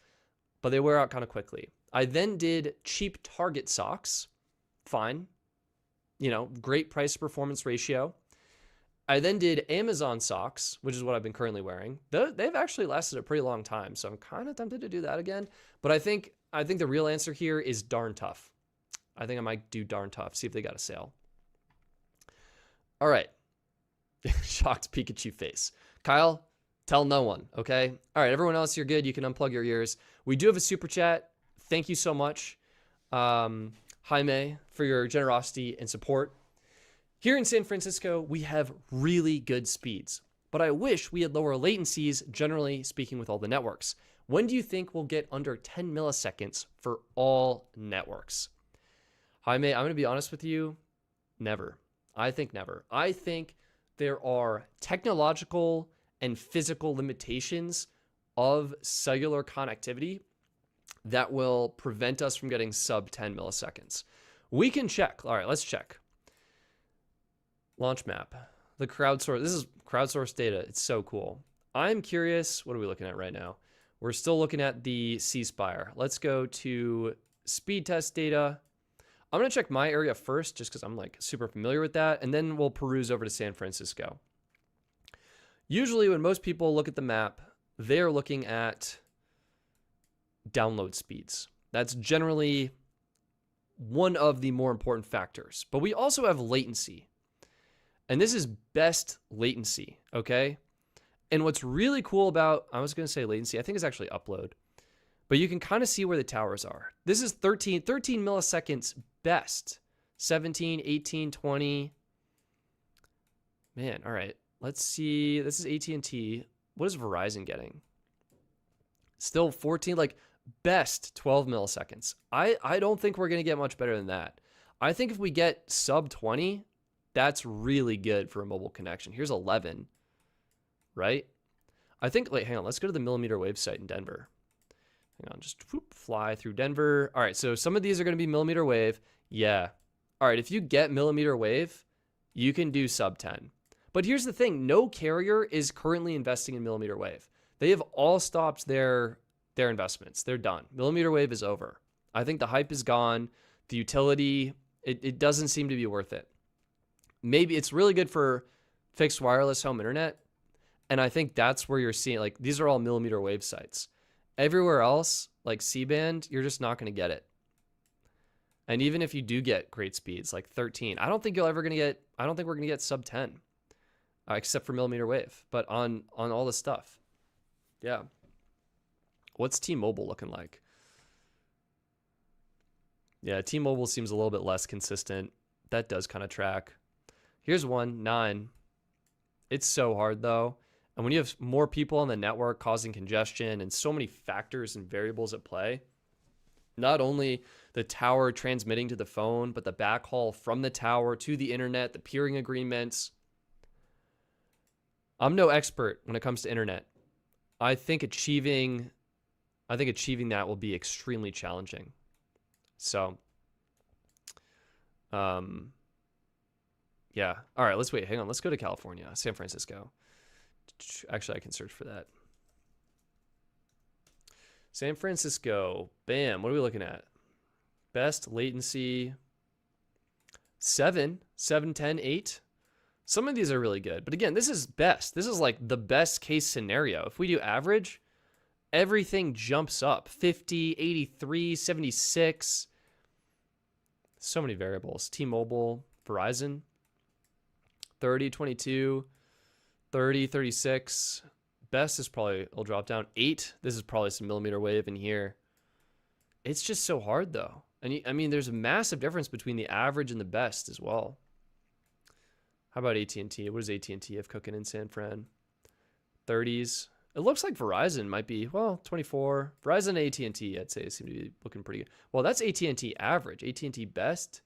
A: but they wear out kind of quickly. I then did cheap Target socks. Fine. Great price to performance ratio. I then did Amazon socks, which is what I've been currently wearing. They've actually lasted a pretty long time, so I'm kind of tempted to do that again. But I think the real answer here is Darn Tough. I think I might do Darn Tough, see if they got a sale. All right. Shocked Pikachu face. Kyle, tell no one, okay? All right, everyone else, you're good. You can unplug your ears. We do have a super chat. Thank you so much, Jaime, for your generosity and support. Here in San Francisco, we have really good speeds, but I wish we had lower latencies, generally speaking, with all the networks. When do you think we'll get under 10 milliseconds for all networks? Jaime, I'm going to be honest with you, never. I think never. I think there are technological and physical limitations of cellular connectivity that will prevent us from getting sub 10 milliseconds. We can check. All right, let's check. Launch map. The crowdsource. This is crowdsourced data. It's so cool. I'm curious. What are we looking at right now? We're still looking at the C-Spire. Let's go to speed test data. I'm going to check my area first just because I'm like super familiar with that. And then we'll peruse over to San Francisco. Usually when most people look at the map, they're looking at download speeds. That's generally one of the more important factors. But we also have latency. And this is best latency, okay? And what's really cool about, I was going to say latency, I think it's actually upload. But you can kind of see where the towers are. This is 13 milliseconds best. 17, 18, 20. Man, all right. Let's see. This is AT&T. What is Verizon getting? Still 14, like best 12 milliseconds. I don't think we're going to get much better than that. I think if we get sub 20, that's really good for a mobile connection. Here's 11, right? I think, wait, hang on. Let's go to the millimeter wave site in Denver. Hang on, just whoop, fly through Denver. All right, so some of these are going to be millimeter wave. Yeah. All right, if you get millimeter wave, you can do sub 10. But here's the thing. No carrier is currently investing in millimeter wave. They have all stopped their investments. They're done. Millimeter wave is over. I think the hype is gone. The utility, it doesn't seem to be worth it. Maybe it's really good for fixed wireless home internet. And I think that's where you're seeing, like, these are all millimeter wave sites. Everywhere else, like C-band, you're just not going to get it. And even if you do get great speeds, like 13, I don't think we're going to get sub 10, except for millimeter wave, but on all the stuff. Yeah. What's T-Mobile looking like? Yeah, T-Mobile seems a little bit less consistent. That does kind of track. Here's 9. It's so hard though. And when you have more people on the network causing congestion and so many factors and variables at play, not only the tower transmitting to the phone, but the backhaul from the tower to the internet, the peering agreements. I'm no expert when it comes to internet. I think achieving that will be extremely challenging. So, yeah. All right, let's wait. Hang on. Let's go to California, San Francisco. Actually, I can search for that. San Francisco. Bam. What are we looking at? Best latency. 7, 10, 8. Some of these are really good. But again, this is best. This is like the best case scenario. If we do average, everything jumps up. 50, 83, 76. So many variables. T-Mobile, Verizon. 30, 22. 30, 36. Best is probably, it'll drop down. 8, this is probably some millimeter wave in here. It's just so hard though. And I mean, there's a massive difference between the average and the best as well. How about AT&T? What does AT&T have cooking in San Fran? 30s. It looks like Verizon might be, well, 24. Verizon and AT&T, I'd say, seem to be looking pretty good. Well, that's AT&T average. AT&T best.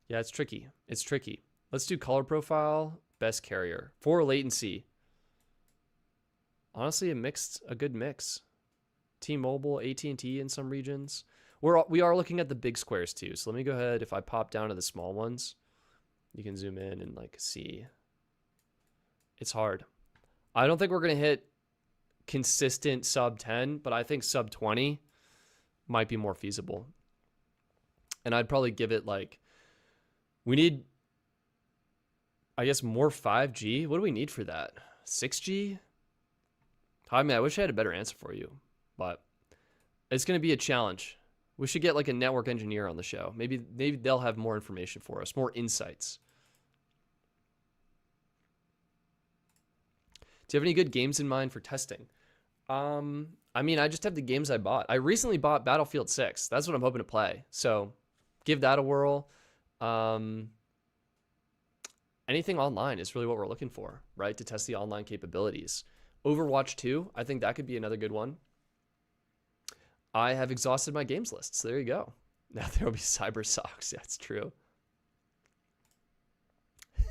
A: Yeah, it's tricky. It's tricky. Let's do color profile, best carrier. For latency. Honestly, a good mix. T-Mobile, AT&T in some regions. We are looking at the big squares too. So let me go ahead. If I pop down to the small ones, you can zoom in and like see. It's hard. I don't think we're going to hit consistent sub 10, but I think sub 20 might be more feasible. And I'd probably give it like, we need, I guess, more 5G. What do we need for that? 6G? I mean, I wish I had a better answer for you, but it's going to be a challenge. We should get like a network engineer on the show. Maybe they'll have more information for us, more insights. Do you have any good games in mind for testing? I mean, I just have the games I bought. I recently bought Battlefield 6. That's what I'm hoping to play. So give that a whirl. Anything online is really what we're looking for, right? To test the online capabilities. Overwatch 2, I think that could be another good one. I have exhausted my games list, so there you go. Now there will be cyber socks. Yeah, it's true.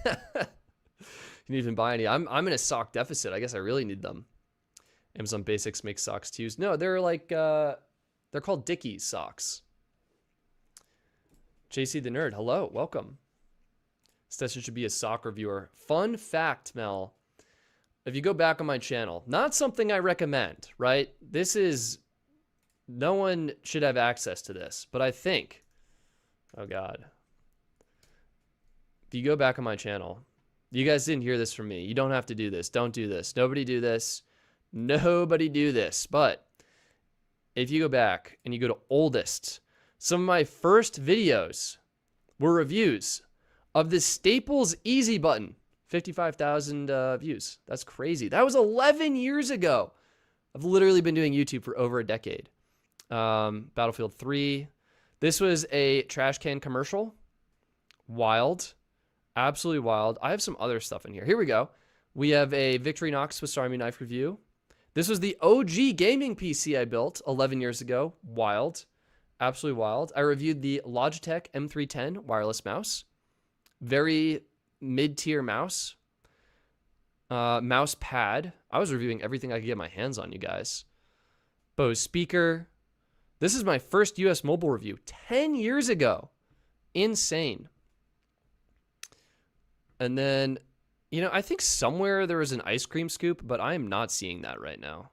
A: You can even buy any. I'm in a sock deficit. I guess I really need them. Amazon Basics makes socks to use. No, they're like they're called Dickies socks. JC the Nerd, hello, welcome. Stetson should be a sock reviewer. Fun fact, Mel. If you go back on my channel, not something I recommend, right? This is, no one should have access to this, but I think, oh God. If you go back on my channel, you guys didn't hear this from me. You don't have to do this. Don't do this. Nobody do this. Nobody do this. But if you go back and you go to oldest, some of my first videos were reviews of the Staples Easy button. 55,000 views. That's crazy. That was 11 years ago. I've literally been doing YouTube for over a decade. Battlefield 3. This was a trash can commercial. Wild. Absolutely wild. I have some other stuff in here. Here we go. We have a Victorinox Swiss Army knife review. This was the OG gaming PC I built 11 years ago. Wild. Absolutely wild. I reviewed the Logitech M310 wireless mouse. Very mid-tier mouse. Mouse pad. I was reviewing everything I could get my hands on, you guys. Bose speaker. This is my first US mobile review 10 years ago. Insane. And then, you know, I think somewhere there was an ice cream scoop, but I am not seeing that right now.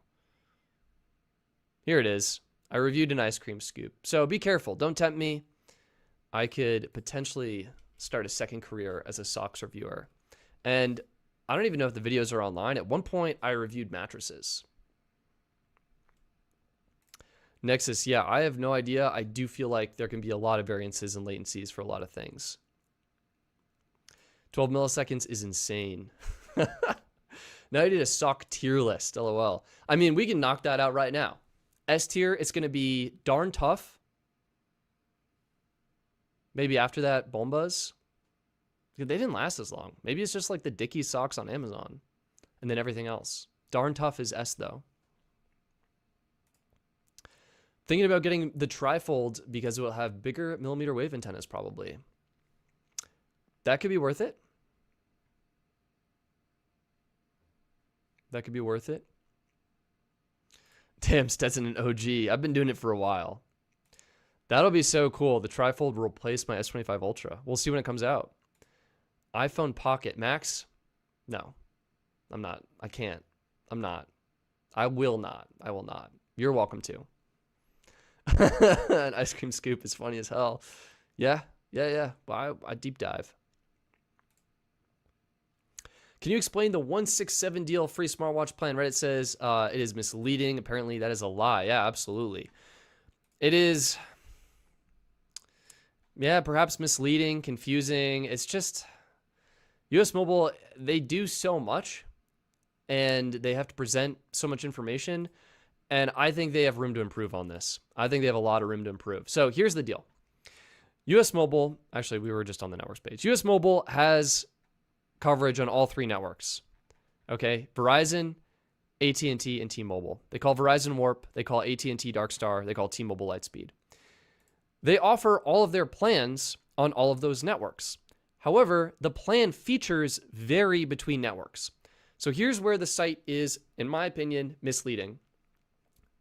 A: Here it is. I reviewed an ice cream scoop. So be careful. Don't tempt me. I could potentially start a second career as a socks reviewer. And I don't even know if the videos are online. At one point, I reviewed mattresses. Nexus, yeah, I have no idea. I do feel like there can be a lot of variances and latencies for a lot of things. 12 milliseconds is insane. Now I did a sock tier list, lol. I mean, we can knock that out right now. S tier, it's going to be darn tough. Maybe after that, Bombas. They didn't last as long. Maybe it's just like the Dickies socks on Amazon. And then everything else. Darn tough is S, though. Thinking about getting the Trifold because it will have bigger millimeter wave antennas, probably. That could be worth it. That could be worth it. Damn, Stetson an OG. I've been doing it for a while. That'll be so cool. The Trifold will replace my S25 Ultra. We'll see when it comes out. iPhone Pocket Max? No. I'm not. I can't. I'm not. I will not. I will not. You're welcome to. An ice cream scoop is funny as hell. Yeah. Well, I deep dive. Can you explain the 167 deal free smartwatch plan? Reddit says it is misleading. Apparently, that is a lie. Yeah, absolutely. It is, yeah, perhaps misleading, confusing. It's just, US Mobile, they do so much and they have to present so much information. And I think they have room to improve on this. I think they have a lot of room to improve. So here's the deal. US Mobile, actually, we were just on the networks page. US Mobile has coverage on all 3 networks. Okay, Verizon, AT&T, and T-Mobile. They call Verizon Warp. They call AT&T Darkstar. They call T-Mobile Lightspeed. They offer all of their plans on all of those networks. However, the plan features vary between networks. So here's where the site is, in my opinion, misleading.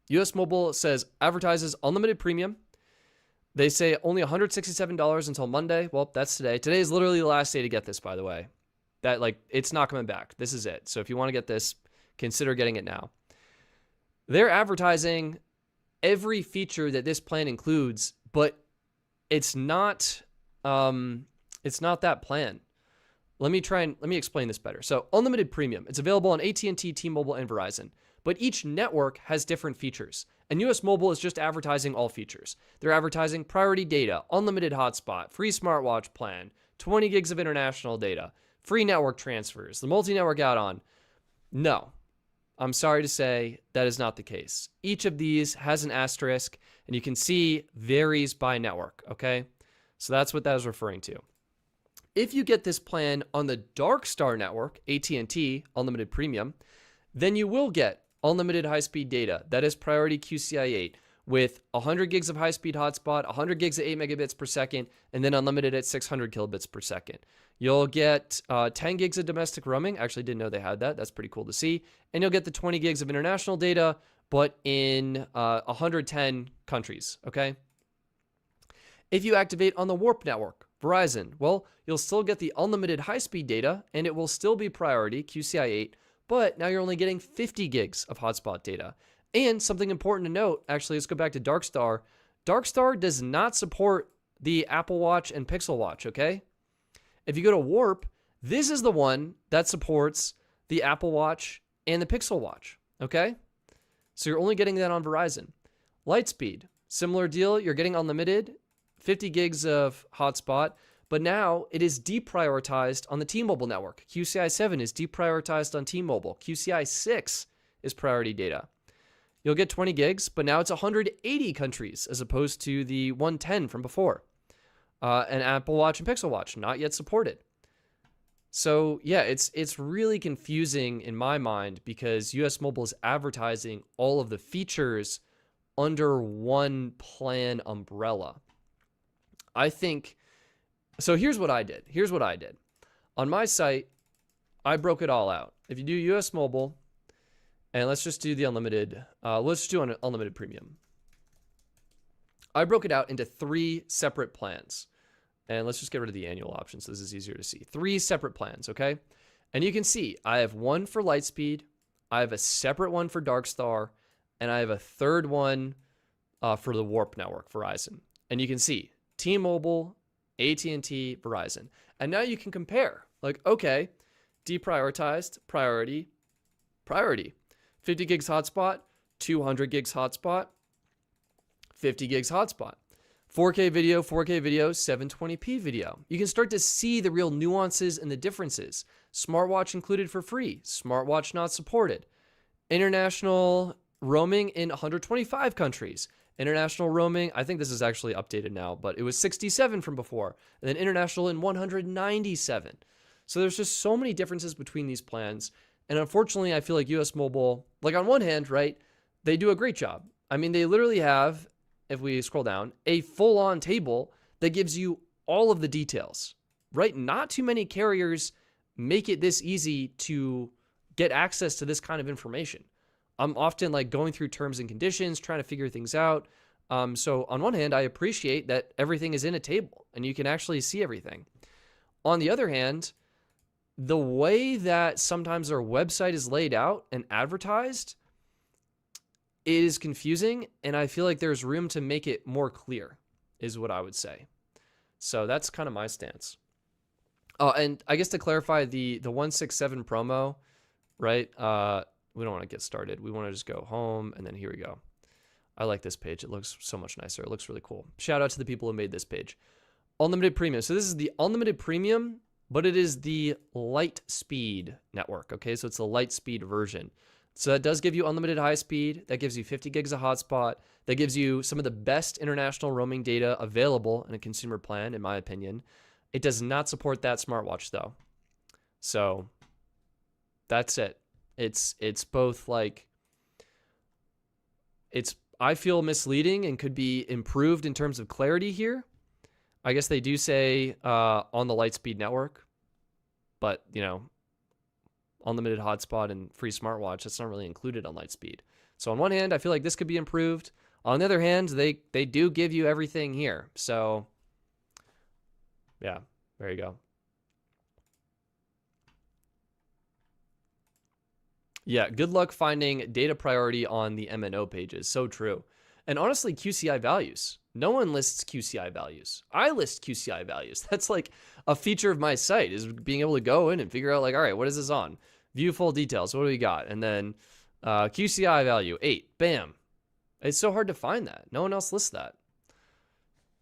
A: US Mobile says advertises unlimited premium. They say only $167 until Monday. Well, that's today. Today is literally the last day to get this, by the way. That, like, it's not coming back. This is it. So if you want to get this, consider getting it now. They're advertising every feature that this plan includes, but it's not that plan. Let me explain this better. So unlimited premium, it's available on AT&T, T-Mobile, and Verizon, but each network has different features. And US Mobile is just advertising all features. They're advertising priority data, unlimited hotspot, free smartwatch plan, 20 gigs of international data, free network transfers, the multi-network add-on. No, I'm sorry to say that is not the case. Each of these has an asterisk, and you can see varies by network, okay? So that's what that is referring to. If you get this plan on the Darkstar network, AT&T, unlimited premium, then you will get unlimited high-speed data. That is priority QCI 8 with 100 gigs of high-speed hotspot, 100 gigs at 8 megabits per second, and then unlimited at 600 kilobits per second. You'll get 10 gigs of domestic roaming. Actually, didn't know they had that. That's pretty cool to see. And you'll get the 20 gigs of international data, but in 110 countries, okay? If you activate on the Warp network, Verizon, well, you'll still get the unlimited high-speed data, and it will still be priority, QCI 8, but now you're only getting 50 gigs of hotspot data. And something important to note, actually, let's go back to Darkstar. Darkstar does not support the Apple Watch and Pixel Watch, okay? If you go to Warp, this is the one that supports the Apple Watch and the Pixel Watch, okay? So you're only getting that on Verizon. Lightspeed, similar deal. You're getting unlimited, 50 gigs of hotspot, but now it is deprioritized on the T-Mobile network. QCI 7 is deprioritized on T-Mobile. QCI 6 is priority data. You'll get 20 gigs, but now it's 180 countries as opposed to the 110 from before. And Apple Watch and Pixel Watch, not yet supported. So yeah, it's really confusing in my mind because US Mobile is advertising all of the features under one plan umbrella. I think, so here's what I did. On my site, I broke it all out. If you do US Mobile, and let's just do the unlimited, let's do an unlimited premium. I broke it out into 3 separate plans. And let's just get rid of the annual option so this is easier to see. 3 separate plans, okay? And you can see I have one for Lightspeed, I have a separate one for Darkstar, and I have a third one for the Warp network, Verizon. And you can see T-Mobile, AT&T, Verizon. And now you can compare. Like, okay, deprioritized, priority, priority. 50 gigs hotspot, 200 gigs hotspot, 50 gigs hotspot. 4K video, 720p video. You can start to see the real nuances and the differences. Smartwatch included for free, smartwatch not supported. International roaming in 125 countries. International roaming, I think this is actually updated now, but it was 67 from before. And then international in 197. So there's just so many differences between these plans. And unfortunately, I feel like US Mobile, like on one hand, right, they do a great job. I mean, they literally have, if we scroll down, a full-on table that gives you all of the details, right? Not too many carriers make it this easy to get access to this kind of information. I'm often like going through terms and conditions, trying to figure things out. So on one hand, I appreciate that everything is in a table and you can actually see everything. On the other hand, the way that sometimes their website is laid out and advertised is confusing, and I feel like there's room to make it more clear, is what I would say. So that's kind of my stance. Oh, and I guess to clarify, the 167 promo, right? We don't want to get started. We want to just go home, and then here we go. I like this page. It looks so much nicer. It looks really cool. Shout out to the people who made this page. Unlimited Premium. So this is the Unlimited Premium but it is the light speed network. Okay, so it's the light speed version. So that does give you unlimited high speed. That gives you 50 gigs of hotspot. That gives you some of the best international roaming data available in a consumer plan, in my opinion. It does not support that smartwatch though. So that's it. It's both like, I feel misleading and could be improved in terms of clarity here. I guess they do say on the Lightspeed network, but you know, unlimited hotspot and free smartwatch, that's not really included on Lightspeed. So on one hand, I feel like this could be improved. On the other hand, they do give you everything here. So yeah, there you go. Yeah, good luck finding data priority on the MNO pages. So true. And honestly, QCI values. No one lists QCI values. I list QCI values. That's like a feature of my site, is being able to go in and figure out like, all right, what is this on? View full details. What do we got? And then QCI value 8. Bam. It's so hard to find that. No one else lists that.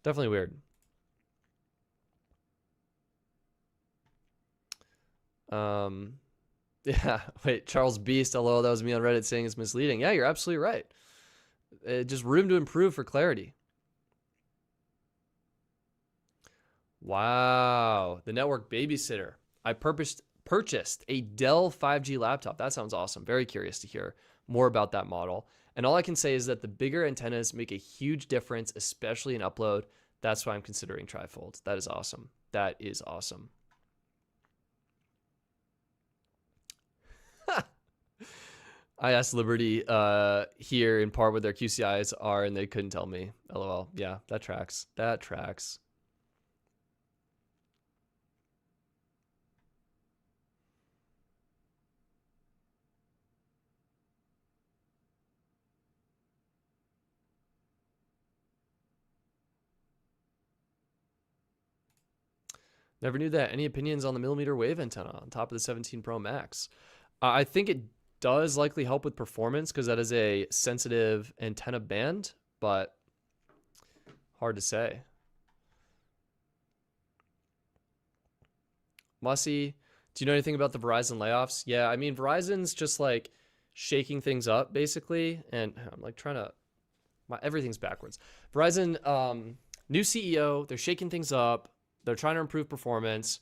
A: Definitely weird. Yeah, wait, Charles Beast, hello, that was me on Reddit saying it's misleading. Yeah, you're absolutely right. Just room to improve for clarity. Wow, the network babysitter. I purchased a Dell 5G laptop. That sounds awesome. Very curious to hear more about that model. And all I can say is that the bigger antennas make a huge difference, especially in upload. That's why I'm considering Trifold. That is awesome. That is awesome. I asked Liberty here in part what their QCIs are, and they couldn't tell me. LOL. Yeah, that tracks. That tracks. Never knew that. Any opinions on the millimeter wave antenna on top of the 17 Pro Max? I think it does likely help with performance because that is a sensitive antenna band, but hard to say. Mussy, do you know anything about the Verizon layoffs? Yeah, I mean, Verizon's just like shaking things up basically, and I'm like trying to, everything's backwards. Verizon, new CEO, they're shaking things up. They're trying to improve performance.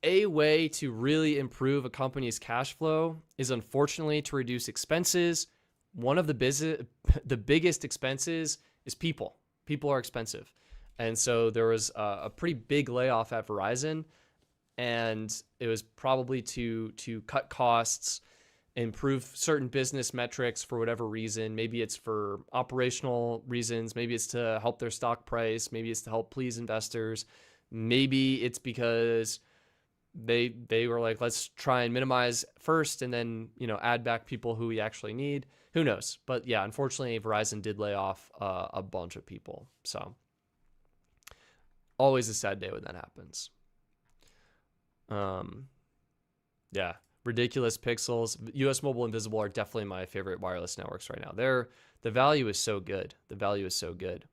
A: A way to really improve a company's cash flow is unfortunately to reduce expenses. One of the biggest expenses is people. People are expensive. And so there was a pretty big layoff at Verizon, and it was probably to cut costs, improve certain business metrics for whatever reason. Maybe it's for operational reasons. Maybe it's to help their stock price. Maybe it's to help please investors. Maybe it's because they were like, let's try and minimize first and then, you know, add back people who we actually need. Who knows? But yeah, unfortunately, Verizon did lay off a bunch of people. So always a sad day when that happens. Yeah, ridiculous pixels. US Mobile and Visible are definitely my favorite wireless networks right now. The value is so good. The value is so good.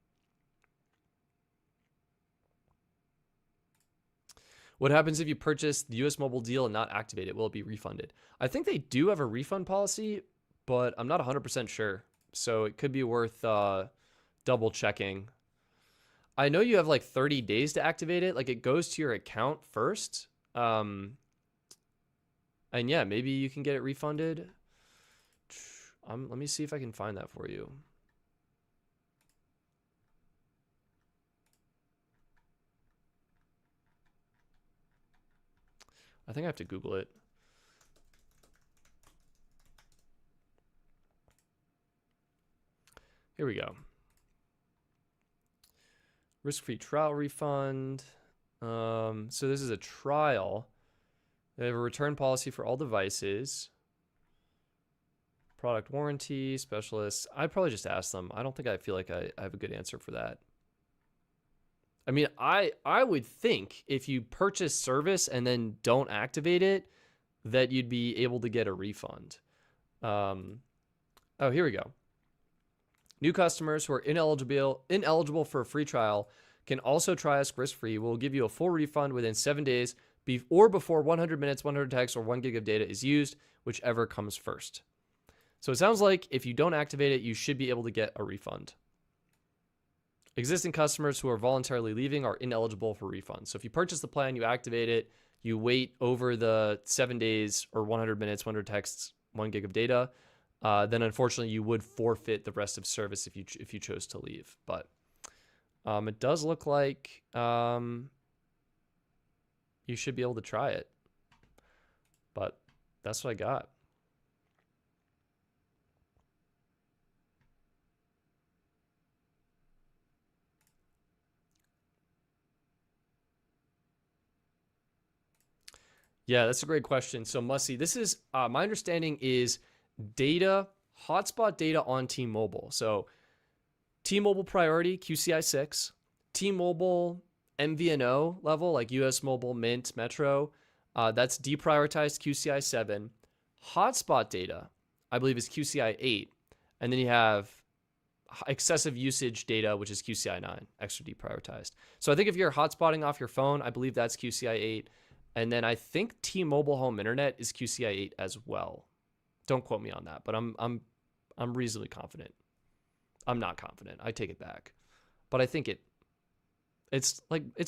A: What happens if you purchase the US Mobile deal and not activate it? Will it be refunded? I think they do have a refund policy, but I'm not 100% sure. So it could be worth double checking. I know you have like 30 days to activate it. Like it goes to your account first. And yeah, maybe you can get it refunded. Let me see if I can find that for you. I think I have to Google it. Here we go. Risk-free trial refund. So this is a trial. They have a return policy for all devices. Product warranty, specialists. I'd probably just ask them. I don't think I feel like I have a good answer for that. I mean, I would think if you purchase service and then don't activate it, that you'd be able to get a refund. Oh, here we go. New customers who are ineligible for a free trial can also try us risk-free. We'll give you a full refund within 7 days or before 100 minutes, 100 texts, or 1 gig of data is used, whichever comes first. So it sounds like if you don't activate it, you should be able to get a refund. Existing customers who are voluntarily leaving are ineligible for refunds. So if you purchase the plan, you activate it, you wait over the 7 days or 100 minutes, 100 texts, 1 gig of data, then unfortunately you would forfeit the rest of service if you chose to leave. But it does look like you should be able to try it. But that's what I got. Yeah, that's a great question. So Mussy, this is my understanding is data, hotspot data on T-Mobile. So T-Mobile priority, QCI 6, T-Mobile MVNO level, like US Mobile, Mint, Metro, that's deprioritized QCI 7. Hotspot data, I believe, is QCI 8. And then you have excessive usage data, which is QCI 9, extra deprioritized. So I think if you're hotspotting off your phone, I believe that's QCI 8. And then I think T-Mobile Home Internet is QCI 8 as well. Don't quote me on that, but I'm reasonably confident. I'm not confident. I take it back. But I think it's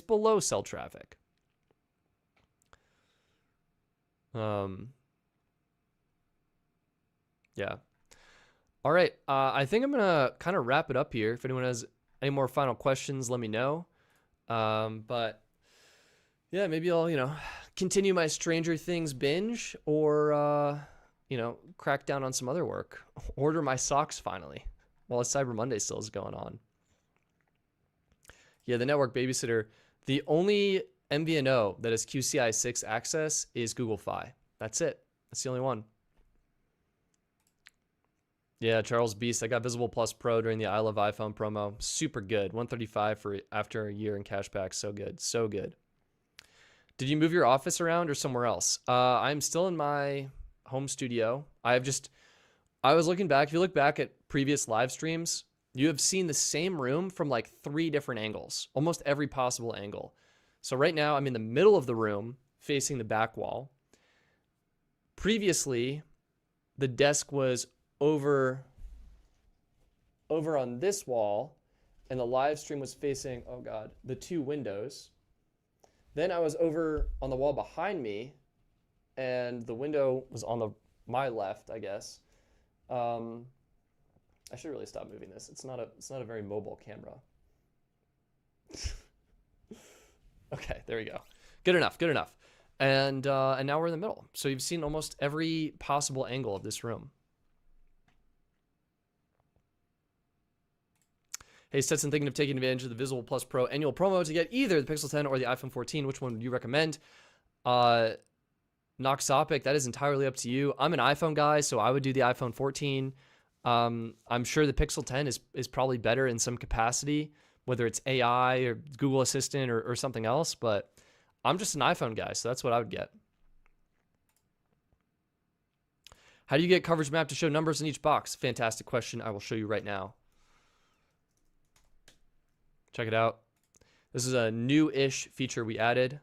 A: below cell traffic. Yeah. All right. I think I'm gonna kind of wrap it up here. If anyone has any more final questions, let me know. But yeah, maybe I'll, continue my Stranger Things binge or, crack down on some other work. Order my socks finally while Cyber Monday still is going on. Yeah, the network babysitter. The only MVNO that has QCI 6 access is Google Fi. That's it. That's the only one. Yeah, Charles Beast. I got Visible Plus Pro during the I Love iPhone promo. Super good. $135 for after a year in cashback. So good. So good. Did you move your office around or somewhere else? I'm still in my home studio. I was looking back. If you look back at previous live streams, you have seen the same room from like 3 different angles, almost every possible angle. So right now I'm in the middle of the room facing the back wall. Previously, the desk was over on this wall and the live stream was facing, oh God, the 2 windows. Then I was over on the wall behind me, and the window was on my left, I guess. I should really stop moving this. It's not a very mobile camera. Okay, there we go. Good enough. Good enough. And now we're in the middle. So you've seen almost every possible angle of this room. Hey, Stetson, thinking of taking advantage of the Visible Plus Pro annual promo to get either the Pixel 10 or the iPhone 14. Which one would you recommend? Noxopic, that is entirely up to you. I'm an iPhone guy, so I would do the iPhone 14. I'm sure the Pixel 10 is probably better in some capacity, whether it's AI or Google Assistant or something else, but I'm just an iPhone guy, so that's what I would get. How do you get coverage map to show numbers in each box? Fantastic question. I will show you right now. Check it out. This is a new-ish feature we added.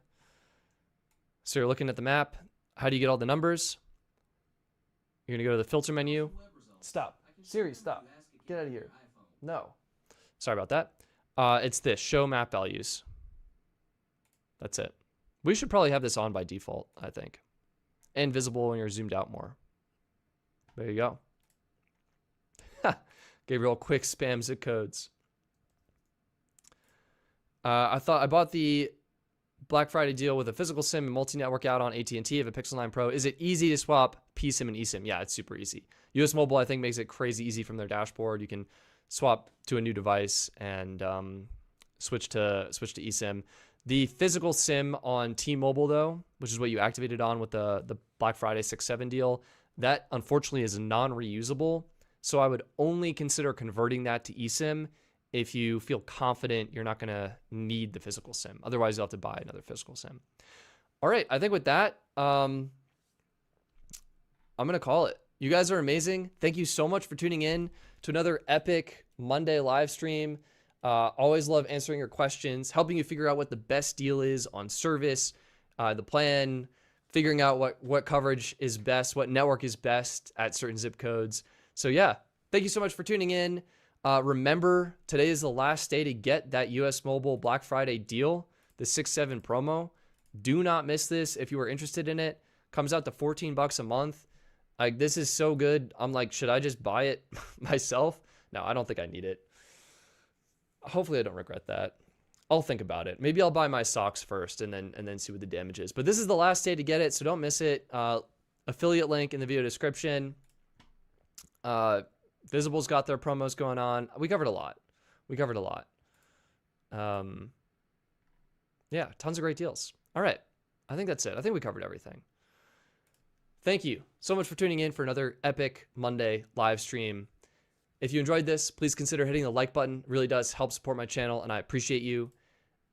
A: So you're looking at the map. How do you get all the numbers? You're going to go to the filter menu. Stop. Siri, stop. Get out of here. No. Sorry about that. It's this, show map values. That's it. We should probably have this on by default, I think. And visible when you're zoomed out more. There you go. Gabriel, quick spam zip codes. I bought the Black Friday deal with a physical SIM and multi-network out on AT&T of a Pixel 9 Pro. Is it easy to swap PSIM and eSIM? Yeah, it's super easy. US Mobile, I think, makes it crazy easy from their dashboard. You can swap to a new device and switch to eSIM. The physical SIM on T-Mobile, though, which is what you activated on with the Black Friday 6-7 deal, that unfortunately is non-reusable. So I would only consider converting that to eSIM if you feel confident you're not going to need the physical SIM. Otherwise, you'll have to buy another physical SIM. All right, I think with that, I'm going to call it. You guys are amazing. Thank you so much for tuning in to another epic Monday live stream. Always love answering your questions, helping you figure out what the best deal is on service, the plan, figuring out what coverage is best, what network is best at certain zip codes. So yeah, thank you so much for tuning in. Remember, today is the last day to get that US Mobile Black Friday deal, the 6/7 promo. Do not miss this if you are interested in it. Comes out to $14 a month. Like, this is so good. I'm like, should I just buy it myself? No, I don't think I need it. Hopefully I don't regret that. I'll think about it. Maybe I'll buy my socks first and then see what the damage is. But this is the last day to get it, so don't miss it. Affiliate link in the video description. Visible's got their promos going on. We covered a lot. Yeah, tons of great deals. All right. I think that's it. I think we covered everything. Thank you so much for tuning in for another epic Monday live stream. If you enjoyed this, please consider hitting the like button. It really does help support my channel, and I appreciate you.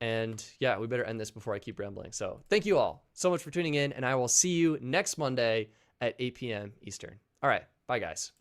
A: And yeah, we better end this before I keep rambling. So thank you all so much for tuning in, and I will see you next Monday at 8 p.m. Eastern. All right. Bye, guys.